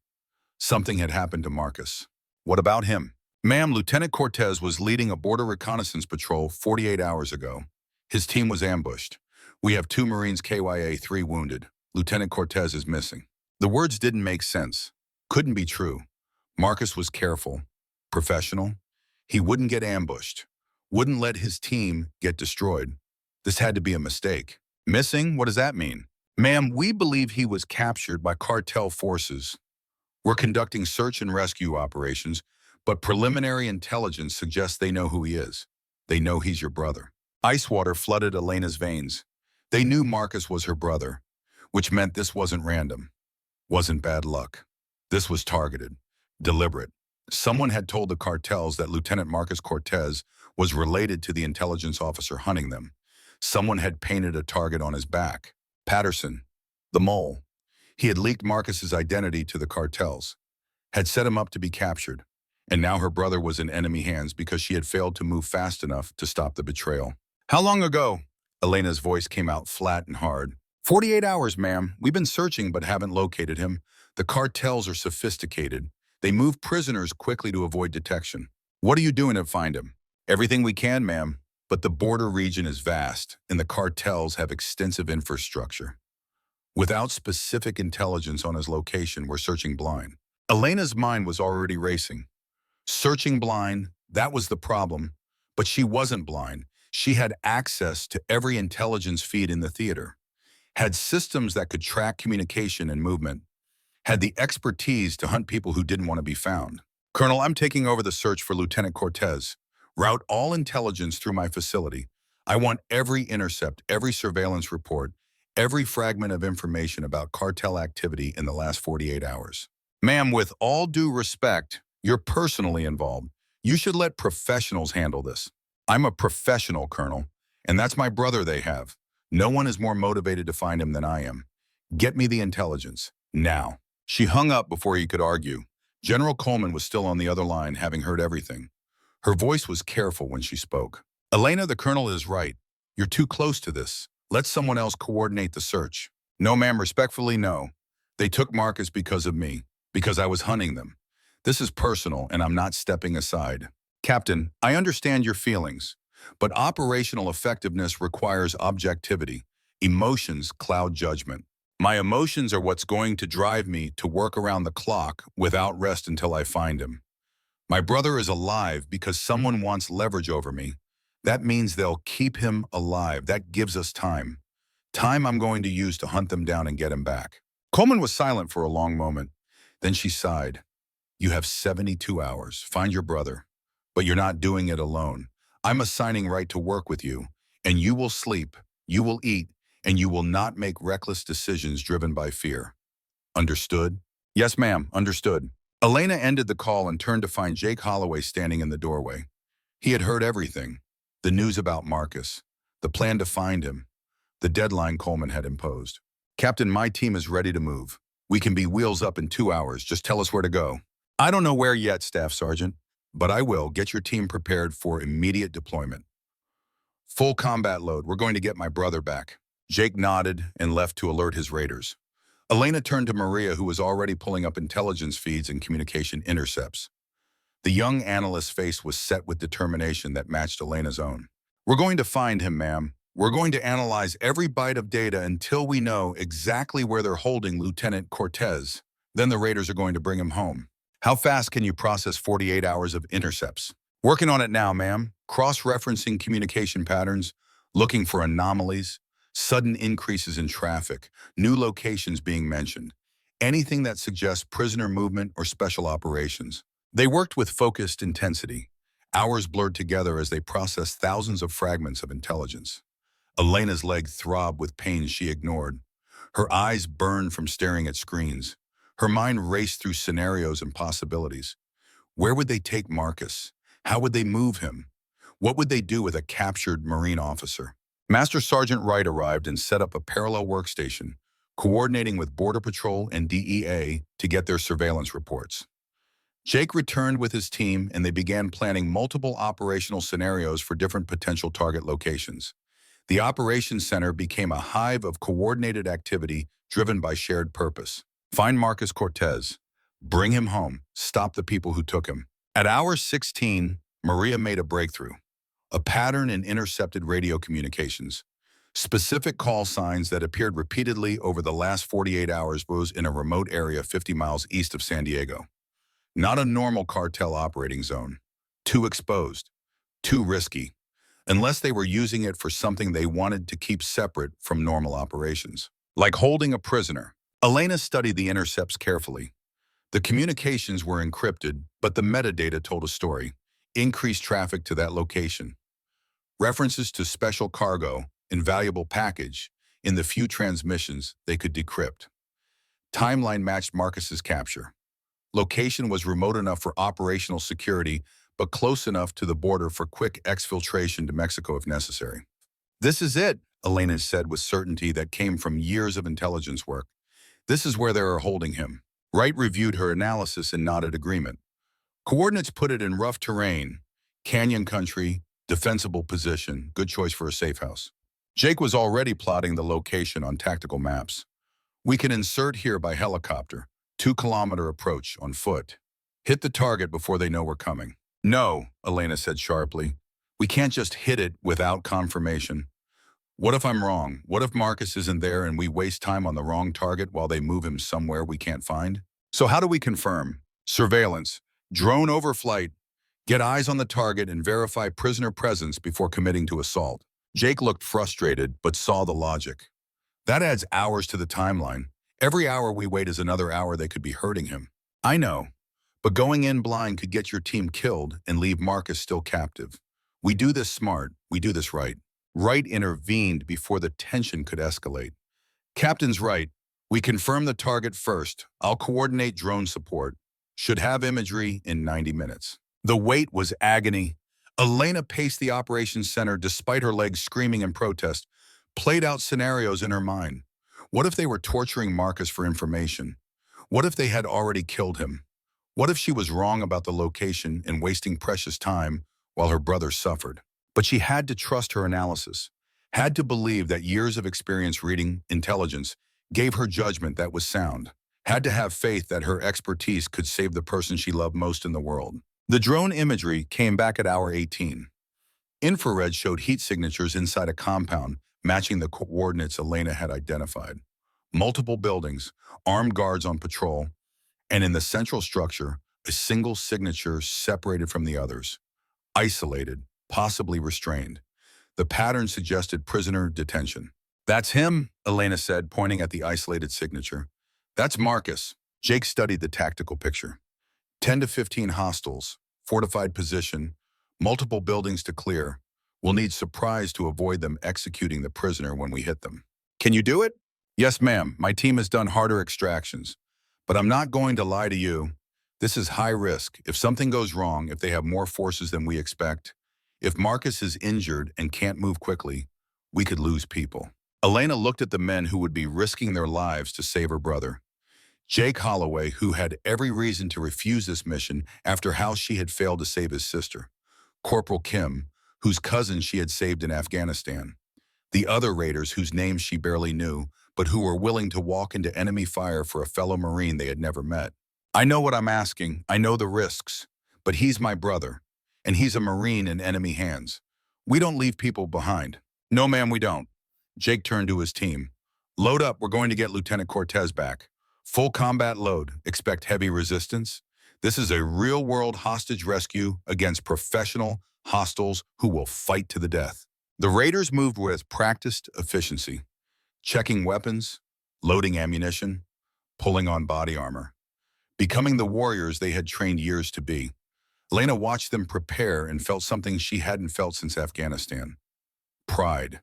Something had happened to Marcus. What about him? "Ma'am, Lieutenant Cortez was leading a border reconnaissance patrol 48 hours ago. His team was ambushed. We have 2 Marines KYA-3 wounded. Lieutenant Cortez is missing." The words didn't make sense. Couldn't be true. Marcus was careful, professional. He wouldn't get ambushed. Wouldn't let his team get destroyed. This had to be a mistake. "Missing? What does that mean?" "Ma'am, we believe he was captured by cartel forces. We're conducting search and rescue operations, but preliminary intelligence suggests they know who he is. They know he's your brother." Ice water flooded Elena's veins. They knew Marcus was her brother, which meant this wasn't random, wasn't bad luck. This was targeted, deliberate. Someone had told the cartels that Lieutenant Marcus Cortez was related to the intelligence officer hunting them. Someone had painted a target on his back. Patterson, the mole. He had leaked Marcus's identity to the cartels, had set him up to be captured, and now her brother was in enemy hands because she had failed to move fast enough to stop the betrayal. "How long ago?" Elena's voice came out flat and hard. 48 hours, ma'am. We've been searching but haven't located him. The cartels are sophisticated. They move prisoners quickly to avoid detection." "What are you doing to find him?" "Everything we can, ma'am. But the border region is vast, and the cartels have extensive infrastructure. Without specific intelligence on his location, we're searching blind." Elena's mind was already racing. Searching blind, that was the problem. But she wasn't blind. She had access to every intelligence feed in the theater, had systems that could track communication and movement, had the expertise to hunt people who didn't want to be found. "Colonel, I'm taking over the search for Lieutenant Cortez. Route all intelligence through my facility. I want every intercept, every surveillance report, every fragment of information about cartel activity in the last 48 hours. "Ma'am, with all due respect, you're personally involved. You should let professionals handle this." "I'm a professional, Colonel, and that's my brother they have. No one is more motivated to find him than I am. Get me the intelligence, now." She hung up before he could argue. General Coleman was still on the other line, having heard everything. Her voice was careful when she spoke. "Elena, the Colonel is right. You're too close to this. Let someone else coordinate the search." "No, ma'am, respectfully, no. They took Marcus because of me, because I was hunting them. This is personal, and I'm not stepping aside." "Captain, I understand your feelings, but operational effectiveness requires objectivity. Emotions cloud judgment. My emotions are what's going to drive me to work around the clock without rest until I find him. My brother is alive because someone wants leverage over me. That means they'll keep him alive. That gives us time. Time I'm going to use to hunt them down and get him back." Coleman was silent for a long moment. Then she sighed. "You have 72 hours. Find your brother. But you're not doing it alone. I'm assigning right to work with you, and you will sleep, you will eat, and you will not make reckless decisions driven by fear. Understood?" "Yes, ma'am, understood." Elena ended the call and turned to find Jake Holloway standing in the doorway. He had heard everything. The news about Marcus, the plan to find him, the deadline Coleman had imposed. "Captain, my team is ready to move. We can be wheels up in 2 hours. Just tell us where to go." "I don't know where yet, Staff Sergeant. But I will get your team prepared for immediate deployment. Full combat load. We're going to get my brother back. Jake nodded and left to alert his raiders. Elena turned to Maria, who was already pulling up intelligence feeds and communication intercepts. The young analyst's face was set with determination that matched Elena's own. We're going to find him, ma'am. We're going to analyze every byte of data until we know exactly where they're holding Lieutenant Cortez. Then the raiders are going to bring him home. How fast can you process 48 hours of intercepts? Working on it now, ma'am. Cross-referencing communication patterns, looking for anomalies, sudden increases in traffic, new locations being mentioned, anything that suggests prisoner movement or special operations. They worked with focused intensity. Hours blurred together as they processed thousands of fragments of intelligence. Elena's leg throbbed with pain she ignored. Her eyes burned from staring at screens. Her mind raced through scenarios and possibilities. Where would they take Marcus? How would they move him? What would they do with a captured Marine officer? Master Sergeant Wright arrived and set up a parallel workstation, coordinating with Border Patrol and DEA to get their surveillance reports. Jake returned with his team and they began planning multiple operational scenarios for different potential target locations. The operations center became a hive of coordinated activity driven by shared purpose. Find Marcus Cortez. Bring him home. Stop the people who took him. At hour 16, Maria made a breakthrough. A pattern in intercepted radio communications. Specific call signs that appeared repeatedly over the last 48 hours was in a remote area 50 miles east of San Diego. Not a normal cartel operating zone. Too exposed. Too risky. Unless they were using it for something they wanted to keep separate from normal operations. Like holding a prisoner. Elena studied the intercepts carefully. The communications were encrypted, but the metadata told a story. Increased traffic to that location. References to special cargo, invaluable package, in the few transmissions they could decrypt. Timeline matched Marcus's capture. Location was remote enough for operational security, but close enough to the border for quick exfiltration to Mexico if necessary. This is it, Elena said with certainty that came from years of intelligence work. This is where they are holding him. Wright reviewed her analysis and nodded agreement. Coordinates put it in rough terrain, canyon country, defensible position, good choice for a safe house. Jake was already plotting the location on tactical maps. We can insert here by helicopter, 2-kilometer approach on foot. Hit the target before they know we're coming. No, Elena said sharply. We can't just hit it without confirmation. What if I'm wrong? What if Marcus isn't there and we waste time on the wrong target while they move him somewhere we can't find? So how do we confirm? Surveillance, drone overflight, get eyes on the target and verify prisoner presence before committing to assault. Jake looked frustrated, but saw the logic. That adds hours to the timeline. Every hour we wait is another hour they could be hurting him. I know, but going in blind could get your team killed and leave Marcus still captive. We do this smart. We do this right. Wright intervened before the tension could escalate. Captain's right. We confirm the target first. I'll coordinate drone support. Should have imagery in 90 minutes. The wait was agony. Elena paced the operations center despite her legs screaming in protest, played out scenarios in her mind. What if they were torturing Marcus for information? What if they had already killed him? What if she was wrong about the location and wasting precious time while her brother suffered? But she had to trust her analysis, had to believe that years of experience reading intelligence gave her judgment that was sound, had to have faith that her expertise could save the person she loved most in the world. The drone imagery came back at hour 18. Infrared showed heat signatures inside a compound matching the coordinates Elena had identified. Multiple buildings, armed guards on patrol, and in the central structure, a single signature separated from the others. Isolated, possibly restrained. The pattern suggested prisoner detention. That's him, Elena said, pointing at the isolated signature. That's Marcus. Jake studied the tactical picture. 10 to 15 hostiles, fortified position, multiple buildings to clear. We'll need surprise to avoid them executing the prisoner when we hit them. Can you do it? Yes, ma'am. My team has done harder extractions. But I'm not going to lie to you. This is high risk. If something goes wrong, if they have more forces than we expect, if Marcus is injured and can't move quickly, we could lose people. Elena looked at the men who would be risking their lives to save her brother. Jake Holloway, who had every reason to refuse this mission after how she had failed to save his sister. Corporal Kim, whose cousin she had saved in Afghanistan. The other raiders whose names she barely knew, but who were willing to walk into enemy fire for a fellow Marine they had never met. I know what I'm asking, I know the risks, but he's my brother, and he's a Marine in enemy hands. We don't leave people behind. No, ma'am, we don't. Jake turned to his team. Load up, we're going to get Lieutenant Cortez back. Full combat load, expect heavy resistance. This is a real-world hostage rescue against professional hostiles who will fight to the death. The raiders moved with practiced efficiency, checking weapons, loading ammunition, pulling on body armor, becoming the warriors they had trained years to be. Elena watched them prepare and felt something she hadn't felt since Afghanistan. Pride.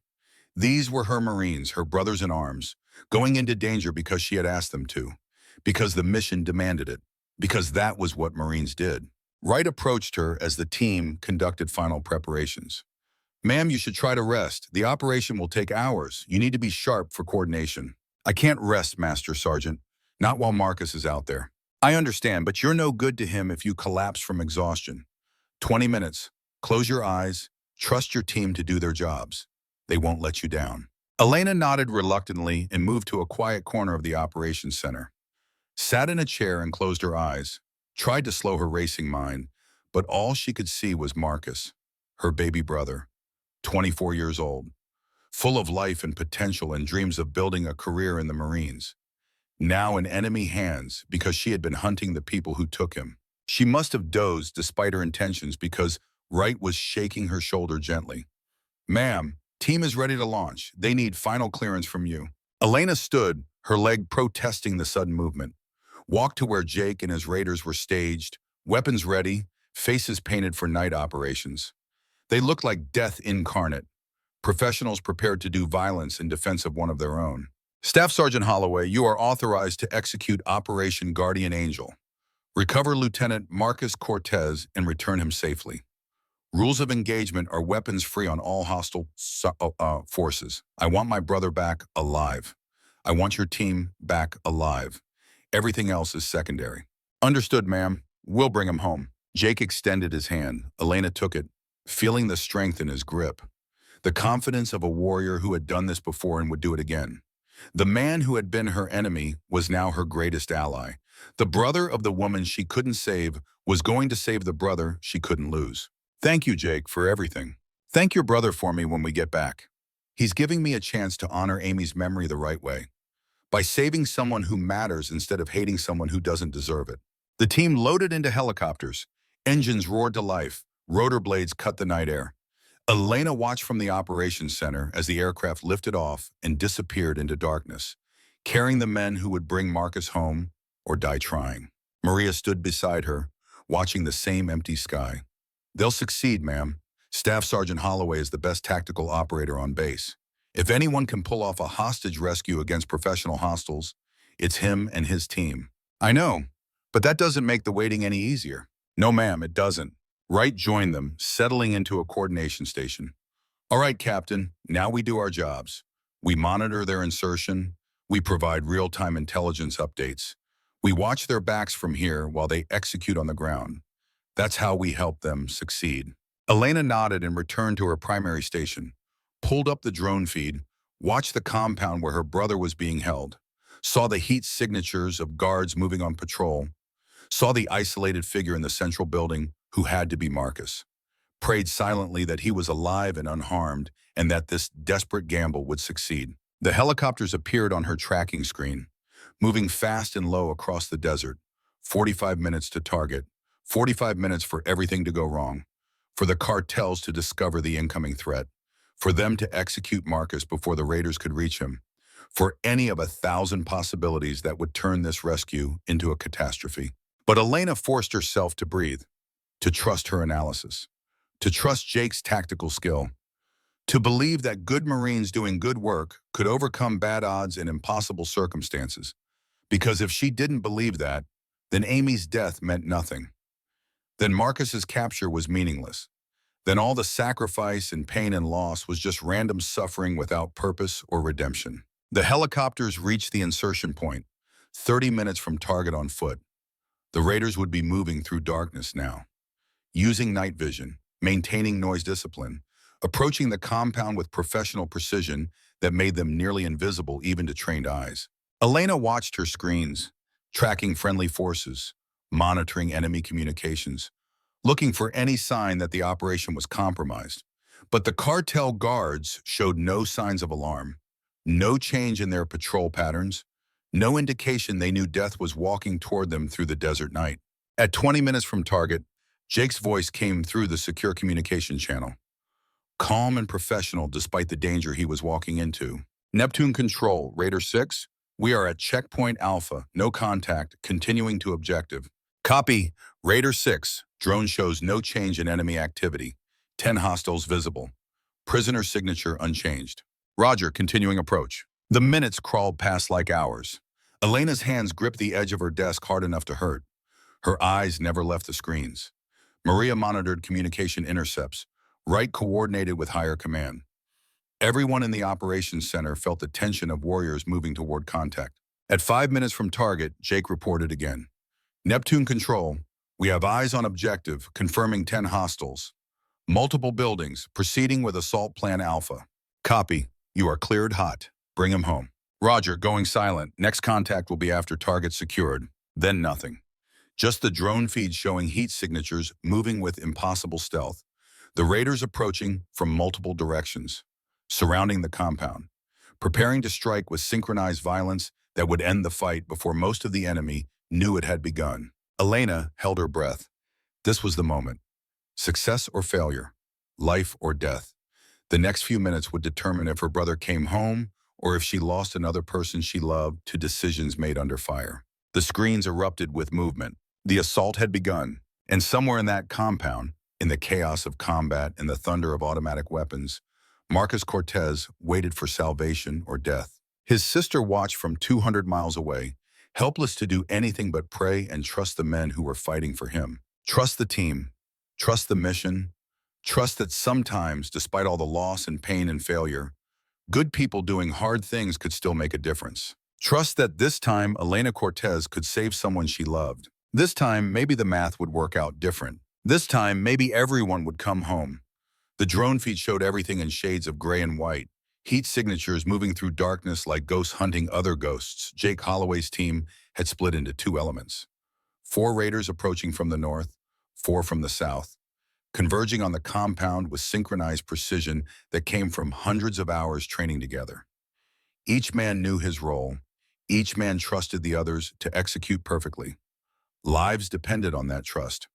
These were her Marines, her brothers in arms, going into danger because she had asked them to, because the mission demanded it, because that was what Marines did. Wright approached her as the team conducted final preparations. Ma'am, you should try to rest. The operation will take hours. You need to be sharp for coordination. I can't rest, Master Sergeant. Not while Marcus is out there. I understand, but you're no good to him if you collapse from exhaustion. 20 minutes. Close your eyes. Trust your team to do their jobs. They won't let you down. Elena nodded reluctantly and moved to a quiet corner of the operations center. Sat in a chair and closed her eyes. Tried to slow her racing mind, but all she could see was Marcus, her baby brother, 24 years old, full of life and potential and dreams of building a career in the Marines. Now in enemy hands because she had been hunting the people who took him. She must have dozed despite her intentions because Wright was shaking her shoulder gently. Ma'am, team is ready to launch. They need final clearance from you. Elena stood, her leg protesting the sudden movement. Walked to where Jake and his raiders were staged, weapons ready, faces painted for night operations. They looked like death incarnate, professionals prepared to do violence in defense of one of their own. Staff Sergeant Holloway, you are authorized to execute Operation Guardian Angel. Recover Lieutenant Marcus Cortez and return him safely. Rules of engagement are weapons free on all hostile forces. I want my brother back alive. I want your team back alive. Everything else is secondary. Understood, ma'am. We'll bring him home. Jake extended his hand. Elena took it, feeling the strength in his grip. The confidence of a warrior who had done this before and would do it again. The man who had been her enemy was now her greatest ally. The brother of the woman she couldn't save was going to save the brother she couldn't lose. Thank you, Jake, for everything. Thank your brother for me when we get back. He's giving me a chance to honor Amy's memory the right way, by saving someone who matters instead of hating someone who doesn't deserve it. The team loaded into helicopters. Engines roared to life. Rotor blades cut the night air. Elena watched from the operations center as the aircraft lifted off and disappeared into darkness, carrying the men who would bring Marcus home or die trying. Maria stood beside her, watching the same empty sky. They'll succeed, ma'am. Staff Sergeant Holloway is the best tactical operator on base. If anyone can pull off a hostage rescue against professional hostiles, it's him and his team. I know, but that doesn't make the waiting any easier. No, ma'am, it doesn't. Wright joined them, settling into a coordination station. All right, Captain, now we do our jobs. We monitor their insertion. We provide real-time intelligence updates. We watch their backs from here while they execute on the ground. That's how we help them succeed. Elena nodded and returned to her primary station, pulled up the drone feed, watched the compound where her brother was being held, saw the heat signatures of guards moving on patrol, saw the isolated figure in the central building who had to be Marcus, prayed silently that he was alive and unharmed and that this desperate gamble would succeed. The helicopters appeared on her tracking screen, moving fast and low across the desert. 45 minutes to target, 45 minutes for everything to go wrong, for the cartels to discover the incoming threat, for them to execute Marcus before the raiders could reach him, for any of 1,000 possibilities that would turn this rescue into a catastrophe. But Elena forced herself to breathe, to trust her analysis, to trust Jake's tactical skill, to believe that good Marines doing good work could overcome bad odds and impossible circumstances. Because if she didn't believe that, then Amy's death meant nothing. Then Marcus's capture was meaningless. Then all the sacrifice and pain and loss was just random suffering without purpose or redemption. The helicopters reached the insertion point, 30 minutes from target on foot. The raiders would be moving through darkness now, using night vision, maintaining noise discipline, approaching the compound with professional precision that made them nearly invisible even to trained eyes. Elena watched her screens, tracking friendly forces, monitoring enemy communications, looking for any sign that the operation was compromised. But the cartel guards showed no signs of alarm, no change in their patrol patterns, no indication they knew death was walking toward them through the desert night. At 20 minutes from target, Jake's voice came through the secure communication channel, calm and professional despite the danger he was walking into. Neptune Control, Raider 6, we are at Checkpoint Alpha, no contact, continuing to objective. Copy, Raider 6, drone shows no change in enemy activity, 10 hostiles visible. Prisoner signature unchanged. Roger, continuing approach. The minutes crawled past like hours. Elena's hands gripped the edge of her desk hard enough to hurt. Her eyes never left the screens. Maria monitored communication intercepts, Wright coordinated with higher command. Everyone in the operations center felt the tension of warriors moving toward contact. At 5 minutes from target, Jake reported again. Neptune Control, we have eyes on objective, confirming 10 hostiles. Multiple buildings, proceeding with Assault Plan Alpha. Copy, you are cleared hot. Bring him home. Roger, going silent. Next contact will be after target secured. Then nothing. Just the drone feed showing heat signatures moving with impossible stealth. The raiders approaching from multiple directions, surrounding the compound, preparing to strike with synchronized violence that would end the fight before most of the enemy knew it had begun. Elena held her breath. This was the moment. Success or failure, life or death. The next few minutes would determine if her brother came home or if she lost another person she loved to decisions made under fire. The screens erupted with movement. The assault had begun, and somewhere in that compound, in the chaos of combat and the thunder of automatic weapons, Marcus Cortez waited for salvation or death. His sister watched from 200 miles away, helpless to do anything but pray and trust the men who were fighting for him. Trust the team, trust the mission, trust that sometimes, despite all the loss and pain and failure, good people doing hard things could still make a difference. Trust that this time Elena Cortez could save someone she loved. This time, maybe the math would work out different. This time, maybe everyone would come home. The drone feed showed everything in shades of gray and white, heat signatures moving through darkness like ghosts hunting other ghosts. Jake Holloway's team had split into two elements. 4 raiders approaching from the north, 4 from the south, converging on the compound with synchronized precision that came from hundreds of hours training together. Each man knew his role. Each man trusted the others to execute perfectly. Lives depended on that trust.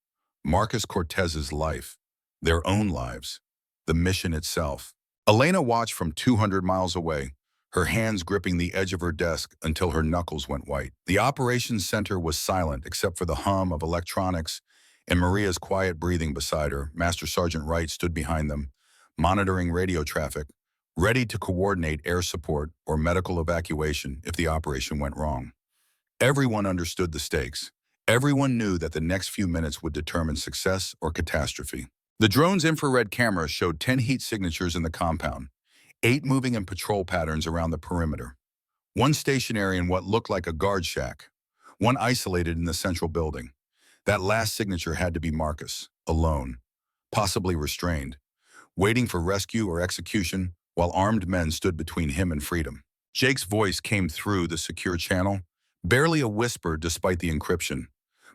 Marcus Cortez's life, their own lives, the mission itself. Elena watched from 200 miles away, her hands gripping the edge of her desk until her knuckles went white. The operations center was silent except for the hum of electronics and Maria's quiet breathing beside her. Master Sergeant Wright stood behind them, monitoring radio traffic, ready to coordinate air support or medical evacuation if the operation went wrong. Everyone understood the stakes. Everyone knew that the next few minutes would determine success or catastrophe. The drone's infrared camera showed 10 heat signatures in the compound, 8 moving in patrol patterns around the perimeter, 1 stationary in what looked like a guard shack, 1 isolated in the central building. That last signature had to be Marcus, alone, possibly restrained, waiting for rescue or execution while armed men stood between him and freedom. Jake's voice came through the secure channel, barely a whisper despite the encryption.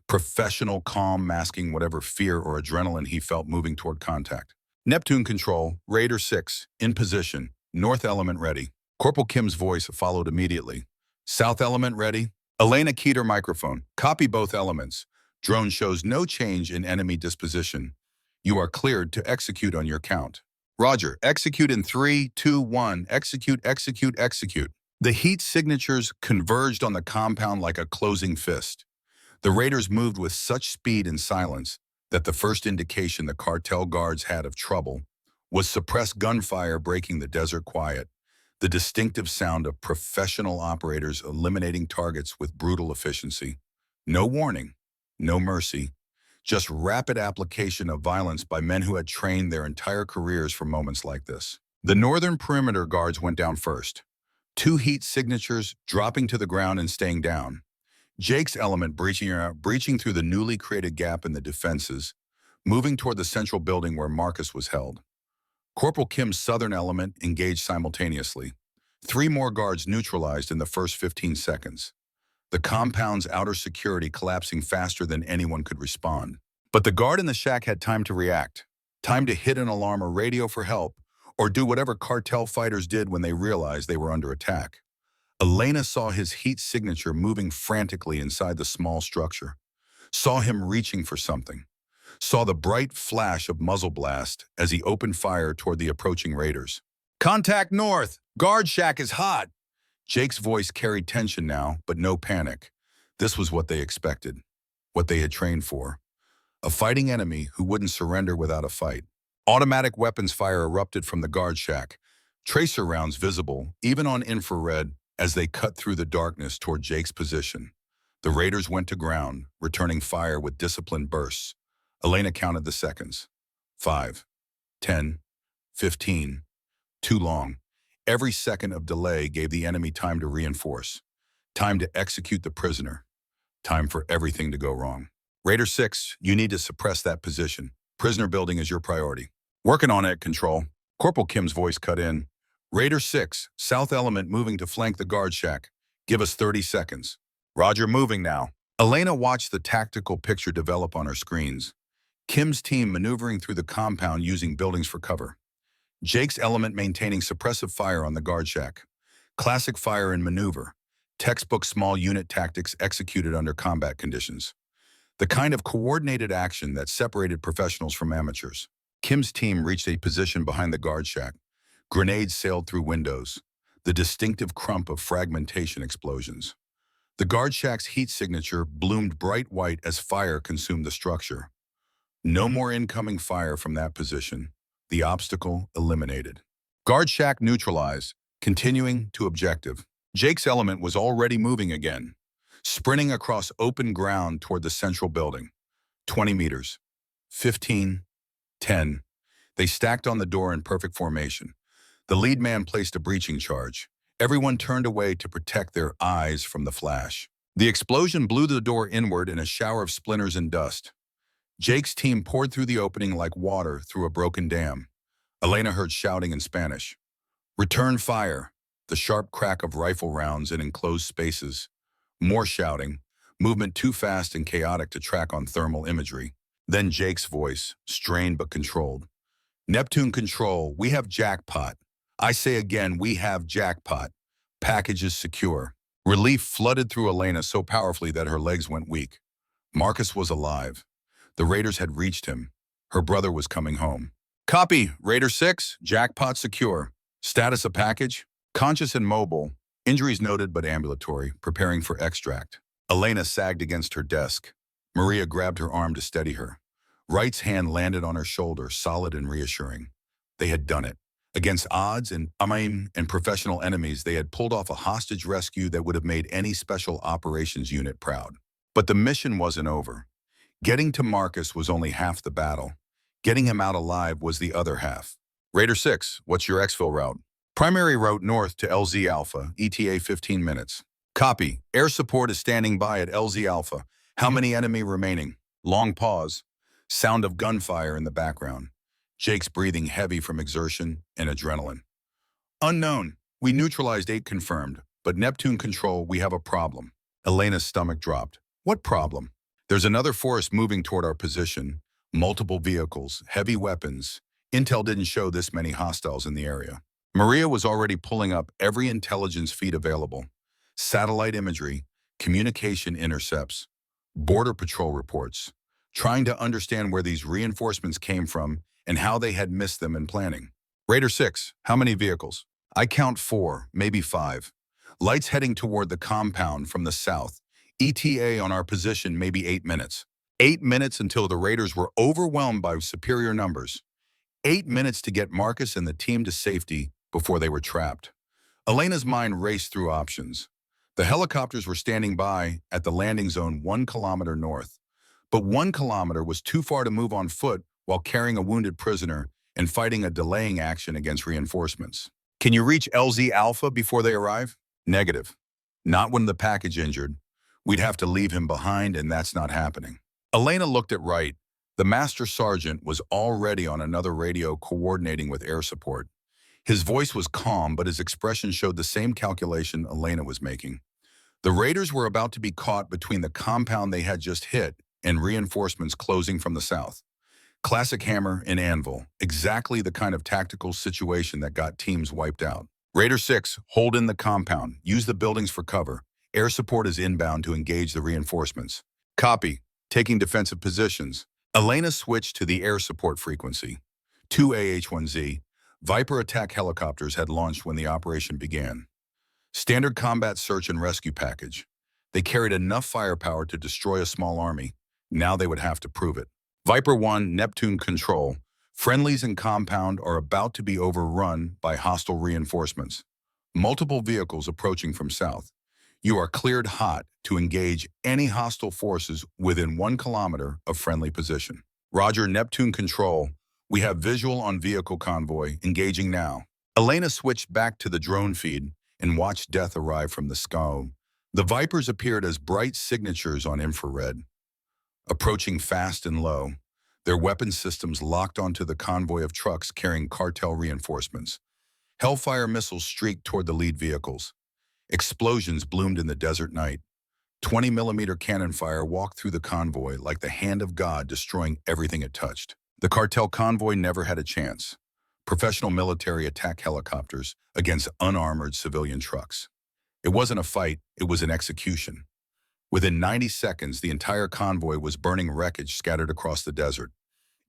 Professional calm masking whatever fear or adrenaline he felt moving toward contact. Neptune Control, Raider 6, in position, North Element ready. Corporal Kim's voice followed immediately. South Element ready. Elena keyed her microphone. Copy both elements. Drone shows no change in enemy disposition. You are cleared to execute on your count. Roger, execute in 3, 2, 1. Execute, execute, execute. The heat signatures converged on the compound like a closing fist. The raiders moved with such speed and silence that the first indication the cartel guards had of trouble was suppressed gunfire breaking the desert quiet, the distinctive sound of professional operators eliminating targets with brutal efficiency. No warning, no mercy, just rapid application of violence by men who had trained their entire careers for moments like this. The northern perimeter guards went down first, 2 heat signatures dropping to the ground and staying down. Jake's element breaching through the newly created gap in the defenses, moving toward the central building where Marcus was held. Corporal Kim's southern element engaged simultaneously. 3 more guards neutralized in the first 15 seconds. The compound's outer security collapsing faster than anyone could respond. But the guard in the shack had time to react, time to hit an alarm or radio for help, or do whatever cartel fighters did when they realized they were under attack. Elena saw his heat signature moving frantically inside the small structure, saw him reaching for something, saw the bright flash of muzzle blast as he opened fire toward the approaching raiders. "Contact north! Guard shack is hot!" Jake's voice carried tension now, but no panic. This was what they expected, what they had trained for. A fighting enemy who wouldn't surrender without a fight. Automatic weapons fire erupted from the guard shack, tracer rounds visible, even on infrared, as they cut through the darkness toward Jake's position. The raiders went to ground, returning fire with disciplined bursts. Elena counted the seconds. 5, 10, 15. Too long. Every second of delay gave the enemy time to reinforce, time to execute the prisoner, time for everything to go wrong. Raider 6, you need to suppress that position. Prisoner building is your priority. Working on it, Control. Corporal Kim's voice cut in. Raider 6, South element moving to flank the guard shack. Give us 30 seconds. Roger, moving now. Elena watched the tactical picture develop on her screens. Kim's team maneuvering through the compound using buildings for cover. Jake's element maintaining suppressive fire on the guard shack. Classic fire and maneuver. Textbook small unit tactics executed under combat conditions. The kind of coordinated action that separated professionals from amateurs. Kim's team reached a position behind the guard shack. Grenades sailed through windows, the distinctive crump of fragmentation explosions. The guard shack's heat signature bloomed bright white as fire consumed the structure. No more incoming fire from that position. The obstacle eliminated. Guard shack neutralized, continuing to objective. Jake's element was already moving again, sprinting across open ground toward the central building. 20 meters. 15. 10. They stacked on the door in perfect formation. The lead man placed a breaching charge. Everyone turned away to protect their eyes from the flash. The explosion blew the door inward in a shower of splinters and dust. Jake's team poured through the opening like water through a broken dam. Elena heard shouting in Spanish. Return fire. The sharp crack of rifle rounds in enclosed spaces. More shouting. Movement too fast and chaotic to track on thermal imagery. Then Jake's voice, strained but controlled. Neptune Control, we have jackpot. I say again, we have jackpot. Package is secure. Relief flooded through Elena so powerfully that her legs went weak. Marcus was alive. The raiders had reached him. Her brother was coming home. Copy, Raider 6, jackpot secure. Status of package, conscious and mobile. Injuries noted but ambulatory, preparing for extract. Elena sagged against her desk. Maria grabbed her arm to steady her. Wright's hand landed on her shoulder, solid and reassuring. They had done it. Against odds and professional enemies, they had pulled off a hostage rescue that would have made any special operations unit proud. But the mission wasn't over. Getting to Marcus was only half the battle. Getting him out alive was the other half. Raider 6, what's your exfil route? Primary route north to LZ Alpha, ETA 15 minutes. Copy. Air support is standing by at LZ Alpha. How many enemy remaining? Long pause. Sound of gunfire in the background. Jake's breathing heavy from exertion and adrenaline. Unknown. We neutralized 8 confirmed, but Neptune Control, we have a problem. Elena's stomach dropped. What problem? There's another force moving toward our position. Multiple vehicles, heavy weapons. Intel didn't show this many hostiles in the area. Maria was already pulling up every intelligence feed available. Satellite imagery, communication intercepts, border patrol reports, trying to understand where these reinforcements came from and how they had missed them in planning. Raider 6, how many vehicles? I count 4, maybe 5. Lights heading toward the compound from the south. ETA on our position maybe 8 minutes. 8 minutes until the raiders were overwhelmed by superior numbers. 8 minutes to get Marcus and the team to safety before they were trapped. Elena's mind raced through options. The helicopters were standing by at the landing zone 1 kilometer north. But 1 kilometer was too far to move on foot while carrying a wounded prisoner and fighting a delaying action against reinforcements. Can you reach LZ Alpha before they arrive? Negative. Not when the package injured. We'd have to leave him behind, and that's not happening. Elena looked at Wright. The master sergeant was already on another radio coordinating with air support. His voice was calm, but his expression showed the same calculation Elena was making. The raiders were about to be caught between the compound they had just hit and reinforcements closing from the south. Classic hammer and anvil, exactly the kind of tactical situation that got teams wiped out. Raider 6, hold in the compound. Use the buildings for cover. Air support is inbound to engage the reinforcements. Copy. Taking defensive positions. Elena switched to the air support frequency. 2 AH-1Z. Viper attack helicopters had launched when the operation began. Standard combat search and rescue package. They carried enough firepower to destroy a small army. Now they would have to prove it. Viper 1, Neptune control. Friendlies in compound are about to be overrun by hostile reinforcemements. Multiple vehicles approaching from south. You are cleared hot to engage any hostile forces within 1 kilometer of friendly position. Roger, Neptune control. We have visual on vehicle convoy, engaging now. Elena switched back to the drone feed and watched death arrive from the sky. The Vipers appeared as bright signatures on infrared, approaching fast and low, their weapon systems locked onto the convoy of trucks carrying cartel reinforcements. Hellfire missiles streaked toward the lead vehicles. Explosions bloomed in the desert night. 20-millimeter cannon fire walked through the convoy like the hand of God, destroying everything it touched. The cartel convoy never had a chance. Professional military attack helicopters against unarmored civilian trucks. It wasn't a fight, it was an execution. Within 90 seconds, the entire convoy was burning wreckage scattered across the desert.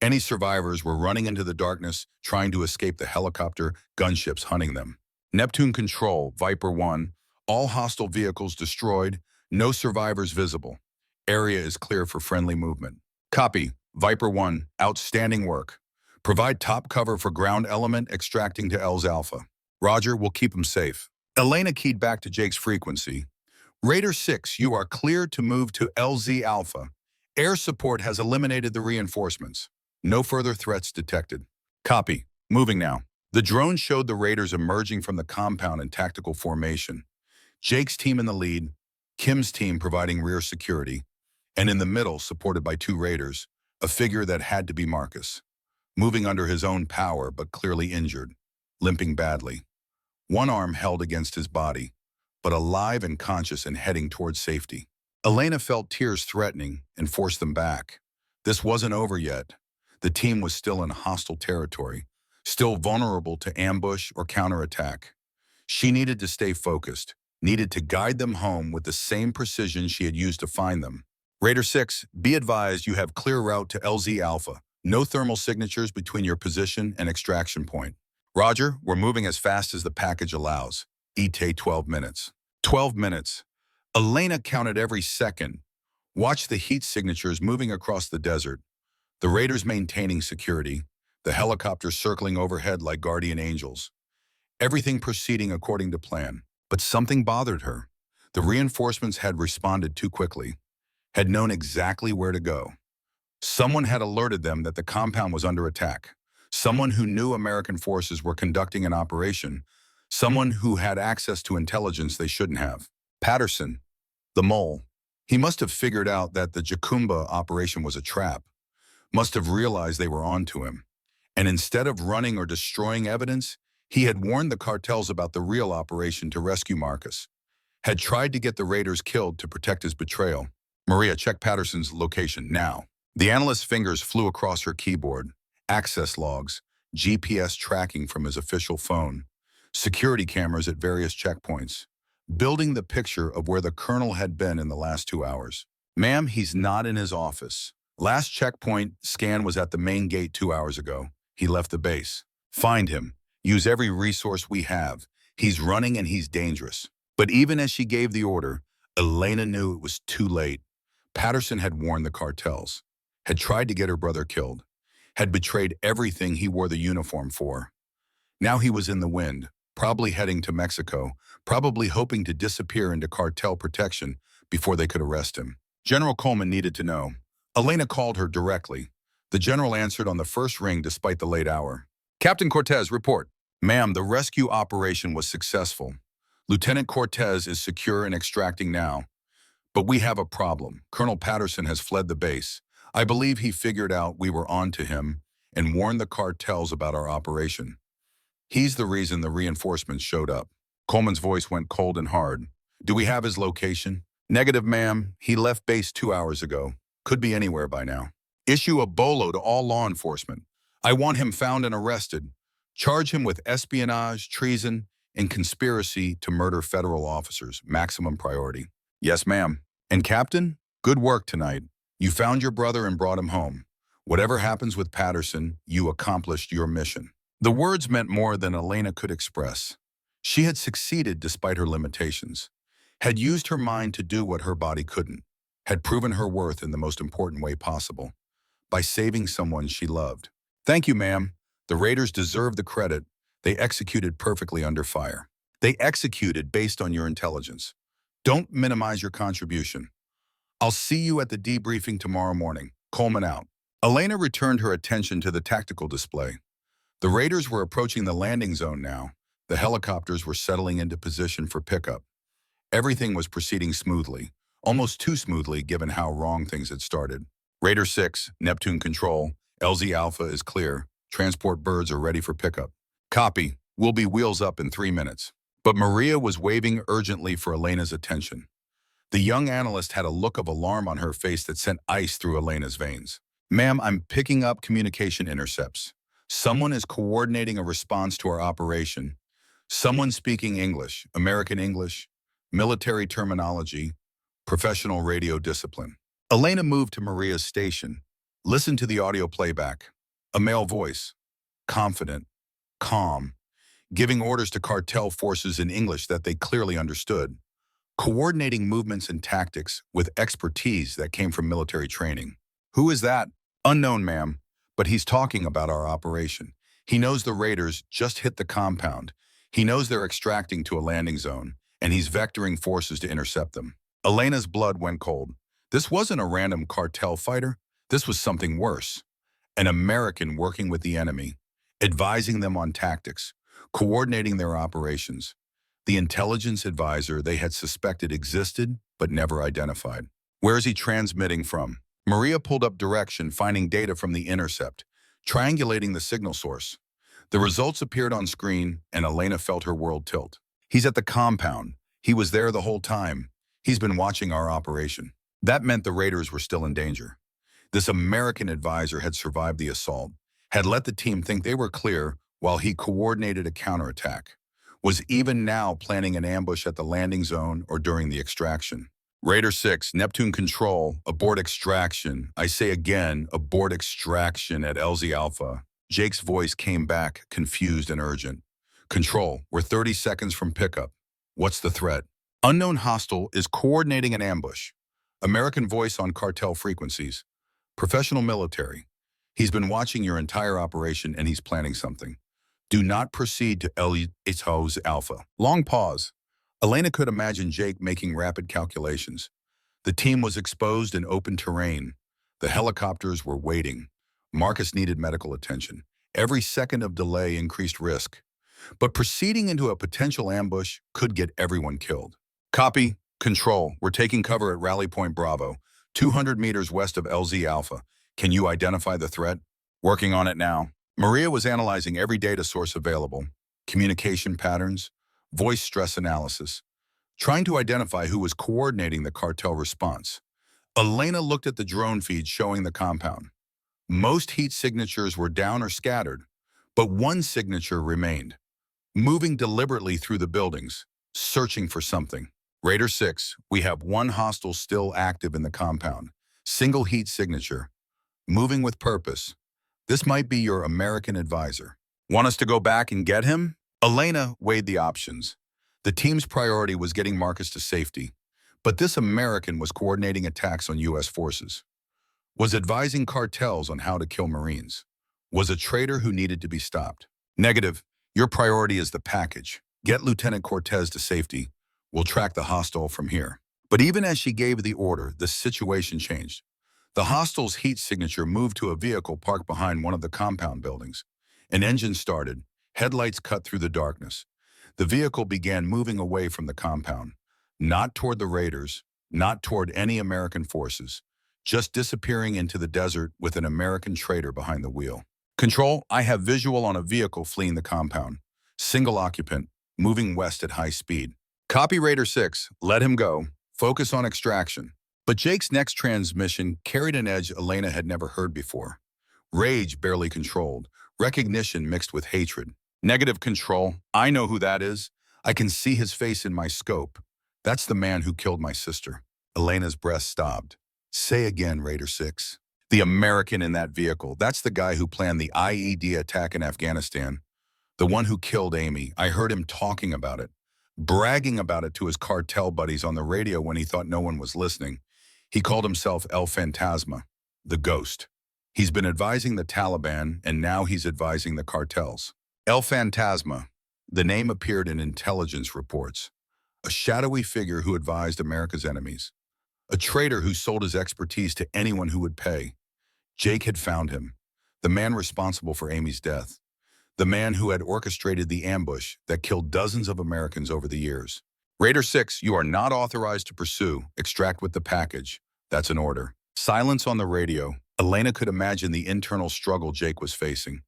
Any survivors were running into the darkness, trying to escape the helicopter gunships hunting them. Neptune control, Viper 1, all hostile vehicles destroyed, no survivors visible. Area is clear for friendly movement. Copy, Viper 1, outstanding work. Provide top cover for ground element extracting to L's Alpha. Roger, we'll keep them safe. Elena keyed back to Jake's frequency. Raider 6, you are clear to move to LZ Alpha. Air support has eliminated the reinforcements. No further threats detected. Copy. Moving now. The drone showed the raiders emerging from the compound in tactical formation. Jake's team in the lead, Kim's team providing rear security, and in the middle, supported by 2 raiders, a figure that had to be Marcus, moving under his own power but clearly injured, limping badly. One arm held against his body, but alive and conscious and heading towards safety. Elena felt tears threatening and forced them back. This wasn't over yet. The team was still in hostile territory, still vulnerable to ambush or counterattack. She needed to stay focused, needed to guide them home with the same precision she had used to find them. Raider 6, be advised you have clear route to LZ Alpha. No thermal signatures between your position and extraction point. Roger, we're moving as fast as the package allows. ETA 12 minutes. 12 minutes. Elena counted every second. Watch the heat signatures moving across the desert. The raiders maintaining security. The helicopters circling overhead like guardian angels. Everything proceeding according to plan. But something bothered her. The reinforcements had responded too quickly, had known exactly where to go. Someone had alerted them that the compound was under attack. Someone who knew American forces were conducting an operation. Someone who had access to intelligence they shouldn't have. Patterson, the mole. He must have figured out that the Jacumba operation was a trap. Must have realized they were onto him. And instead of running or destroying evidence, he had warned the cartels about the real operation to rescue Marcus. Had tried to get the raiders killed to protect his betrayal. Maria, check Patterson's location now. The analyst's fingers flew across her keyboard. Access logs, GPS tracking from his official phone, security cameras at various checkpoints, building the picture of where the colonel had been in the last 2 hours. Ma'am, he's not in his office. Last checkpoint scan was at the main gate 2 hours ago. He left the base. Find him. Use every resource we have. He's running and he's dangerous. But even as she gave the order, Elena knew it was too late. Patterson had warned the cartels, had tried to get her brother killed, had betrayed everything he wore the uniform for. Now he was in the wind, probably heading to Mexico, probably hoping to disappear into cartel protection before they could arrest him. General Coleman needed to know. Elena called her directly. The general answered on the first ring despite the late hour. Captain Cortez, report. Ma'am, the rescue operation was successful. Lieutenant Cortez is secure and extracting now. But we have a problem. Colonel Patterson has fled the base. I believe he figured out we were on to him and warned the cartels about our operation. He's the reason the reinforcements showed up. Coleman's voice went cold and hard. Do we have his location? Negative, ma'am. He left base 2 hours ago. Could be anywhere by now. Issue a bolo to all law enforcement. I want him found and arrested. Charge him with espionage, treason, and conspiracy to murder federal officers. Maximum priority. Yes, ma'am. And Captain, good work tonight. You found your brother and brought him home. Whatever happens with Patterson, you accomplished your mission. The words meant more than Elena could express. She had succeeded despite her limitations, had used her mind to do what her body couldn't, had proven her worth in the most important way possible, by saving someone she loved. Thank you, ma'am. The Raiders deserve the credit. They executed perfectly under fire. They executed based on your intelligence. Don't minimize your contribution. I'll see you at the debriefing tomorrow morning. Coleman out. Elena returned her attention to the tactical display. The Raiders were approaching the landing zone now. The helicopters were settling into position for pickup. Everything was proceeding smoothly, almost too smoothly given how wrong things had started. Raider 6, Neptune Control, LZ Alpha is clear. Transport birds are ready for pickup. Copy. We'll be wheels up in 3 minutes. But Maria was waving urgently for Elena's attention. The young analyst had a look of alarm on her face that sent ice through Elena's veins. Ma'am, I'm picking up communication intercepts. Someone is coordinating a response to our operation. Someone speaking English, American English, military terminology, professional radio discipline. Elena moved to Maria's station, listened to the audio playback. A male voice, confident, calm, giving orders to cartel forces in English that they clearly understood, coordinating movements and tactics with expertise that came from military training. Who is that? Unknown, ma'am, but he's talking about our operation. He knows the Raiders just hit the compound. He knows they're extracting to a landing zone, and he's vectoring forces to intercept them. Elena's blood went cold. This wasn't a random cartel fighter. This was something worse. An American working with the enemy, advising them on tactics, coordinating their operations. The intelligence advisor they had suspected existed but never identified. Where is he transmitting from? Maria pulled up direction, finding data from the intercept, triangulating the signal source. The results appeared on screen, and Elena felt her world tilt. He's at the compound. He was there the whole time. He's been watching our operation. That meant the Raiders were still in danger. This American advisor had survived the assault, had let the team think they were clear while he coordinated a counterattack, was even now planning an ambush at the landing zone or during the extraction. Raider 6, Neptune Control, abort extraction. I say again, abort extraction at LZ Alpha. Jake's voice came back, confused and urgent. Control, we're 30 seconds from pickup. What's the threat? Unknown hostile is coordinating an ambush. American voice on cartel frequencies. Professional military. He's been watching your entire operation and he's planning something. Do not proceed to LZ Alpha. Long pause. Elena could imagine Jake making rapid calculations. The team was exposed in open terrain. The helicopters were waiting. Marcus needed medical attention. Every second of delay increased risk. But proceeding into a potential ambush could get everyone killed. Copy. Control. We're taking cover at Rally Point Bravo, 200 meters west of LZ Alpha. Can you identify the threat? Working on it now. Maria was analyzing every data source available. Communication patterns, voice stress analysis, trying to identify who was coordinating the cartel response. Elena looked at the drone feed showing the compound. Most heat signatures were down or scattered, but one signature remained, moving deliberately through the buildings, searching for something. Raider 6, we have one hostile still active in the compound. Single heat signature, moving with purpose. This might be your American advisor. Want us to go back and get him? Elena weighed the options. The team's priority was getting Marcus to safety, but this American was coordinating attacks on U.S. forces, was advising cartels on how to kill Marines, was a traitor who needed to be stopped. Negative. Your priority is the package. Get Lieutenant Cortez to safety. We'll track the hostile from here. But even as she gave the order, the situation changed. The hostile's heat signature moved to a vehicle parked behind one of the compound buildings. An engine started. Headlights cut through the darkness. The vehicle began moving away from the compound, not toward the Raiders, not toward any American forces, just disappearing into the desert with an American traitor behind the wheel. Control, I have visual on a vehicle fleeing the compound. Single occupant, moving west at high speed. Copy Raider 6, let him go. Focus on extraction. But Jake's next transmission carried an edge Elena had never heard before. Rage barely controlled, recognition mixed with hatred. Negative control, I know who that is. I can see his face in my scope. That's the man who killed my sister. Elena's breath stopped. Say again, Raider 6. The American in that vehicle, that's the guy who planned the IED attack in Afghanistan. The one who killed Amy. I heard him talking about it, bragging about it to his cartel buddies on the radio when he thought no one was listening. He called himself El Fantasma, the ghost. He's been advising the Taliban, and now he's advising the cartels. El Fantasma, the name appeared in intelligence reports. A shadowy figure who advised America's enemies. A traitor who sold his expertise to anyone who would pay. Jake had found him, the man responsible for Amy's death. The man who had orchestrated the ambush that killed dozens of Americans over the years. Raider 6, you are not authorized to pursue. Extract with the package. That's an order. Silence on the radio. Elena could imagine the internal struggle Jake was facing.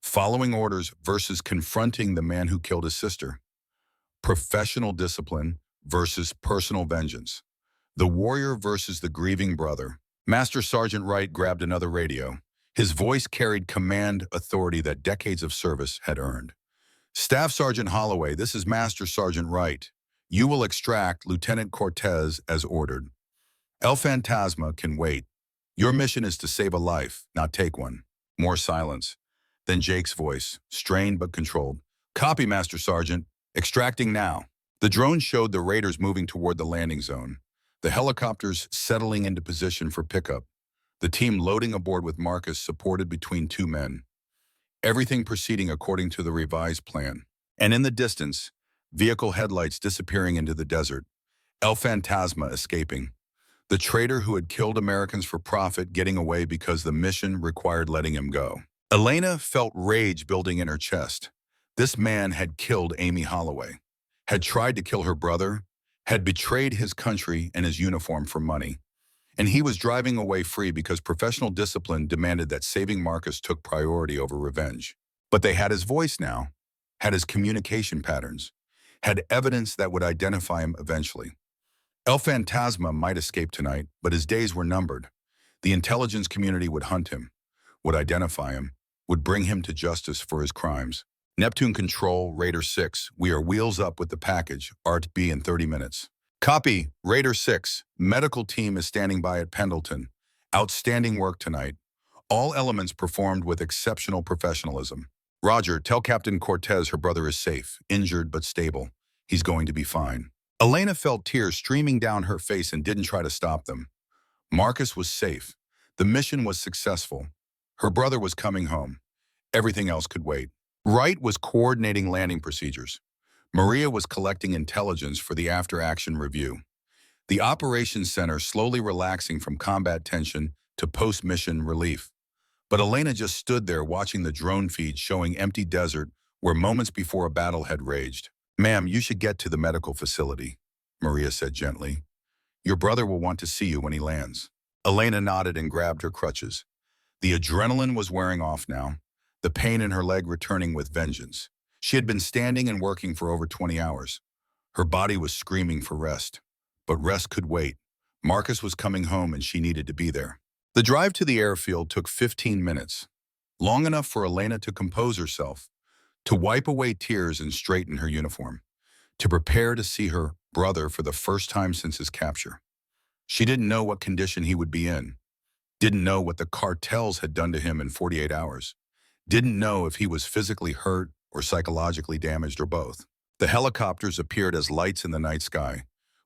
Following orders versus confronting the man who killed his sister. Professional discipline versus personal vengeance. The warrior versus the grieving brother. Master Sergeant Wright grabbed another radio. His voice carried command authority that decades of service had earned. Staff Sergeant Holloway, this is Master Sergeant Wright. You will extract Lieutenant Cortez as ordered. El Fantasma can wait. Your mission is to save a life, not take one. More silence. Then Jake's voice, strained but controlled. Copy, Master Sergeant. Extracting now. The drone showed the raiders moving toward the landing zone. The helicopters settling into position for pickup. The team loading aboard with Marcus supported between two men. Everything proceeding according to the revised plan. And in the distance, vehicle headlights disappearing into the desert. El Fantasma escaping. The traitor who had killed Americans for profit getting away because the mission required letting him go. Elena felt rage building in her chest. This man had killed Amy Holloway, had tried to kill her brother, had betrayed his country and his uniform for money. And he was driving away free because professional discipline demanded that saving Marcus took priority over revenge. But they had his voice now, had his communication patterns, had evidence that would identify him eventually. El Fantasma might escape tonight, but his days were numbered. The intelligence community would hunt him, would identify him, would bring him to justice for his crimes. Neptune Control, Raider 6, we are wheels up with the package, Art B in 30 minutes. Copy, Raider 6, medical team is standing by at Pendleton. Outstanding work tonight. All elements performed with exceptional professionalism. Roger, tell Captain Cortez her brother is safe, injured but stable. He's going to be fine. Elena felt tears streaming down her face and didn't try to stop them. Marcus was safe. The mission was successful. Her brother was coming home. Everything else could wait. Wright was coordinating landing procedures. Maria was collecting intelligence for the after-action review. The operations center slowly relaxing from combat tension to post-mission relief. But Elena just stood there watching the drone feed showing empty desert where moments before a battle had raged. Ma'am, you should get to the medical facility, Maria said gently. Your brother will want to see you when he lands. Elena nodded and grabbed her crutches. The adrenaline was wearing off now, the pain in her leg returning with vengeance. She had been standing and working for over 20 hours. Her body was screaming for rest. But rest could wait. Marcus was coming home and she needed to be there. The drive to the airfield took 15 minutes, long enough for Elena to compose herself, to wipe away tears and straighten her uniform, to prepare to see her brother for the first time since his capture. She didn't know what condition he would be in, didn't know what the cartels had done to him in 48 hours, didn't know if he was physically hurt or psychologically damaged or both. The helicopters appeared as lights in the night sky,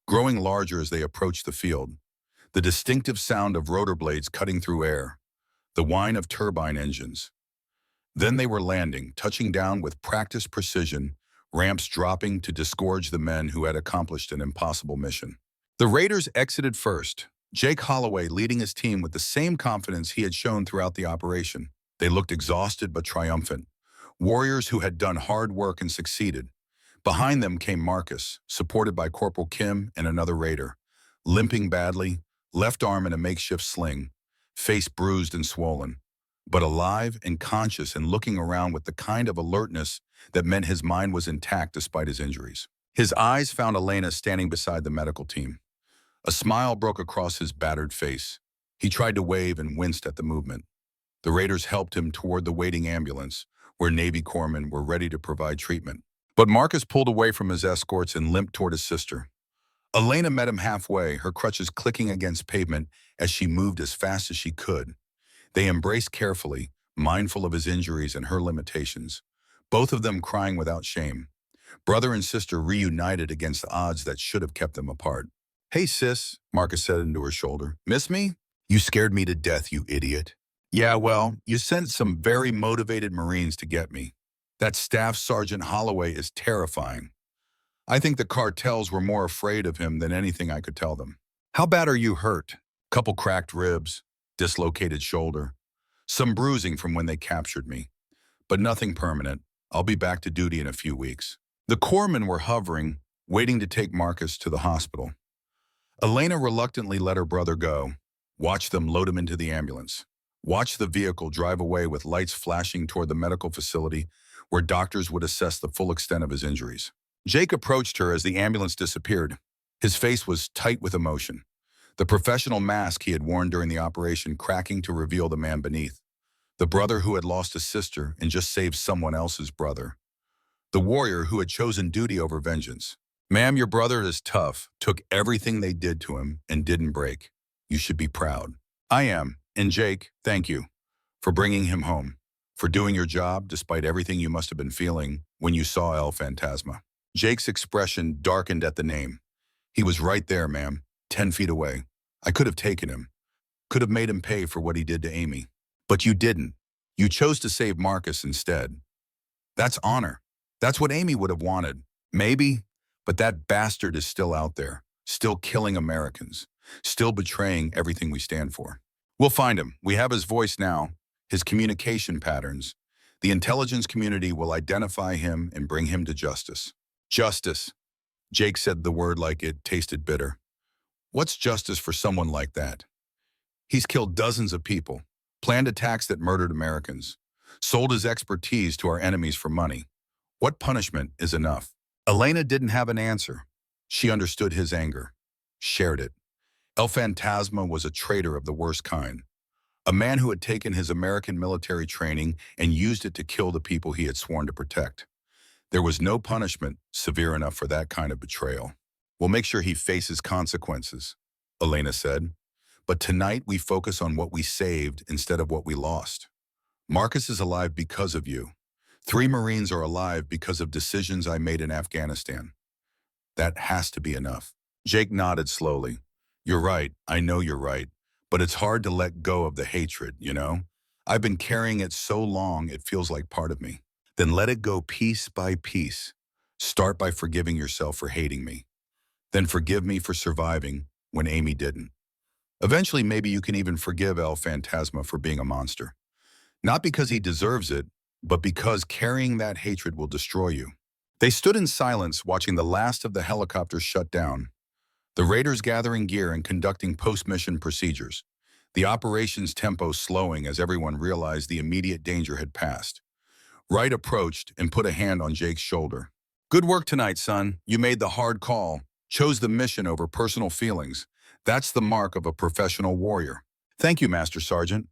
growing larger as they approached the field. The distinctive sound of rotor blades cutting through air, the whine of turbine engines. Then they were landing, touching down with practiced precision, ramps dropping to disgorge the men who had accomplished an impossible mission. The Raiders exited first, Jake Holloway leading his team with the same confidence he had shown throughout the operation. They looked exhausted but triumphant, warriors who had done hard work and succeeded. Behind them came Marcus, supported by Corporal Kim and another Raider, limping badly, left arm in a makeshift sling, face bruised and swollen, but alive and conscious and looking around with the kind of alertness that meant his mind was intact despite his injuries. His eyes found Elena standing beside the medical team. A smile broke across his battered face. He tried to wave and winced at the movement. The raiders helped him toward the waiting ambulance, where Navy corpsmen were ready to provide treatment. But Marcus pulled away from his escorts and limped toward his sister. Elena met him halfway, her crutches clicking against pavement as she moved as fast as she could. They embraced carefully, mindful of his injuries and her limitations, both of them crying without shame. Brother and sister reunited against the odds that should have kept them apart. "Hey, sis," Marcus said into her shoulder. "Miss me? You scared me to death, you idiot." "Yeah, well, you sent some very motivated Marines to get me. That Staff Sergeant Holloway is terrifying. I think the cartels were more afraid of him than anything I could tell them." "How bad are you hurt?" "Couple cracked ribs, dislocated shoulder, some bruising from when they captured me, but nothing permanent. I'll be back to duty in a few weeks." The corpsmen were hovering, waiting to take Marcus to the hospital. Elena reluctantly let her brother go, watched them load him into the ambulance, watched the vehicle drive away with lights flashing toward the medical facility where doctors would assess the full extent of his injuries. Jake approached her as the ambulance disappeared. His face was tight with emotion, the professional mask he had worn during the operation cracking to reveal the man beneath, the brother who had lost a sister and just saved someone else's brother, the warrior who had chosen duty over vengeance. "Ma'am, your brother is tough, took everything they did to him and didn't break. You should be proud." "I am. And Jake, thank you for bringing him home, for doing your job despite everything you must have been feeling when you saw El Fantasma." Jake's expression darkened at the name. "He was right there, ma'am, 10 feet away. I could have taken him, could have made him pay for what he did to Amy. But you didn't. You chose to save Marcus instead. That's honor. That's what Amy would have wanted. Maybe, but that bastard is still out there, still killing Americans, still betraying everything we stand for. We'll find him. We have his voice now, his communication patterns. The intelligence community will identify him and bring him to justice." "Justice." Jake said the word like it tasted bitter. "What's justice for someone like that? He's killed dozens of people, planned attacks that murdered Americans, sold his expertise to our enemies for money. What punishment is enough?" Elena didn't have an answer. She understood his anger, shared it. El Fantasma was a traitor of the worst kind, a man who had taken his American military training and used it to kill the people he had sworn to protect. There was no punishment severe enough for that kind of betrayal. "We'll make sure he faces consequences," Elena said. "But tonight we focus on what we saved instead of what we lost. Marcus is alive because of you. 3 Marines are alive because of decisions I made in Afghanistan. That has to be enough." Jake nodded slowly. "You're right. I know you're right. But it's hard to let go of the hatred, you know? I've been carrying it so long it feels like part of me." "Then let it go piece by piece. Start by forgiving yourself for hating me. Then forgive me for surviving when Amy didn't. Eventually, maybe you can even forgive El Fantasma for being a monster. Not because he deserves it, but because carrying that hatred will destroy you." They stood in silence, watching the last of the helicopters shut down, the raiders gathering gear and conducting post-mission procedures, the operations tempo slowing as everyone realized the immediate danger had passed. Wright approached and put a hand on Jake's shoulder. "Good work tonight, son. You made the hard call, chose the mission over personal feelings. That's the mark of a professional warrior." "Thank you, Master Sergeant.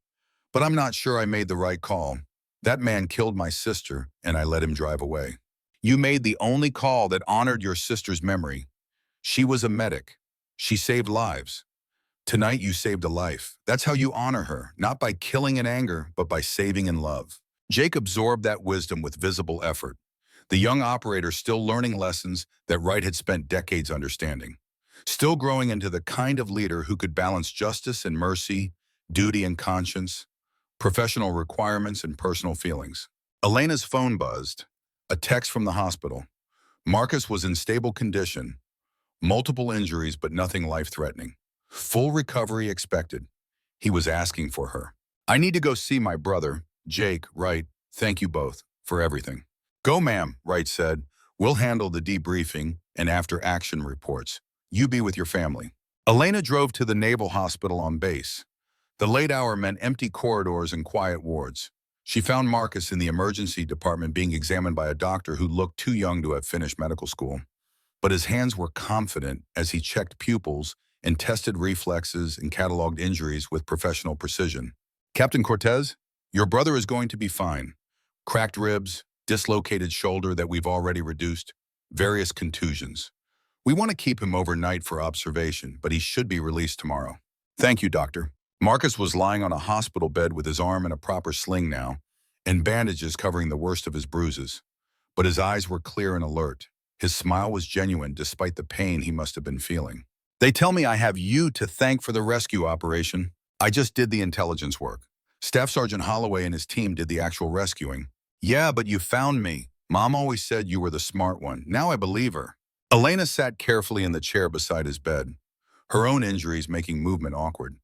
But I'm not sure I made the right call. That man killed my sister, and I let him drive away." "You made the only call that honored your sister's memory. She was a medic. She saved lives. Tonight you saved a life. That's how you honor her, not by killing in anger, but by saving in love." Jake absorbed that wisdom with visible effort, the young operator still learning lessons that Wright had spent decades understanding, still growing into the kind of leader who could balance justice and mercy, duty and conscience, professional requirements and personal feelings. Elena's phone buzzed, a text from the hospital. Marcus was in stable condition, multiple injuries but nothing life-threatening. Full recovery expected. He was asking for her. "I need to go see my brother, Jake, Wright. Thank you both for everything." "Go, ma'am," Wright said. "We'll handle the debriefing and after-action reports. You be with your family." Elena drove to the Naval Hospital on base. The late hour meant empty corridors and quiet wards. She found Marcus in the emergency department being examined by a doctor who looked too young to have finished medical school. But his hands were confident as he checked pupils and tested reflexes and cataloged injuries with professional precision. Captain Cortez, your brother is going to be fine. Cracked ribs, dislocated shoulder that we've already reduced, various contusions. We want to keep him overnight for observation, but he should be released tomorrow. Thank you, doctor. Marcus was lying on a hospital bed with his arm in a proper sling now, and bandages covering the worst of his bruises. But his eyes were clear and alert. His smile was genuine despite the pain he must have been feeling. They tell me I have you to thank for the rescue operation. I just did the intelligence work. Staff Sergeant Holloway and his team did the actual rescuing. Yeah, but you found me. Mom always said you were the smart one. Now I believe her. Elena sat carefully in the chair beside his bed, her own injuries making movement awkward.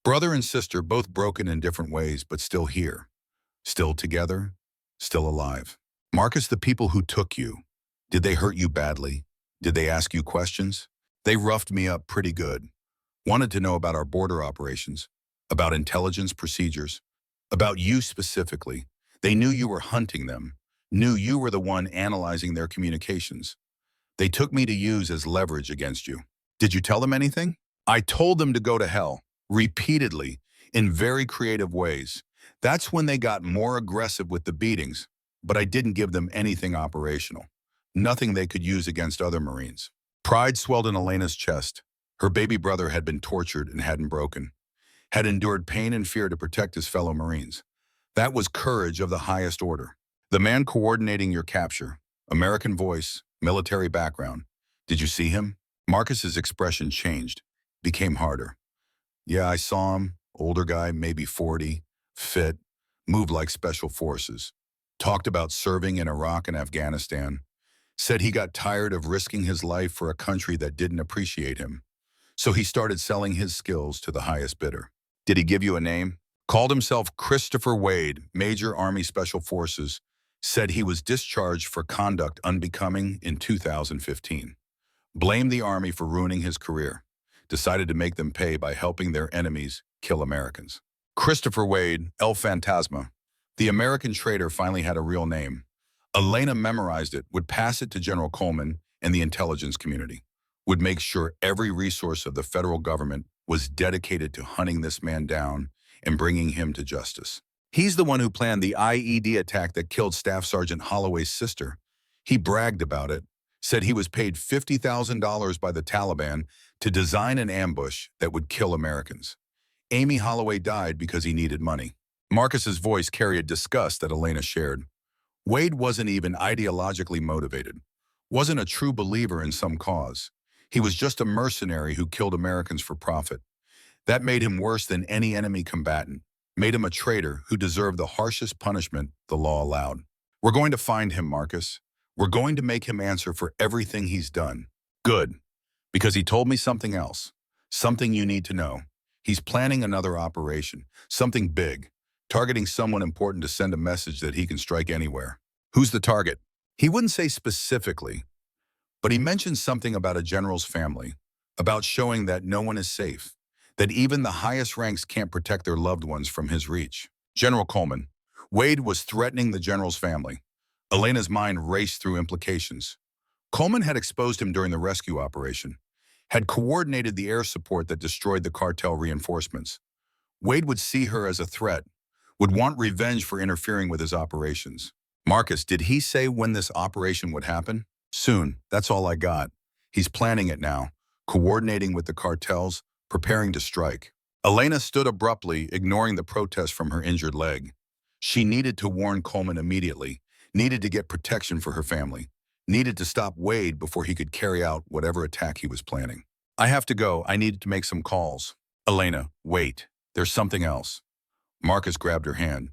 Brother and sister both broken in different ways, but still here. Still together, still alive. Marcus, the people who took you, did they hurt you badly? Did they ask you questions? They roughed me up pretty good. Wanted to know about our border operations, about intelligence procedures, about you specifically. They knew you were hunting them, knew you were the one analyzing their communications. They took me to use as leverage against you. Did you tell them anything? I told them to go to hell, repeatedly, in very creative ways. That's when they got more aggressive with the beatings, but I didn't give them anything operational. Nothing they could use against other Marines. Pride swelled in Elena's chest. Her baby brother had been tortured and hadn't broken, had endured pain and fear to protect his fellow Marines. That was courage of the highest order. The man coordinating your capture, American voice, military background. Did you see him? Marcus's expression changed, became harder. Yeah, I saw him. Older guy, maybe 40, fit, moved like special forces. Talked about serving in Iraq and Afghanistan. Said he got tired of risking his life for a country that didn't appreciate him. So he started selling his skills to the highest bidder. Did he give you a name? Called himself Christopher Wade, Major Army Special Forces. Said he was discharged for conduct unbecoming in 2015. Blamed the Army for ruining his career. Decided to make them pay by helping their enemies kill Americans. Christopher Wade, El Fantasma. The American traitor finally had a real name. Elena memorized it, would pass it to General Coleman and the intelligence community, would make sure every resource of the federal government was dedicated to hunting this man down and bringing him to justice. He's the one who planned the IED attack that killed Staff Sergeant Holloway's sister. He bragged about it, said he was paid $50,000 by the Taliban to design an ambush that would kill Americans. Amy Holloway died because he needed money. Marcus's voice carried disgust that Elena shared. Wade wasn't even ideologically motivated, wasn't a true believer in some cause. He was just a mercenary who killed Americans for profit. That made him worse than any enemy combatant, made him a traitor who deserved the harshest punishment the law allowed. We're going to find him, Marcus. We're going to make him answer for everything he's done. Good, because he told me something else, something you need to know. He's planning another operation, something big, targeting someone important to send a message that he can strike anywhere. Who's the target? He wouldn't say specifically, but he mentioned something about a general's family, about showing that no one is safe, that even the highest ranks can't protect their loved ones from his reach. General Coleman. Wade was threatening the general's family. Elena's mind raced through implications. Coleman had exposed him during the rescue operation, had coordinated the air support that destroyed the cartel reinforcements. Wade would see her as a threat, would want revenge for interfering with his operations. Marcus, did he say when this operation would happen? Soon, that's all I got. He's planning it now, coordinating with the cartels, preparing to strike. Elena stood abruptly, ignoring the protest from her injured leg. She needed to warn Coleman immediately, needed to get protection for her family, needed to stop Wade before he could carry out whatever attack he was planning. I have to go. I needed to make some calls. Elena, wait. There's something else. Marcus grabbed her hand.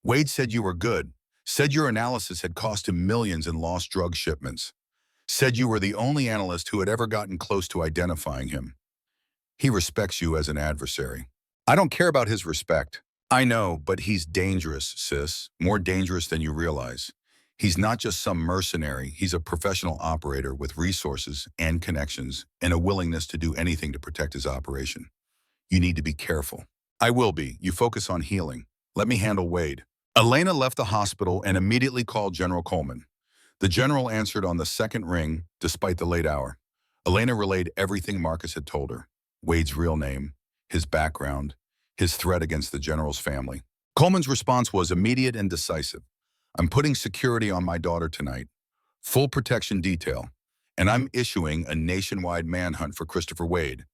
Wade said you were good, said your analysis had cost him millions in lost drug shipments, said you were the only analyst who had ever gotten close to identifying him. He respects you as an adversary. I don't care about his respect. I know, but he's dangerous, sis, more dangerous than you realize. He's not just some mercenary, he's a professional operator with resources and connections and a willingness to do anything to protect his operation. You need to be careful. I will be. You focus on healing. Let me handle Wade. Elena left the hospital and immediately called General Coleman. The general answered on the second ring, despite the late hour. Elena relayed everything Marcus had told her. Wade's real name, his background, his threat against the general's family. Coleman's response was immediate and decisive. I'm putting security on my daughter tonight. Full protection detail. And I'm issuing a nationwide manhunt for Christopher Wade.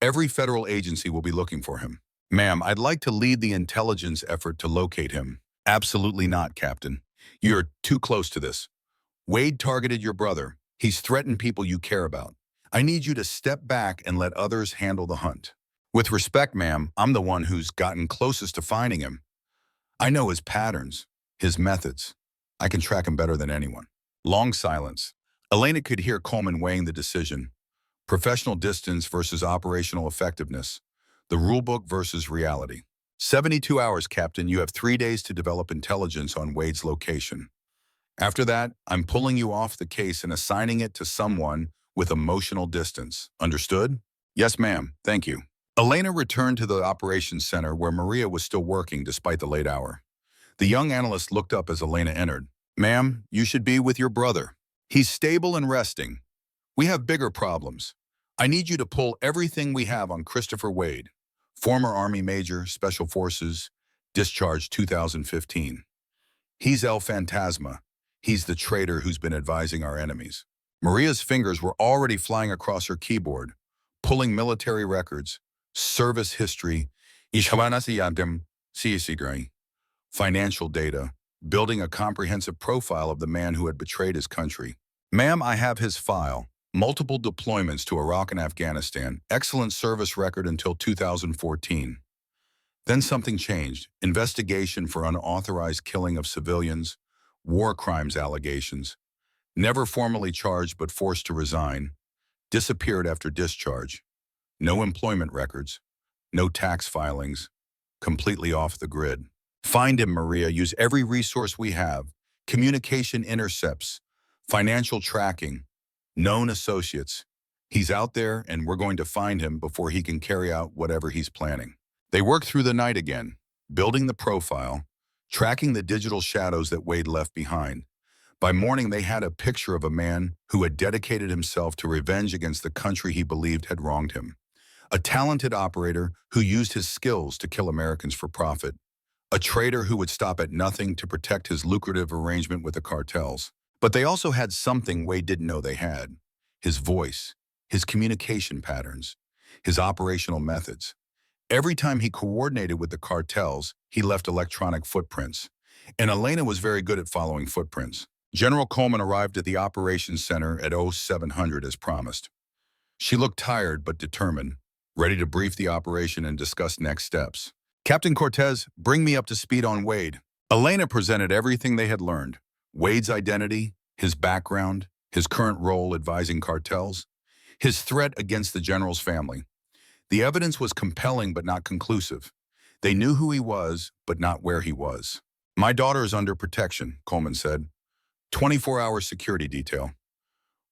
Every federal agency will be looking for him. Ma'am, I'd like to lead the intelligence effort to locate him. Absolutely not, Captain. You're too close to this. Wade targeted your brother. He's threatened people you care about. I need you to step back and let others handle the hunt. With respect, ma'am, I'm the one who's gotten closest to finding him. I know his patterns, his methods. I can track him better than anyone. Long silence. Elena could hear Coleman weighing the decision. Professional distance versus operational effectiveness. The rulebook versus reality. 72 hours, Captain. You have 3 days to develop intelligence on Wade's location. After that, I'm pulling you off the case and assigning it to someone with emotional distance. Understood? Yes, ma'am. Thank you. Elena returned to the operations center where Maria was still working despite the late hour. The young analyst looked up as Elena entered. Ma'am, you should be with your brother. He's stable and resting. We have bigger problems. I need you to pull everything we have on Christopher Wade, former Army Major, Special Forces, discharged 2015. He's El Fantasma. He's the traitor who's been advising our enemies. Maria's fingers were already flying across her keyboard, pulling military records, service history, financial data, building a comprehensive profile of the man who had betrayed his country. Ma'am, I have his file. Multiple deployments to Iraq and Afghanistan, excellent service record until 2014. Then something changed. Investigation for unauthorized killing of civilians, war crimes allegations, never formally charged but forced to resign, disappeared after discharge, no employment records, no tax filings, completely off the grid. Find him, Maria. Use every resource we have. Communication intercepts, financial tracking, known associates. He's out there and we're going to find him before he can carry out whatever he's planning. They worked through the night again, building the profile, tracking the digital shadows that Wade left behind. By morning, they had a picture of a man who had dedicated himself to revenge against the country he believed had wronged him. A talented operator who used his skills to kill Americans for profit. A traitor who would stop at nothing to protect his lucrative arrangement with the cartels. But they also had something Wade didn't know they had. His voice, his communication patterns, his operational methods. Every time he coordinated with the cartels, he left electronic footprints. And Elena was very good at following footprints. General Coleman arrived at the operations center at 0700 as promised. She looked tired but determined, ready to brief the operation and discuss next steps. Captain Cortez, bring me up to speed on Wade. Elena presented everything they had learned. Wade's identity, his background, his current role advising cartels, his threat against the general's family. The evidence was compelling but not conclusive. They knew who he was, but not where he was. My daughter is under protection, Coleman said. 24-hour security detail.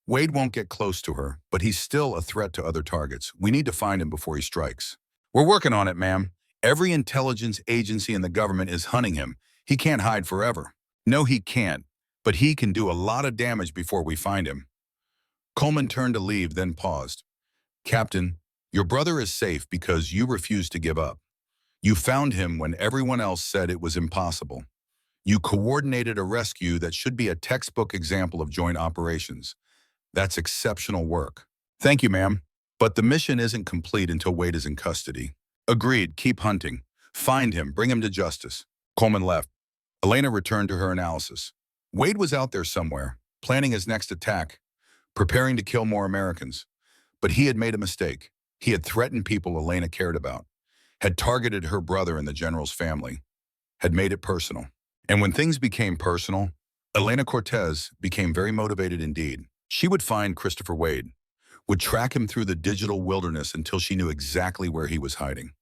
Wade won't get close to her, but he's still a threat to other targets. We need to find him before he strikes. We're working on it, ma'am. Every intelligence agency in the government is hunting him. He can't hide forever. No, he can't. But he can do a lot of damage before we find him. Coleman turned to leave, then paused. Captain, your brother is safe because you refused to give up. You found him when everyone else said it was impossible. You coordinated a rescue that should be a textbook example of joint operations. That's exceptional work. Thank you, ma'am. But the mission isn't complete until Wade is in custody. Agreed, keep hunting. Find him, bring him to justice. Coleman left. Elena returned to her analysis. Wade was out there somewhere, planning his next attack, preparing to kill more Americans. But he had made a mistake. He had threatened people Elena cared about, had targeted her brother and the general's family, had made it personal. And when things became personal, Elena Cortez became very motivated indeed. She would find Christopher Wade, would track him through the digital wilderness until she knew exactly where he was hiding,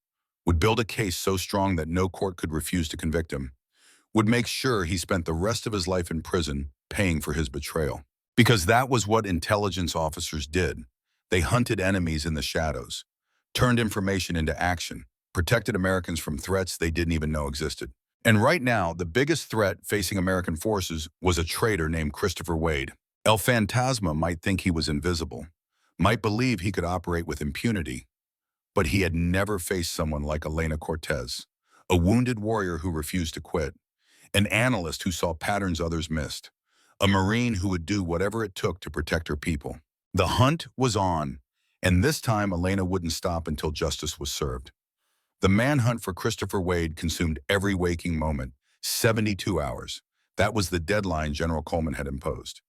would build a case so strong that no court could refuse to convict him, would make sure he spent the rest of his life in prison paying for his betrayal. Because that was what intelligence officers did. They hunted enemies in the shadows, turned information into action, protected Americans from threats they didn't even know existed. And right now, the biggest threat facing American forces was a traitor named Christopher Wade. El Fantasma might think he was invisible, might believe he could operate with impunity, but he had never faced someone like Elena Cortez, a wounded warrior who refused to quit, an analyst who saw patterns others missed, a Marine who would do whatever it took to protect her people. The hunt was on, and this time Elena wouldn't stop until justice was served. The manhunt for Christopher Wade consumed every waking moment, 72 hours. That was the deadline General Coleman had imposed.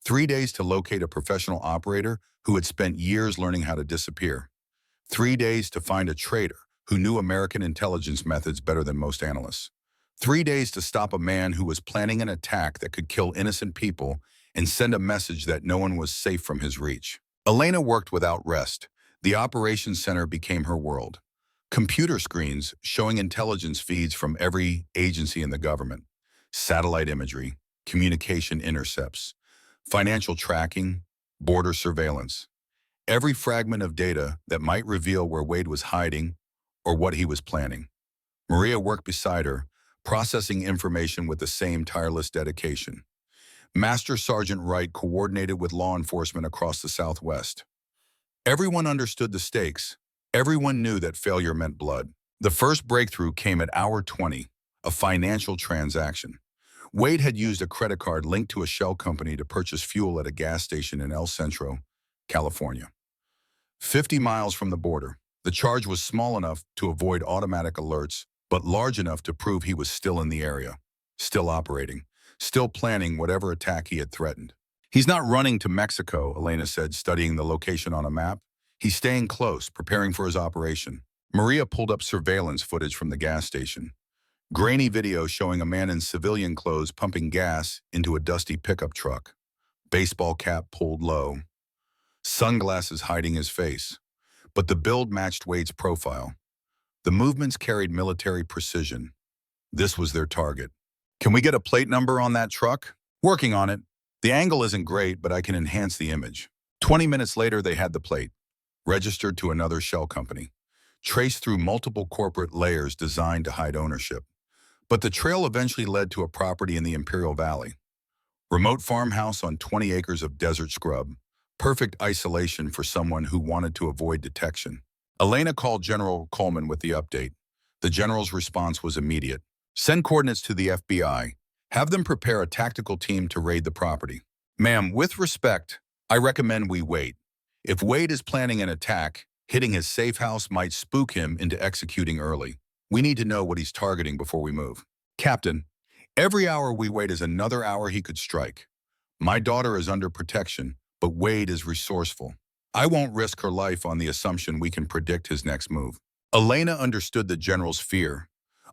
3 days to locate a professional operator who had spent years learning how to disappear. 3 days to find a traitor who knew American intelligence methods better than most analysts. 3 days to stop a man who was planning an attack that could kill innocent people and send a message that no one was safe from his reach. Elena worked without rest. The operations center became her world. Computer screens showing intelligence feeds from every agency in the government, satellite imagery, communication intercepts, financial tracking, border surveillance. Every fragment of data that might reveal where Wade was hiding or what he was planning. Maria worked beside her, processing information with the same tireless dedication. Master Sergeant Wright coordinated with law enforcement across the Southwest. Everyone understood the stakes. Everyone knew that failure meant blood. The first breakthrough came at hour 20, a financial transaction. Wade had used a credit card linked to a shell company to purchase fuel at a gas station in El Centro, California. 50 miles from the border. The charge was small enough to avoid automatic alerts, but large enough to prove he was still in the area, still operating, still planning whatever attack he had threatened. He's not running to Mexico, Elena said, studying the location on a map. He's staying close, preparing for his operation. Maria pulled up surveillance footage from the gas station. Grainy video showing a man in civilian clothes pumping gas into a dusty pickup truck. Baseball cap pulled low. Sunglasses hiding his face. But the build matched Wade's profile. The movements carried military precision. This was their target. Can we get a plate number on that truck? Working on it. The angle isn't great, but I can enhance the image. 20 minutes later, they had the plate. Registered to another shell company. Traced through multiple corporate layers designed to hide ownership. But the trail eventually led to a property in the Imperial Valley. Remote farmhouse on 20 acres of desert scrub. Perfect isolation for someone who wanted to avoid detection. Elena called General Coleman with the update. The general's response was immediate. Send coordinates to the FBI. Have them prepare a tactical team to raid the property. Ma'am, with respect, I recommend we wait. If Wade is planning an attack, hitting his safe house might spook him into executing early. We need to know what he's targeting before we move. Captain, every hour we wait is another hour he could strike. My daughter is under protection, but Wade is resourceful. I won't risk her life on the assumption we can predict his next move. Elena understood the general's fear,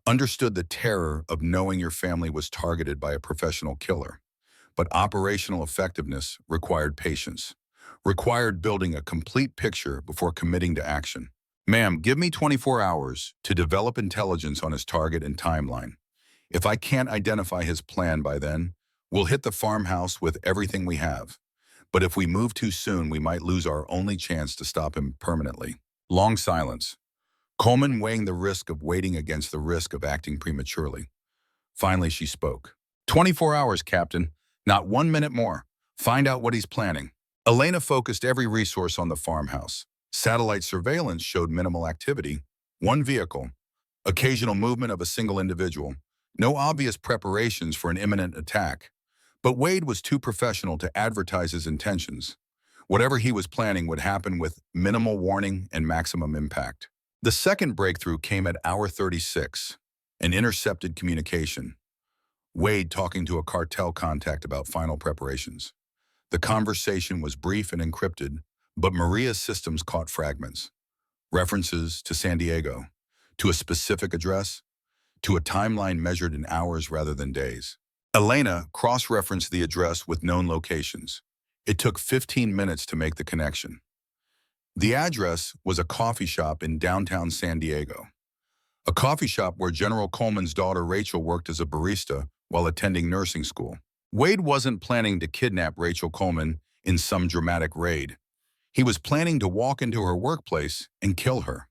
understood the terror of knowing your family was targeted by a professional killer. But operational effectiveness required patience, required building a complete picture before committing to action. Ma'am, give me 24 hours to develop intelligence on his target and timeline. If I can't identify his plan by then, we'll hit the farmhouse with everything we have. But if we move too soon, we might lose our only chance to stop him permanently. Long silence. Coleman weighing the risk of waiting against the risk of acting prematurely. Finally, she spoke. 24 hours, Captain. Not 1 minute more. Find out what he's planning. Elena focused every resource on the farmhouse. Satellite surveillance showed minimal activity. One vehicle. Occasional movement of a single individual. No obvious preparations for an imminent attack. But Wade was too professional to advertise his intentions. Whatever he was planning would happen with minimal warning and maximum impact. The second breakthrough came at hour 36, an intercepted communication. Wade talking to a cartel contact about final preparations. The conversation was brief and encrypted, but Maria's systems caught fragments. References to San Diego, to a specific address, to a timeline measured in hours rather than days. Elena cross-referenced the address with known locations. It took 15 minutes to make the connection. The address was a coffee shop in downtown San Diego. A coffee shop where General Coleman's daughter Rachel worked as a barista while attending nursing school. Wade wasn't planning to kidnap Rachel Coleman in some dramatic raid. He was planning to walk into her workplace and kill her.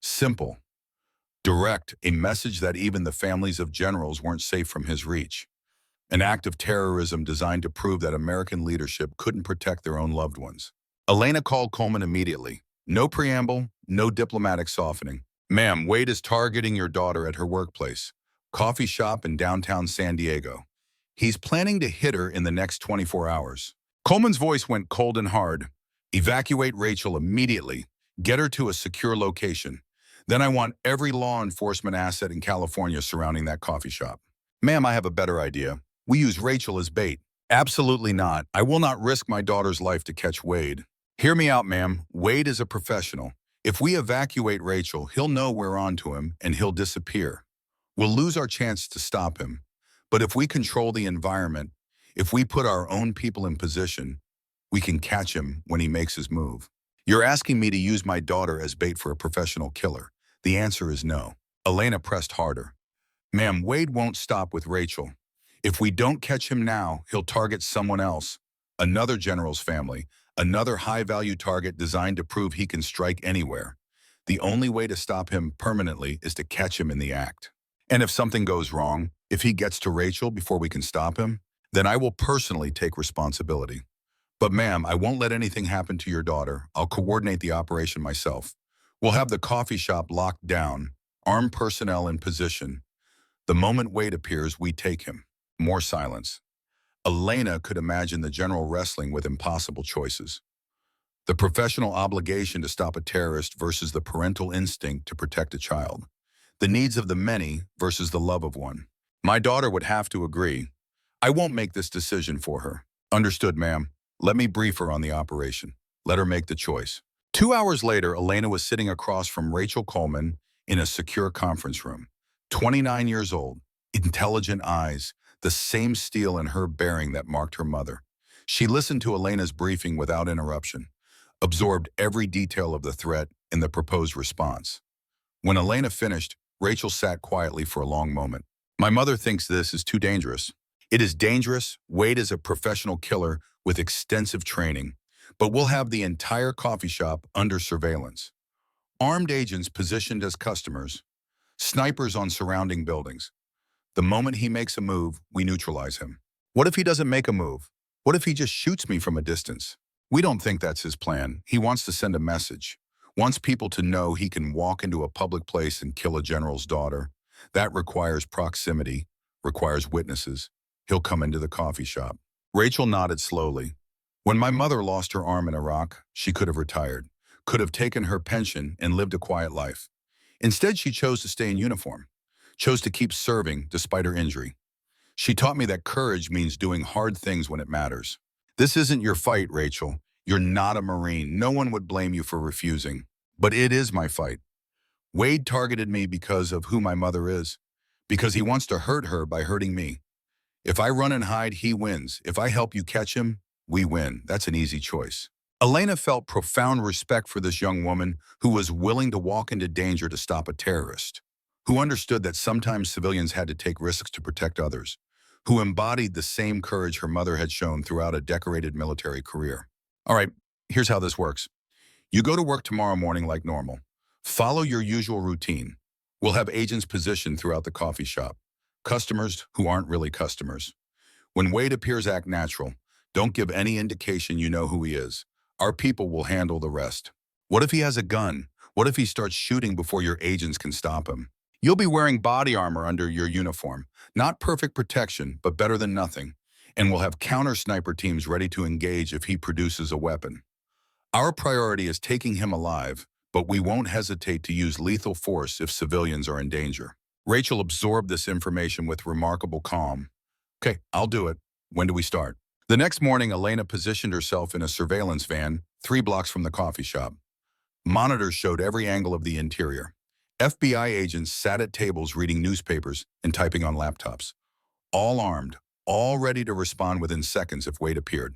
Simple, direct, a message that even the families of generals weren't safe from his reach. An act of terrorism designed to prove that American leadership couldn't protect their own loved ones. Elena called Coleman immediately. No preamble, no diplomatic softening. Ma'am, Wade is targeting your daughter at her workplace, coffee shop in downtown San Diego. He's planning to hit her in the next 24 hours. Coleman's voice went cold and hard. Evacuate Rachel immediately. Get her to a secure location. Then I want every law enforcement asset in California surrounding that coffee shop. Ma'am, I have a better idea. We use Rachel as bait. Absolutely not. I will not risk my daughter's life to catch Wade. Hear me out, ma'am. Wade is a professional. If we evacuate Rachel, he'll know we're on to him and he'll disappear. We'll lose our chance to stop him. But if we control the environment, if we put our own people in position, we can catch him when he makes his move. You're asking me to use my daughter as bait for a professional killer. The answer is no. Elena pressed harder. Ma'am, Wade won't stop with Rachel. If we don't catch him now, he'll target someone else, another general's family, another high-value target designed to prove he can strike anywhere. The only way to stop him permanently is to catch him in the act. And if something goes wrong, if he gets to Rachel before we can stop him, then I will personally take responsibility. But ma'am, I won't let anything happen to your daughter. I'll coordinate the operation myself. We'll have the coffee shop locked down, armed personnel in position. The moment Wade appears, we take him. More silence. Elena could imagine the general wrestling with impossible choices. The professional obligation to stop a terrorist versus the parental instinct to protect a child. The needs of the many versus the love of one. My daughter would have to agree. I won't make this decision for her. Understood, ma'am. Let me brief her on the operation. Let her make the choice. 2 hours later, Elena was sitting across from Rachel Coleman in a secure conference room. 29 years old, intelligent eyes, the same steel in her bearing that marked her mother. She listened to Elena's briefing without interruption, absorbed every detail of the threat and the proposed response. When Elena finished, Rachel sat quietly for a long moment. My mother thinks this is too dangerous. It is dangerous. Wade is a professional killer with extensive training, but we'll have the entire coffee shop under surveillance. Armed agents positioned as customers, snipers on surrounding buildings. The moment he makes a move, we neutralize him. What if he doesn't make a move? What if he just shoots me from a distance? We don't think that's his plan. He wants to send a message. Wants people to know he can walk into a public place and kill a general's daughter. That requires proximity, requires witnesses. He'll come into the coffee shop. Rachel nodded slowly. When my mother lost her arm in Iraq, she could have retired, could have taken her pension and lived a quiet life. Instead, she chose to stay in uniform, chose to keep serving despite her injury. She taught me that courage means doing hard things when it matters. This isn't your fight, Rachel. You're not a Marine. No one would blame you for refusing. But it is my fight. Wade targeted me because of who my mother is, because he wants to hurt her by hurting me. If I run and hide, he wins. If I help you catch him, we win. That's an easy choice. Elena felt profound respect for this young woman who was willing to walk into danger to stop a terrorist, who understood that sometimes civilians had to take risks to protect others, who embodied the same courage her mother had shown throughout a decorated military career. All right, here's how this works. You go to work tomorrow morning like normal. Follow your usual routine. We'll have agents positioned throughout the coffee shop. Customers who aren't really customers. When Wade appears, act natural. Don't give any indication you know who he is. Our people will handle the rest. What if he has a gun? What if he starts shooting before your agents can stop him? You'll be wearing body armor under your uniform. Not perfect protection, but better than nothing. And we'll have counter-sniper teams ready to engage if he produces a weapon. Our priority is taking him alive, but we won't hesitate to use lethal force if civilians are in danger. Rachel absorbed this information with remarkable calm. Okay, I'll do it. When do we start? The next morning, Elena positioned herself in a surveillance van 3 blocks from the coffee shop. Monitors showed every angle of the interior. FBI agents sat at tables reading newspapers and typing on laptops. All armed, all ready to respond within seconds if Wade appeared.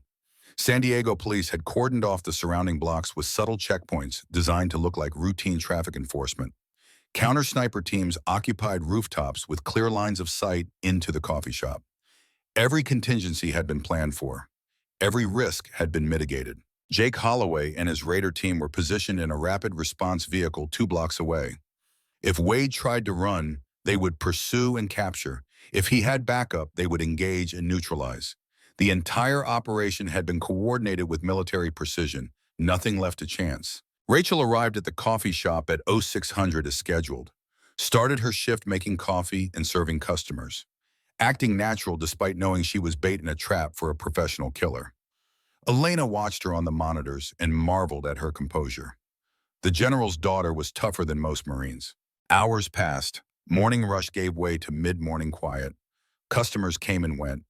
San Diego police had cordoned off the surrounding blocks with subtle checkpoints designed to look like routine traffic enforcement. Counter-sniper teams occupied rooftops with clear lines of sight into the coffee shop. Every contingency had been planned for. Every risk had been mitigated. Jake Holloway and his Raider team were positioned in a rapid response vehicle 2 blocks away. If Wade tried to run, they would pursue and capture. If he had backup, they would engage and neutralize. The entire operation had been coordinated with military precision, nothing left to chance. Rachel arrived at the coffee shop at 0600 as scheduled, started her shift making coffee and serving customers, acting natural despite knowing she was bait in a trap for a professional killer. Elena watched her on the monitors and marveled at her composure. The general's daughter was tougher than most Marines. Hours passed. Morning rush gave way to mid-morning quiet. Customers came and went.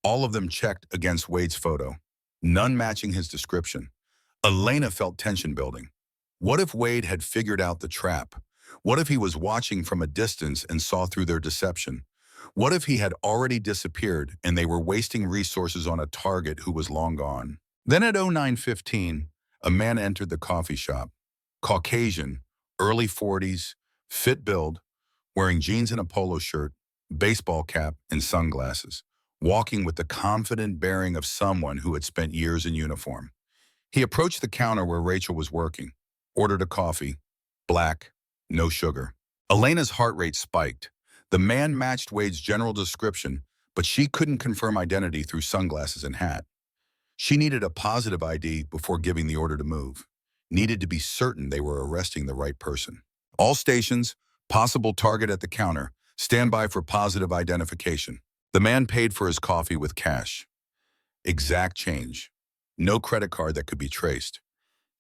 All of them checked against Wade's photo, none matching his description. Elena felt tension building. What if Wade had figured out the trap? What if he was watching from a distance and saw through their deception? What if he had already disappeared and they were wasting resources on a target who was long gone? Then at 09:15, a man entered the coffee shop. Caucasian, early 40s, fit build, wearing jeans and a polo shirt, baseball cap, and sunglasses, walking with the confident bearing of someone who had spent years in uniform. He approached the counter where Rachel was working, ordered a coffee, black, no sugar. Elena's heart rate spiked. The man matched Wade's general description, but she couldn't confirm identity through sunglasses and hat. She needed a positive ID before giving the order to move, needed to be certain they were arresting the right person. All stations, possible target at the counter, stand by for positive identification. The man paid for his coffee with cash. Exact change. No credit card that could be traced.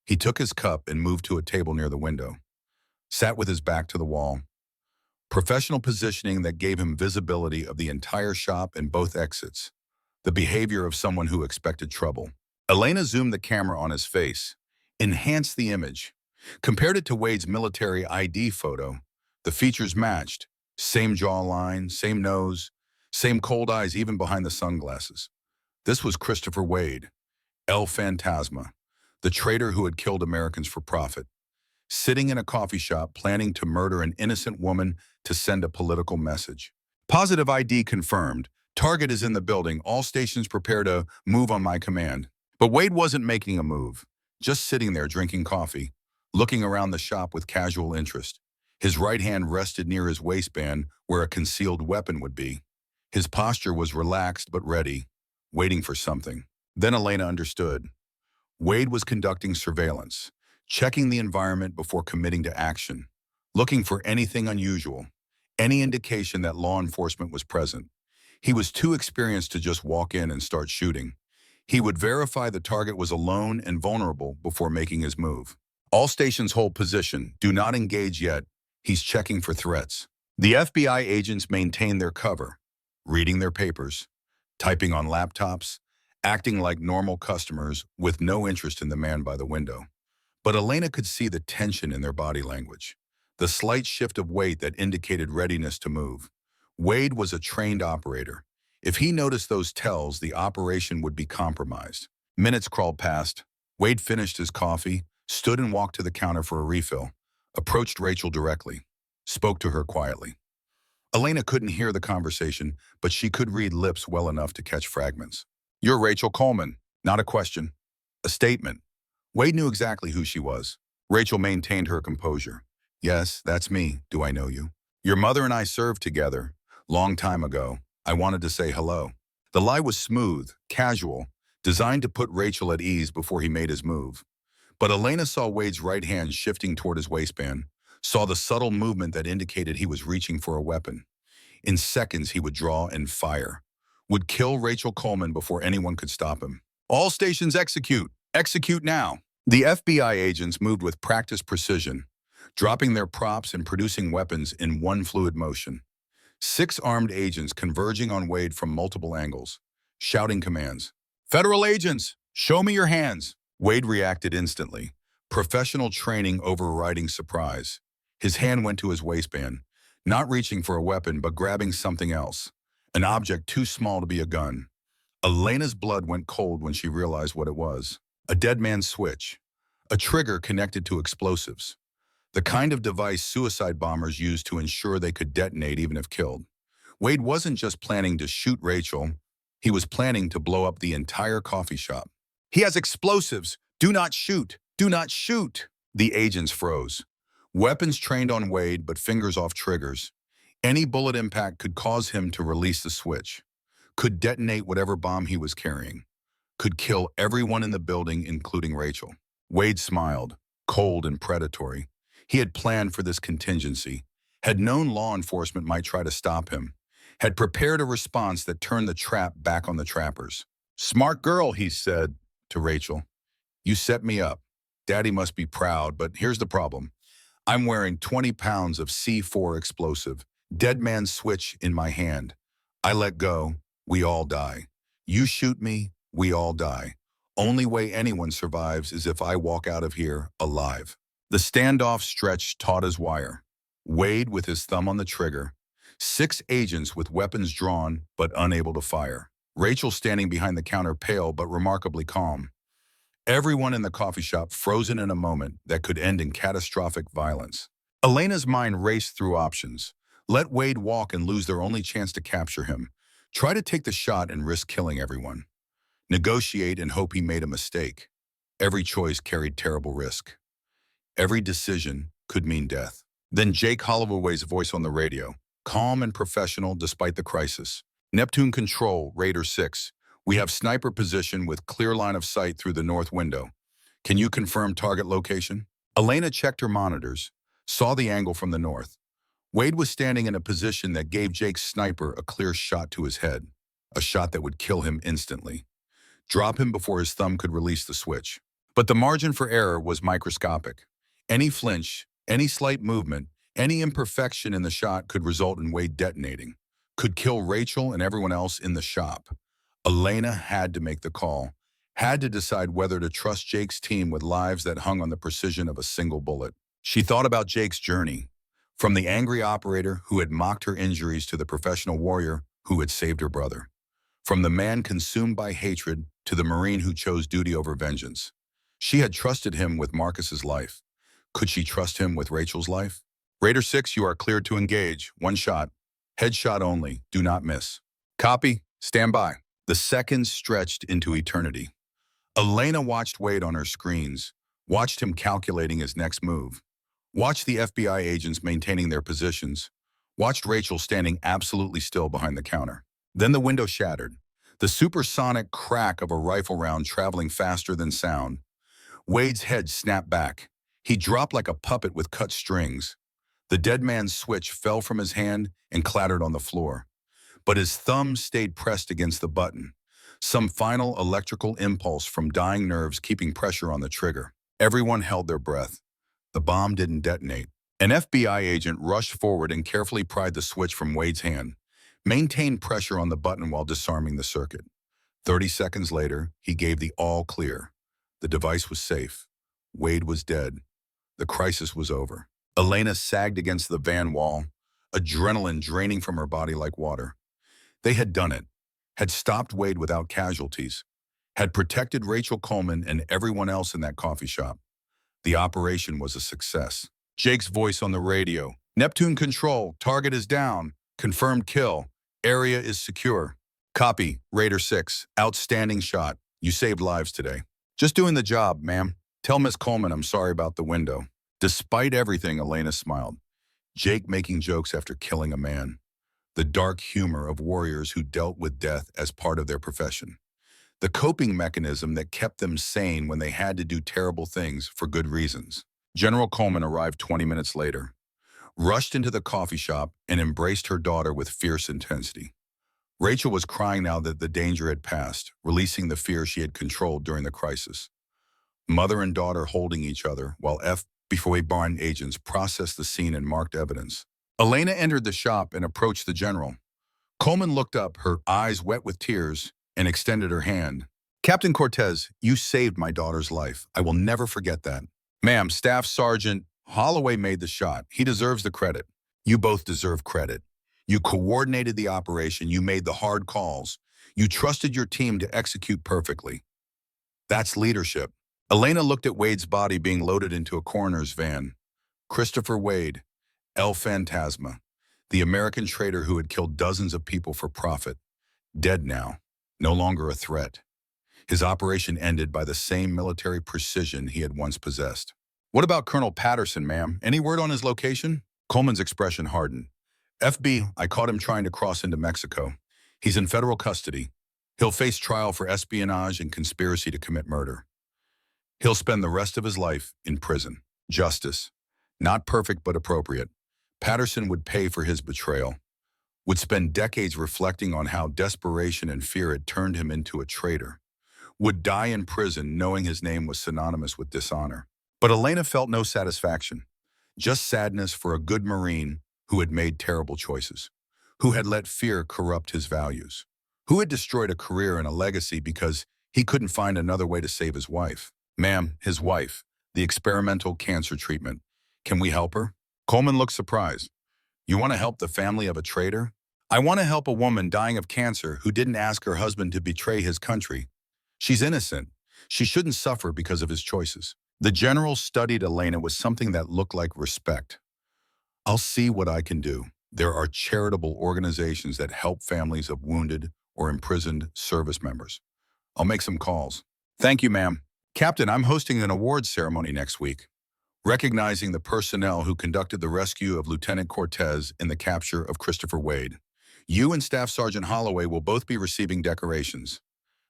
He took his cup and moved to a table near the window, sat with his back to the wall. Professional positioning that gave him visibility of the entire shop and both exits. The behavior of someone who expected trouble. Elena zoomed the camera on his face, enhanced the image, compared it to Wade's military ID photo. The features matched. Same jawline, same nose, same cold eyes even behind the sunglasses. This was Christopher Wade, El Fantasma, the traitor who had killed Americans for profit, sitting in a coffee shop planning to murder an innocent woman to send a political message. Positive ID confirmed. Target is in the building. All stations prepare to move on my command. But Wade wasn't making a move, just sitting there drinking coffee, looking around the shop with casual interest. His right hand rested near his waistband where a concealed weapon would be. His posture was relaxed but ready, waiting for something. Then Elena understood. Wade was conducting surveillance, checking the environment before committing to action, looking for anything unusual, any indication that law enforcement was present. He was too experienced to just walk in and start shooting. He would verify the target was alone and vulnerable before making his move. All stations hold position. Do not engage yet. He's checking for threats. The FBI agents maintained their cover, reading their papers, typing on laptops, acting like normal customers with no interest in the man by the window. But Elena could see the tension in their body language, the slight shift of weight that indicated readiness to move. Wade was a trained operator. If he noticed those tells, the operation would be compromised. Minutes crawled past. Wade finished his coffee, stood and walked to the counter for a refill, approached Rachel directly, spoke to her quietly. Elena couldn't hear the conversation, but she could read lips well enough to catch fragments. "You're Rachel Coleman." Not a question, a statement. Wade knew exactly who she was. Rachel maintained her composure. "Yes, that's me. Do I know you? Your mother and I served together. Long time ago. I wanted to say hello." The lie was smooth, casual, designed to put Rachel at ease before he made his move. But Elena saw Wade's right hand shifting toward his waistband, saw the subtle movement that indicated he was reaching for a weapon. In seconds, he would draw and fire, would kill Rachel Coleman before anyone could stop him. "All stations execute. Execute now." The FBI agents moved with practiced precision, dropping their props and producing weapons in one fluid motion. 6 armed agents converging on Wade from multiple angles, shouting commands. "Federal agents, show me your hands." Wade reacted instantly, professional training overriding surprise. His hand went to his waistband, not reaching for a weapon but grabbing something else, an object too small to be a gun. Elena's blood went cold when she realized what it was. A dead man's switch, a trigger connected to explosives. The kind of device suicide bombers used to ensure they could detonate even if killed. Wade wasn't just planning to shoot Rachel, He was planning to blow up the entire coffee shop. "He has explosives! Do not shoot! Do not shoot!" The agents froze. Weapons trained on Wade, but fingers off triggers. Any bullet impact could cause him to release the switch, could detonate whatever bomb he was carrying, could kill everyone in the building, including Rachel. Wade smiled, cold and predatory. He had planned for this contingency, had known law enforcement might try to stop him, had prepared a response that turned the trap back on the trappers. "Smart girl," he said to Rachel. "You set me up. Daddy must be proud, but here's the problem. I'm wearing 20 pounds of C4 explosive, dead man's switch in my hand. I let go, we all die. You shoot me, we all die. Only way anyone survives is if I walk out of here alive." The standoff stretched taut as wire. Wade with his thumb on the trigger. 6 agents with weapons drawn but unable to fire. Rachel standing behind the counter, pale but remarkably calm. Everyone in the coffee shop frozen in a moment that could end in catastrophic violence. Elena's mind raced through options. Let Wade walk and lose their only chance to capture him. Try to take the shot and risk killing everyone. Negotiate and hope he made a mistake. Every choice carried terrible risk. Every decision could mean death. Then Jake Holloway's voice on the radio, calm and professional despite the crisis. "Neptune Control, Raider 6. We have sniper position with clear line of sight through the north window. Can you confirm target location?" Elena checked her monitors, saw the angle from the north. Wade was standing in a position that gave Jake's sniper a clear shot to his head, a shot that would kill him instantly, drop him before his thumb could release the switch. But the margin for error was microscopic. Any flinch, any slight movement, any imperfection in the shot could result in Wade detonating, could kill Rachel and everyone else in the shop. Elena had to make the call, had to decide whether to trust Jake's team with lives that hung on the precision of a single bullet. She thought about Jake's journey, from the angry operator who had mocked her injuries to the professional warrior who had saved her brother, from the man consumed by hatred to the Marine who chose duty over vengeance. She had trusted him with Marcus's life. Could she trust him with Rachel's life? "Raider 6, you are cleared to engage. 1 shot. Headshot only. Do not miss." "Copy. Stand by." The seconds stretched into eternity. Elena watched Wade on her screens, watched him calculating his next move, watched the FBI agents maintaining their positions, watched Rachel standing absolutely still behind the counter. Then the window shattered, the supersonic crack of a rifle round traveling faster than sound. Wade's head snapped back. He dropped like a puppet with cut strings. The dead man's switch fell from his hand and clattered on the floor. But his thumb stayed pressed against the button, some final electrical impulse from dying nerves keeping pressure on the trigger. Everyone held their breath. The bomb didn't detonate. An FBI agent rushed forward and carefully pried the switch from Wade's hand, maintained pressure on the button while disarming the circuit. 30 seconds later, he gave the all clear. The device was safe. Wade was dead. The crisis was over. Elena sagged against the van wall, adrenaline draining from her body like water. They had done it, had stopped Wade without casualties, had protected Rachel Coleman and everyone else in that coffee shop. The operation was a success. Jake's voice on the radio. "Neptune Control, target is down. Confirmed kill. Area is secure." "Copy, Raider 6. Outstanding shot. You saved lives today." "Just doing the job, ma'am. Tell Miss Coleman I'm sorry about the window." Despite everything, Elena smiled. Jake making jokes after killing a man. The dark humor of warriors who dealt with death as part of their profession. The coping mechanism that kept them sane when they had to do terrible things for good reasons. General Coleman arrived 20 minutes later, rushed into the coffee shop and embraced her daughter with fierce intensity. Rachel was crying now that the danger had passed, releasing the fear she had controlled during the crisis. Mother and daughter holding each other while FBI Barn agents processed the scene and marked evidence. Elena entered the shop and approached the general. Coleman looked up, her eyes wet with tears, and extended her hand. "Captain Cortez, you saved my daughter's life. I will never forget that." "Ma'am, Staff Sergeant Holloway made the shot. He deserves the credit." "You both deserve credit. You coordinated the operation. You made the hard calls. You trusted your team to execute perfectly. That's leadership." Elena looked at Wade's body being loaded into a coroner's van. Christopher Wade, El Fantasma, the American traitor who had killed dozens of people for profit, dead now. no longer a threat. His operation ended by the same military precision he had once possessed. "What about Colonel Patterson, ma'am? Any word on his location?" Coleman's expression hardened. "FB, I caught him trying to cross into Mexico. He's in federal custody. He'll face trial for espionage and conspiracy to commit murder. He'll spend the rest of his life in prison. Justice. Not perfect but appropriate. Patterson would pay for his betrayal, would spend decades reflecting on how desperation and fear had turned him into a traitor, would die in prison knowing his name was synonymous with dishonor." But Elena felt no satisfaction, just sadness for a good Marine who had made terrible choices, who had let fear corrupt his values, who had destroyed a career and a legacy because he couldn't find another way to save his wife. "Ma'am, his wife, the experimental cancer treatment. Can we help her?" Coleman looked surprised. "You want to help the family of a traitor?" "I want to help a woman dying of cancer who didn't ask her husband to betray his country. She's innocent. She shouldn't suffer because of his choices." The general studied Elena with something that looked like respect. "I'll see what I can do. There are charitable organizations that help families of wounded or imprisoned service members. I'll make some calls." "Thank you, ma'am." "Captain, I'm hosting an awards ceremony next week, recognizing the personnel who conducted the rescue of Lieutenant Cortez in the capture of Christopher Wade. You and Staff Sergeant Holloway will both be receiving decorations.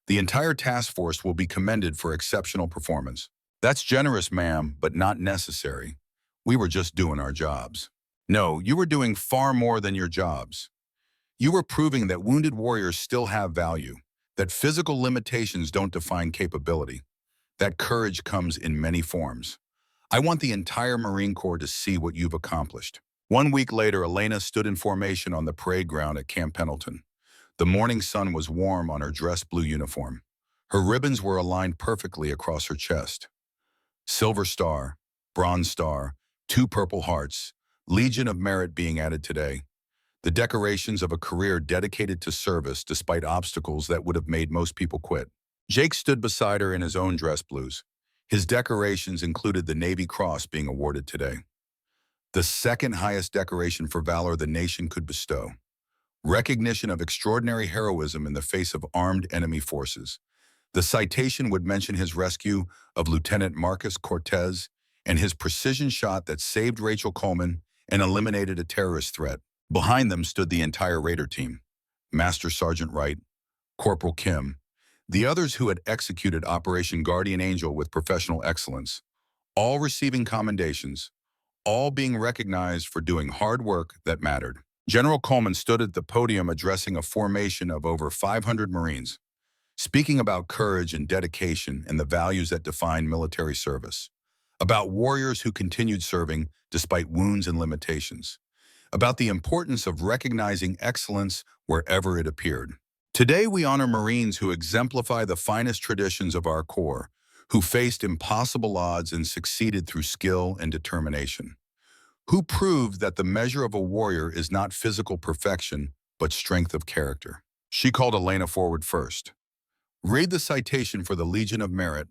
The entire task force will be commended for exceptional performance." "That's generous, ma'am, but not necessary. We were just doing our jobs." "No, you were doing far more than your jobs. You were proving that wounded warriors still have value, that physical limitations don't define capability, that courage comes in many forms. I want the entire Marine Corps to see what you've accomplished." 1 week later, Elena stood in formation on the parade ground at Camp Pendleton. The morning sun was warm on her dress blue uniform. Her ribbons were aligned perfectly across her chest. Silver Star, Bronze Star, 2 Purple Hearts, Legion of Merit being added today. The decorations of a career dedicated to service despite obstacles that would have made most people quit. Jake stood beside her in his own dress blues. His decorations included the Navy Cross being awarded today, the second highest decoration for valor the nation could bestow. Recognition of extraordinary heroism in the face of armed enemy forces. The citation would mention his rescue of Lieutenant Marcus Cortez and his precision shot that saved Rachel Coleman and eliminated a terrorist threat. Behind them stood the entire Raider team, Master Sergeant Wright, Corporal Kim, the others who had executed Operation Guardian Angel with professional excellence, all receiving commendations, all being recognized for doing hard work that mattered. General Coleman stood at the podium addressing a formation of over 500 Marines, speaking about courage and dedication and the values that define military service, about warriors who continued serving despite wounds and limitations, about the importance of recognizing excellence wherever it appeared. Today we honor Marines who exemplify the finest traditions of our Corps, who faced impossible odds and succeeded through skill and determination, who proved that the measure of a warrior is not physical perfection, but strength of character. She called Elena forward first. Read the citation for the Legion of Merit,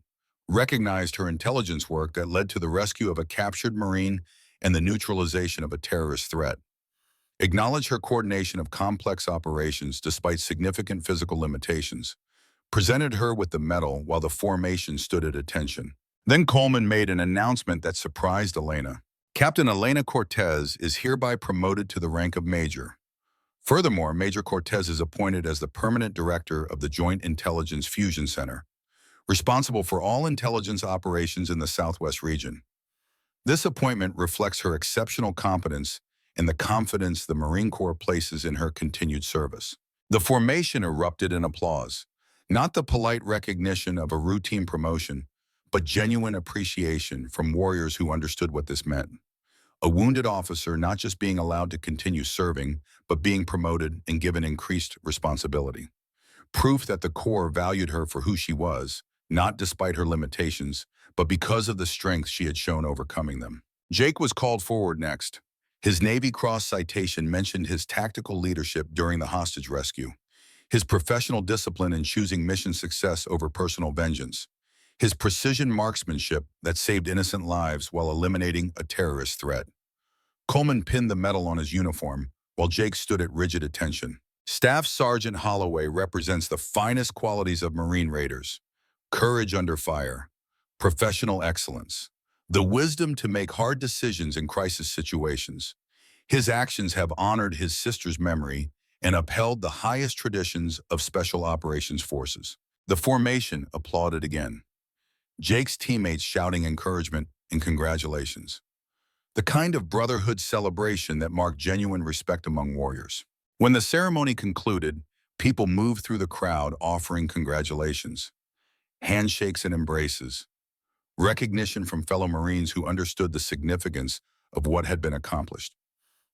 recognized her intelligence work that led to the rescue of a captured Marine and the neutralization of a terrorist threat. Acknowledge her coordination of complex operations despite significant physical limitations. Presented her with the medal while the formation stood at attention. Then Coleman made an announcement that surprised Elena. Captain Elena Cortez is hereby promoted to the rank of Major. Furthermore, Major Cortez is appointed as the permanent director of the Joint Intelligence Fusion Center, responsible for all intelligence operations in the Southwest region. This appointment reflects her exceptional competence and the confidence the Marine Corps places in her continued service. The formation erupted in applause, not the polite recognition of a routine promotion, but genuine appreciation from warriors who understood what this meant. A wounded officer not just being allowed to continue serving, but being promoted and given increased responsibility. Proof that the Corps valued her for who she was, not despite her limitations, but because of the strength she had shown overcoming them. Jake was called forward next. His Navy Cross citation mentioned his tactical leadership during the hostage rescue, his professional discipline in choosing mission success over personal vengeance, his precision marksmanship that saved innocent lives while eliminating a terrorist threat. Coleman pinned the medal on his uniform, while Jake stood at rigid attention. Staff Sergeant Holloway represents the finest qualities of Marine Raiders: courage under fire, professional excellence, the wisdom to make hard decisions in crisis situations. His actions have honored his sister's memory and upheld the highest traditions of Special Operations Forces. The formation applauded again. Jake's teammates shouting encouragement and congratulations. The kind of brotherhood celebration that marked genuine respect among warriors. When the ceremony concluded, people moved through the crowd offering congratulations, handshakes and embraces, recognition from fellow Marines who understood the significance of what had been accomplished.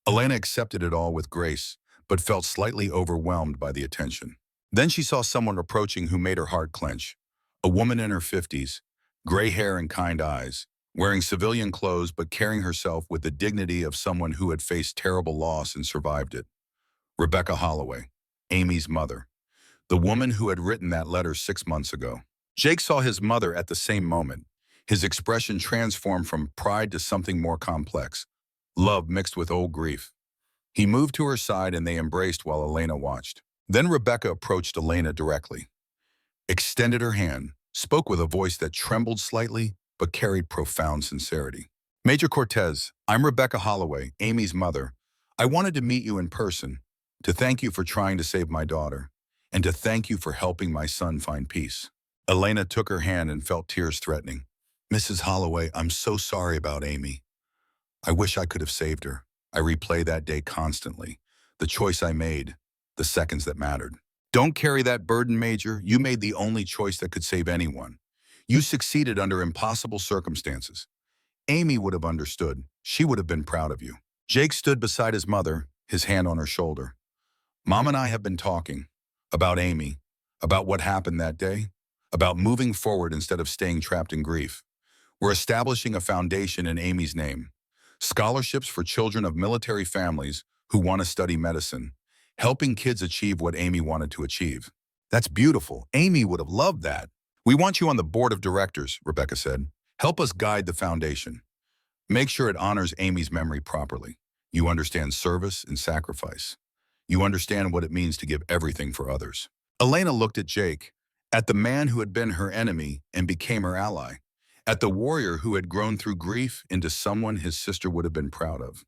Elena accepted it all with grace, but felt slightly overwhelmed by the attention. Then she saw someone approaching who made her heart clench. A woman in her 50s, gray hair and kind eyes, wearing civilian clothes but carrying herself with the dignity of someone who had faced terrible loss and survived it. Rebecca Holloway, Amy's mother, the woman who had written that letter 6 months ago. Jake saw his mother at the same moment. His expression transformed from pride to something more complex, love mixed with old grief. He moved to her side and they embraced while Elena watched. Then Rebecca approached Elena directly, extended her hand, spoke with a voice that trembled slightly but carried profound sincerity. Major Cortez, I'm Rebecca Holloway, Amy's mother. I wanted to meet you in person, to thank you for trying to save my daughter, and to thank you for helping my son find peace. Elena took her hand and felt tears threatening. Mrs. Holloway, I'm so sorry about Amy. I wish I could have saved her. I replay that day constantly. The choice I made, the seconds that mattered. Don't carry that burden, Major. You made the only choice that could save anyone. You succeeded under impossible circumstances. Amy would have understood. She would have been proud of you. Jake stood beside his mother, his hand on her shoulder. Mom and I have been talking about Amy, about what happened that day, about moving forward instead of staying trapped in grief. We're establishing a foundation in Amy's name. Scholarships for children of military families who want to study medicine, helping kids achieve what Amy wanted to achieve. That's beautiful. Amy would have loved that. We want you on the board of directors, Rebecca said. Help us guide the foundation. Make sure it honors Amy's memory properly. You understand service and sacrifice. You understand what it means to give everything for others. Elena looked at Jake, at the man who had been her enemy and became her ally, at the warrior who had grown through grief into someone his sister would have been proud of.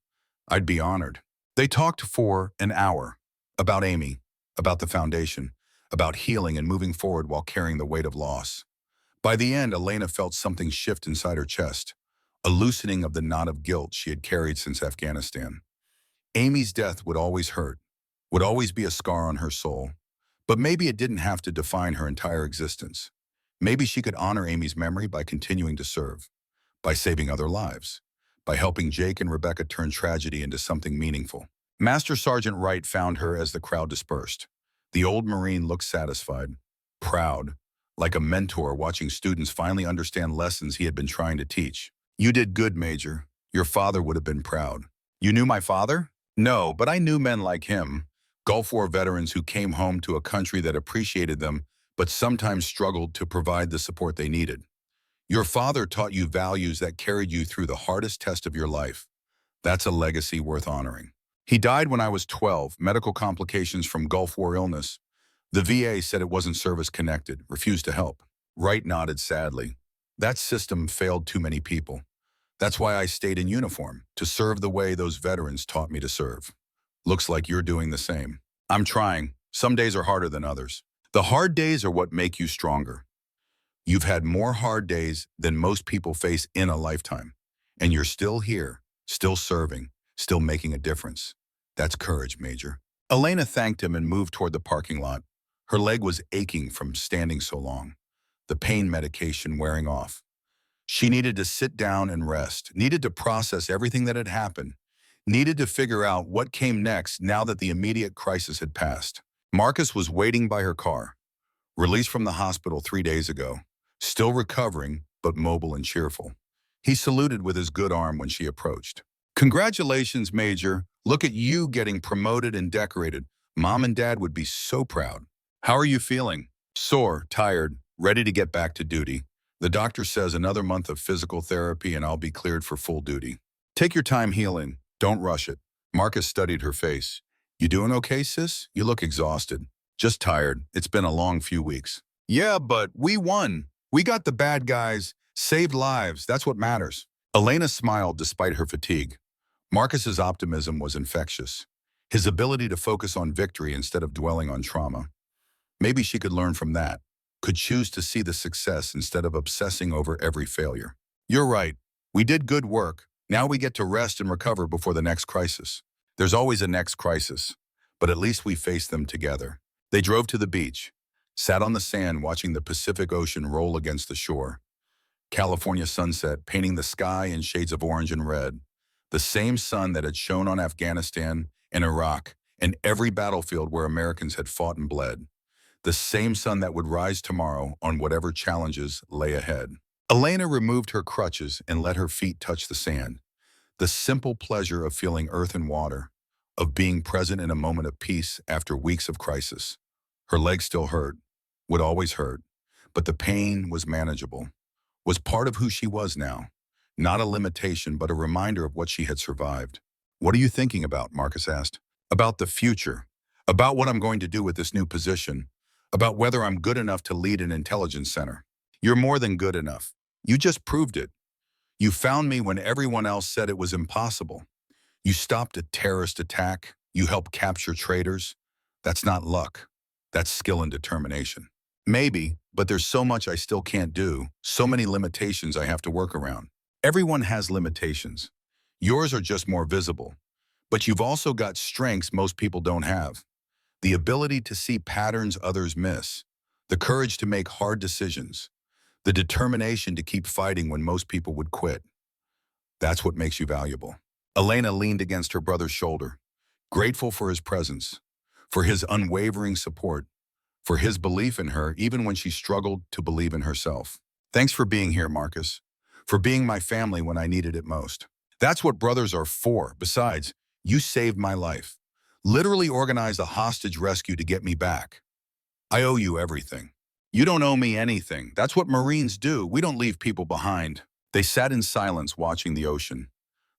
I'd be honored. They talked for an hour about Amy, about the foundation, about healing and moving forward while carrying the weight of loss. By the end, Elena felt something shift inside her chest, a loosening of the knot of guilt she had carried since Afghanistan. Amy's death would always hurt, would always be a scar on her soul, but maybe it didn't have to define her entire existence. Maybe she could honor Amy's memory by continuing to serve, by saving other lives, by helping Jake and Rebecca turn tragedy into something meaningful. Master Sergeant Wright found her as the crowd dispersed. The old Marine looked satisfied, proud, like a mentor watching students finally understand lessons he had been trying to teach. You did good, Major. Your father would have been proud. You knew my father? No, but I knew men like him, Gulf War veterans who came home to a country that appreciated them but sometimes struggled to provide the support they needed. Your father taught you values that carried you through the hardest test of your life. That's a legacy worth honoring. He died when I was 12, medical complications from Gulf War illness. The VA said it wasn't service-connected, refused to help. Wright nodded sadly. That system failed too many people. That's why I stayed in uniform, to serve the way those veterans taught me to serve. Looks like you're doing the same. I'm trying. Some days are harder than others. The hard days are what make you stronger. You've had more hard days than most people face in a lifetime, and you're still here, still serving, still making a difference. That's courage, Major. Elena thanked him and moved toward the parking lot. Her leg was aching from standing so long, the pain medication wearing off. She needed to sit down and rest, needed to process everything that had happened, needed to figure out what came next now that the immediate crisis had passed. Marcus was waiting by her car, released from the hospital 3 days ago, still recovering, but mobile and cheerful. He saluted with his good arm when she approached. Congratulations, Major. Look at you getting promoted and decorated. Mom and Dad would be so proud. How are you feeling? Sore, tired, ready to get back to duty. The doctor says another month of physical therapy and I'll be cleared for full duty. Take your time healing. Don't rush it. Marcus studied her face. You doing okay, sis? You look exhausted. Just tired. It's been a long few weeks. Yeah, but we won. We got the bad guys, saved lives. That's what matters. Elena smiled despite her fatigue. Marcus's optimism was infectious. His ability to focus on victory instead of dwelling on trauma. Maybe she could learn from that, could choose to see the success instead of obsessing over every failure. You're right. We did good work. Now we get to rest and recover before the next crisis. There's always a next crisis, but at least we faced them together. They drove to the beach, sat on the sand watching the Pacific Ocean roll against the shore. California sunset painting the sky in shades of orange and red. The same sun that had shone on Afghanistan and Iraq and every battlefield where Americans had fought and bled. The same sun that would rise tomorrow on whatever challenges lay ahead. Elena removed her crutches and let her feet touch the sand. The simple pleasure of feeling earth and water, of being present in a moment of peace after weeks of crisis. Her legs still hurt, would always hurt, but the pain was manageable, was part of who she was now. Not a limitation, but a reminder of what she had survived. What are you thinking about? Marcus asked. About the future, about what I'm going to do with this new position, about whether I'm good enough to lead an intelligence center. You're more than good enough. You just proved it. You found me when everyone else said it was impossible. You stopped a terrorist attack. You helped capture traitors. That's not luck. That's skill and determination. Maybe, but there's so much I still can't do, so many limitations I have to work around. Everyone has limitations. Yours are just more visible. But you've also got strengths most people don't have. The ability to see patterns others miss. The courage to make hard decisions. The determination to keep fighting when most people would quit. That's what makes you valuable. Elena leaned against her brother's shoulder, grateful for his presence, for his unwavering support, for his belief in her even when she struggled to believe in herself. Thanks for being here, Marcus, for being my family when I needed it most. That's what brothers are for. Besides, you saved my life. Literally organized a hostage rescue to get me back. I owe you everything. You don't owe me anything. That's what Marines do. We don't leave people behind. They sat in silence watching the ocean,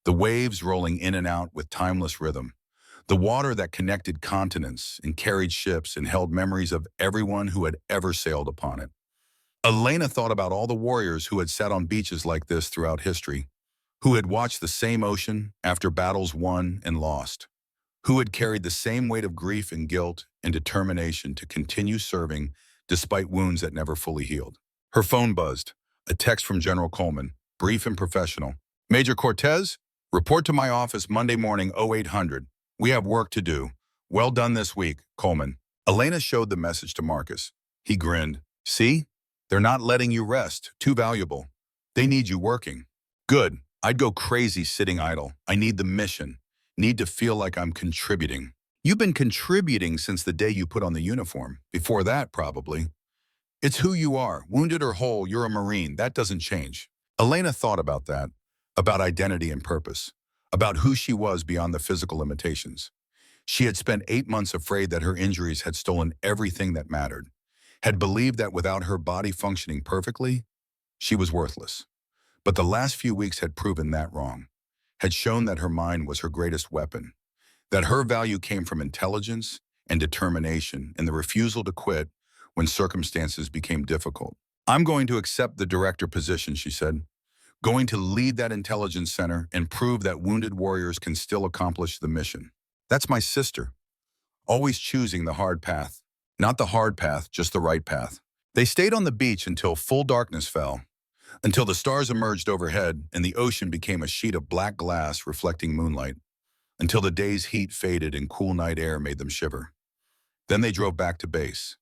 the waves rolling in and out with timeless rhythm, the water that connected continents and carried ships and held memories of everyone who had ever sailed upon it. Elena thought about all the warriors who had sat on beaches like this throughout history, who had watched the same ocean after battles won and lost, who had carried the same weight of grief and guilt and determination to continue serving despite wounds that never fully healed. Her phone buzzed, a text from General Coleman, brief and professional. Major Cortez, report to my office Monday morning 0800. We have work to do. Well done this week, Coleman. Elena showed the message to Marcus. He grinned. See? They're not letting you rest. Too valuable. They need you working. Good. I'd go crazy sitting idle. I need the mission. Need to feel like I'm contributing. You've been contributing since the day you put on the uniform. Before that, probably. It's who you are. Wounded or whole, you're a Marine. That doesn't change. Elena thought about that, about identity and purpose, about who she was beyond the physical limitations. She had spent 8 months afraid that her injuries had stolen everything that mattered, had believed that without her body functioning perfectly, she was worthless. But the last few weeks had proven that wrong, had shown that her mind was her greatest weapon, that her value came from intelligence and determination and the refusal to quit when circumstances became difficult. I'm going to accept the director position, she said. Going to lead that intelligence center and prove that wounded warriors can still accomplish the mission. That's my sister. Always choosing the hard path. Not the hard path, just the right path. They stayed on the beach until full darkness fell, until the stars emerged overhead and the ocean became a sheet of black glass reflecting moonlight, until the day's heat faded and cool night air made them shiver. Then they drove back to base,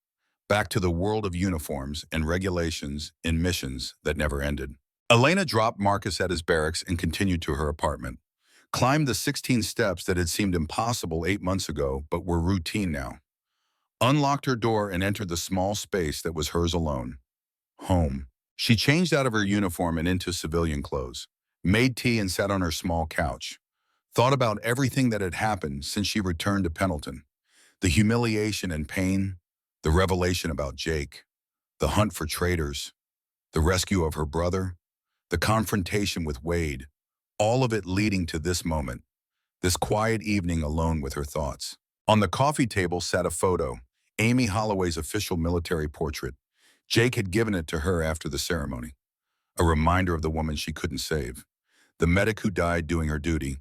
back to the world of uniforms and regulations and missions that never ended. Elena dropped Marcus at his barracks and continued to her apartment, climbed the 16 steps that had seemed impossible 8 months ago but were routine now, unlocked her door and entered the small space that was hers alone. Home. She changed out of her uniform and into civilian clothes, made tea and sat on her small couch, thought about everything that had happened since she returned to Pendleton, the humiliation and pain, the revelation about Jake, the hunt for traitors, the rescue of her brother, the confrontation with Wade, all of it leading to this moment, this quiet evening alone with her thoughts. On the coffee table sat a photo, Amy Holloway's official military portrait. Jake had given it to her after the ceremony, a reminder of the woman she couldn't save, the medic who died doing her duty,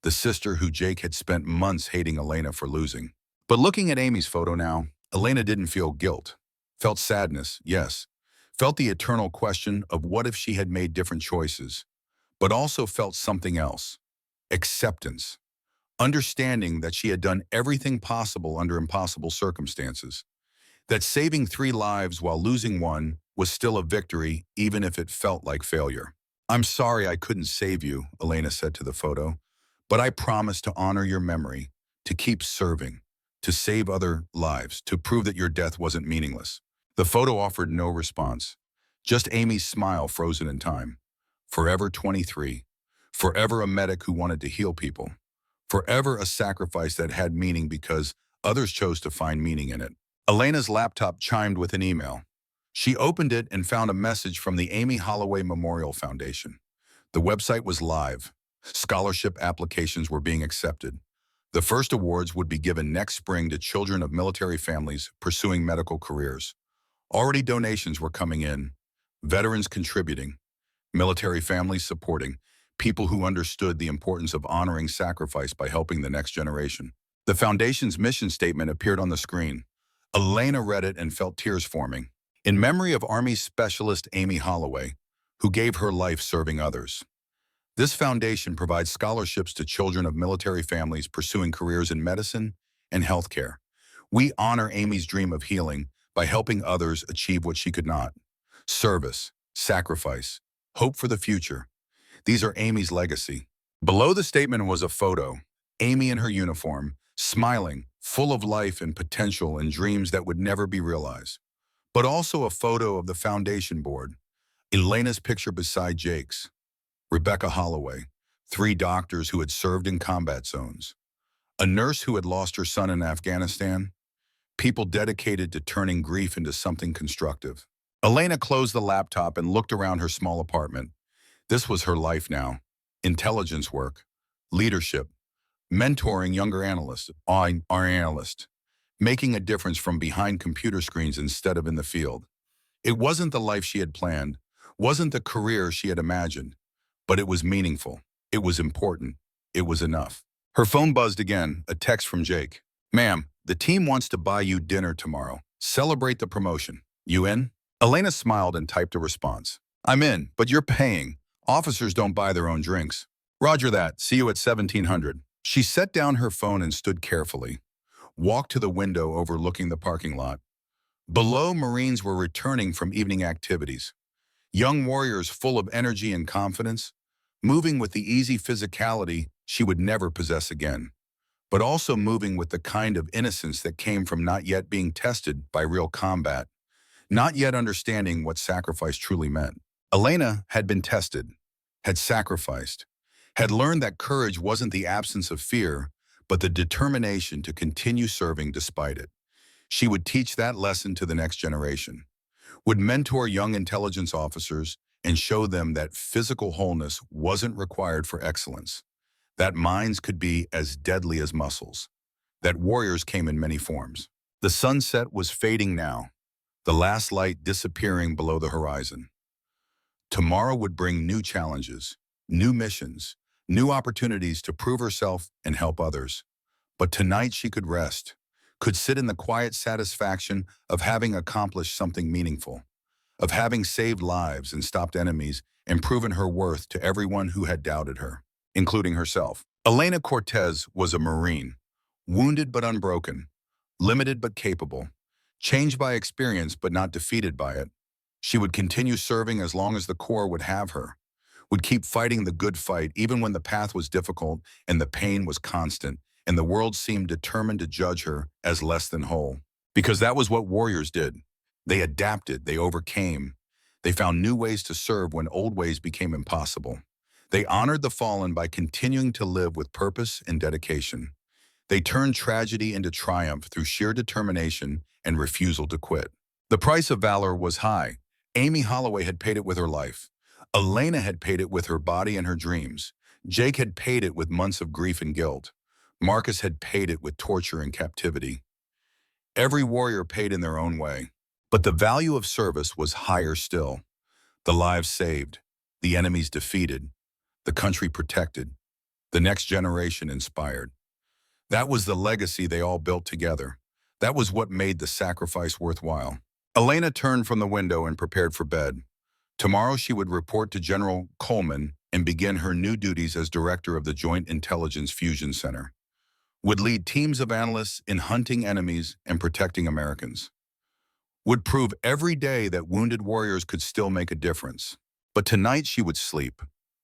the sister who Jake had spent months hating Elena for losing. But looking at Amy's photo now, Elena didn't feel guilt. Felt sadness, yes. Felt the eternal question of what if she had made different choices, but also felt something else. Acceptance. Understanding that she had done everything possible under impossible circumstances. That saving 3 lives while losing one was still a victory, even if it felt like failure. "I'm sorry I couldn't save you," Elena said to the photo, "but I promise to honor your memory, to keep serving, to save other lives, to prove that your death wasn't meaningless." The photo offered no response, just Amy's smile frozen in time. Forever 23, forever a medic who wanted to heal people, forever a sacrifice that had meaning because others chose to find meaning in it. Elena's laptop chimed with an email. She opened it and found a message from the Amy Holloway Memorial Foundation. The website was live. Scholarship applications were being accepted. The first awards would be given next spring to children of military families pursuing medical careers. Already donations were coming in, veterans contributing, military families supporting, people who understood the importance of honoring sacrifice by helping the next generation. The foundation's mission statement appeared on the screen. Elena read it and felt tears forming. "In memory of Army Specialist Amy Holloway, who gave her life serving others. This foundation provides scholarships to children of military families pursuing careers in medicine and healthcare. We honor Amy's dream of healing by helping others achieve what she could not. Service, sacrifice, hope for the future. These are Amy's legacy." Below the statement was a photo, Amy in her uniform, smiling, full of life and potential and dreams that would never be realized. But also a photo of the foundation board, Elena's picture beside Jake's, Rebecca Holloway, 3 doctors who had served in combat zones, a nurse who had lost her son in Afghanistan, people dedicated to turning grief into something constructive. Elena closed the laptop and looked around her small apartment. This was her life now. Intelligence work, leadership, mentoring younger analysts, our analyst, making a difference from behind computer screens instead of in the field. It wasn't the life she had planned, wasn't the career she had imagined, but it was meaningful. It was important. It was enough. Her phone buzzed again, a text from Jake. "Ma'am, the team wants to buy you dinner tomorrow. Celebrate the promotion. You in?" Elena smiled and typed a response. "I'm in, but you're paying. Officers don't buy their own drinks." "Roger that. See you at 1700. She set down her phone and stood carefully, walked to the window overlooking the parking lot. Below, Marines were returning from evening activities. Young warriors full of energy and confidence, moving with the easy physicality she would never possess again, but also moving with the kind of innocence that came from not yet being tested by real combat, not yet understanding what sacrifice truly meant. Elena had been tested, had sacrificed, had learned that courage wasn't the absence of fear, but the determination to continue serving despite it. She would teach that lesson to the next generation, would mentor young intelligence officers and show them that physical wholeness wasn't required for excellence, that minds could be as deadly as muscles, that warriors came in many forms. The sunset was fading now, the last light disappearing below the horizon. Tomorrow would bring new challenges, new missions, new opportunities to prove herself and help others. But tonight she could rest, could sit in the quiet satisfaction of having accomplished something meaningful, of having saved lives and stopped enemies and proven her worth to everyone who had doubted her, including herself. Elena Cortez was a Marine, wounded but unbroken, limited but capable, changed by experience but not defeated by it. She would continue serving as long as the Corps would have her, would keep fighting the good fight even when the path was difficult and the pain was constant and the world seemed determined to judge her as less than whole. Because that was what warriors did. They adapted, they overcame. They found new ways to serve when old ways became impossible. They honored the fallen by continuing to live with purpose and dedication. They turned tragedy into triumph through sheer determination and refusal to quit. The price of valor was high. Amy Holloway had paid it with her life. Elena had paid it with her body and her dreams. Jake had paid it with months of grief and guilt. Marcus had paid it with torture and captivity. Every warrior paid in their own way. But the value of service was higher still. The lives saved, the enemies defeated, the country protected, the next generation inspired. That was the legacy they all built together. That was what made the sacrifice worthwhile. Elena turned from the window and prepared for bed. Tomorrow she would report to General Coleman and begin her new duties as director of the Joint Intelligence Fusion Center. Would lead teams of analysts in hunting enemies and protecting Americans. Would prove every day that wounded warriors could still make a difference. But tonight she would sleep,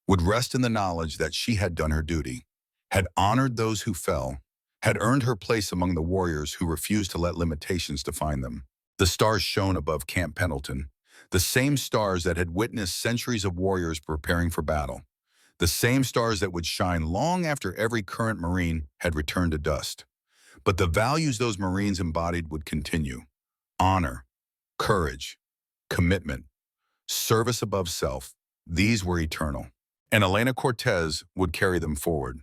would rest in the knowledge that she had done her duty, had honored those who fell, had earned her place among the warriors who refused to let limitations define them. The stars shone above Camp Pendleton, the same stars that had witnessed centuries of warriors preparing for battle, the same stars that would shine long after every current Marine had returned to dust. But the values those Marines embodied would continue: honor, courage, commitment, service above self. These were eternal. And Elena Cortez would carry them forward,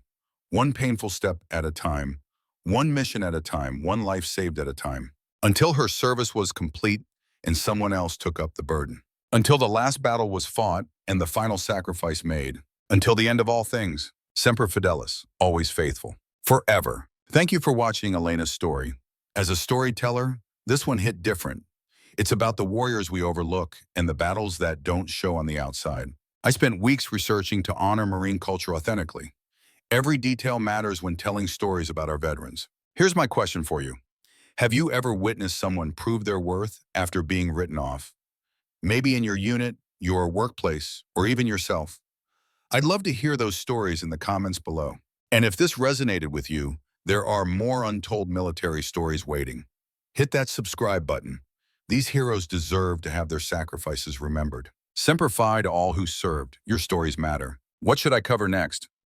one painful step at a time, one mission at a time, one life saved at a time, until her service was complete and someone else took up the burden. Until the last battle was fought and the final sacrifice made. Until the end of all things. Semper Fidelis, always faithful. Forever. Thank you for watching Elena's story. As a storyteller, this one hit different. It's about the warriors we overlook and the battles that don't show on the outside. I spent weeks researching to honor Marine culture authentically. Every detail matters when telling stories about our veterans. Here's my question for you. Have you ever witnessed someone prove their worth after being written off? Maybe in your unit, your workplace, or even yourself. I'd love to hear those stories in the comments below. And if this resonated with you, there are more untold military stories waiting. Hit that subscribe button. These heroes deserve to have their sacrifices remembered. Semper Fi to all who served. Your stories matter. What should I cover next?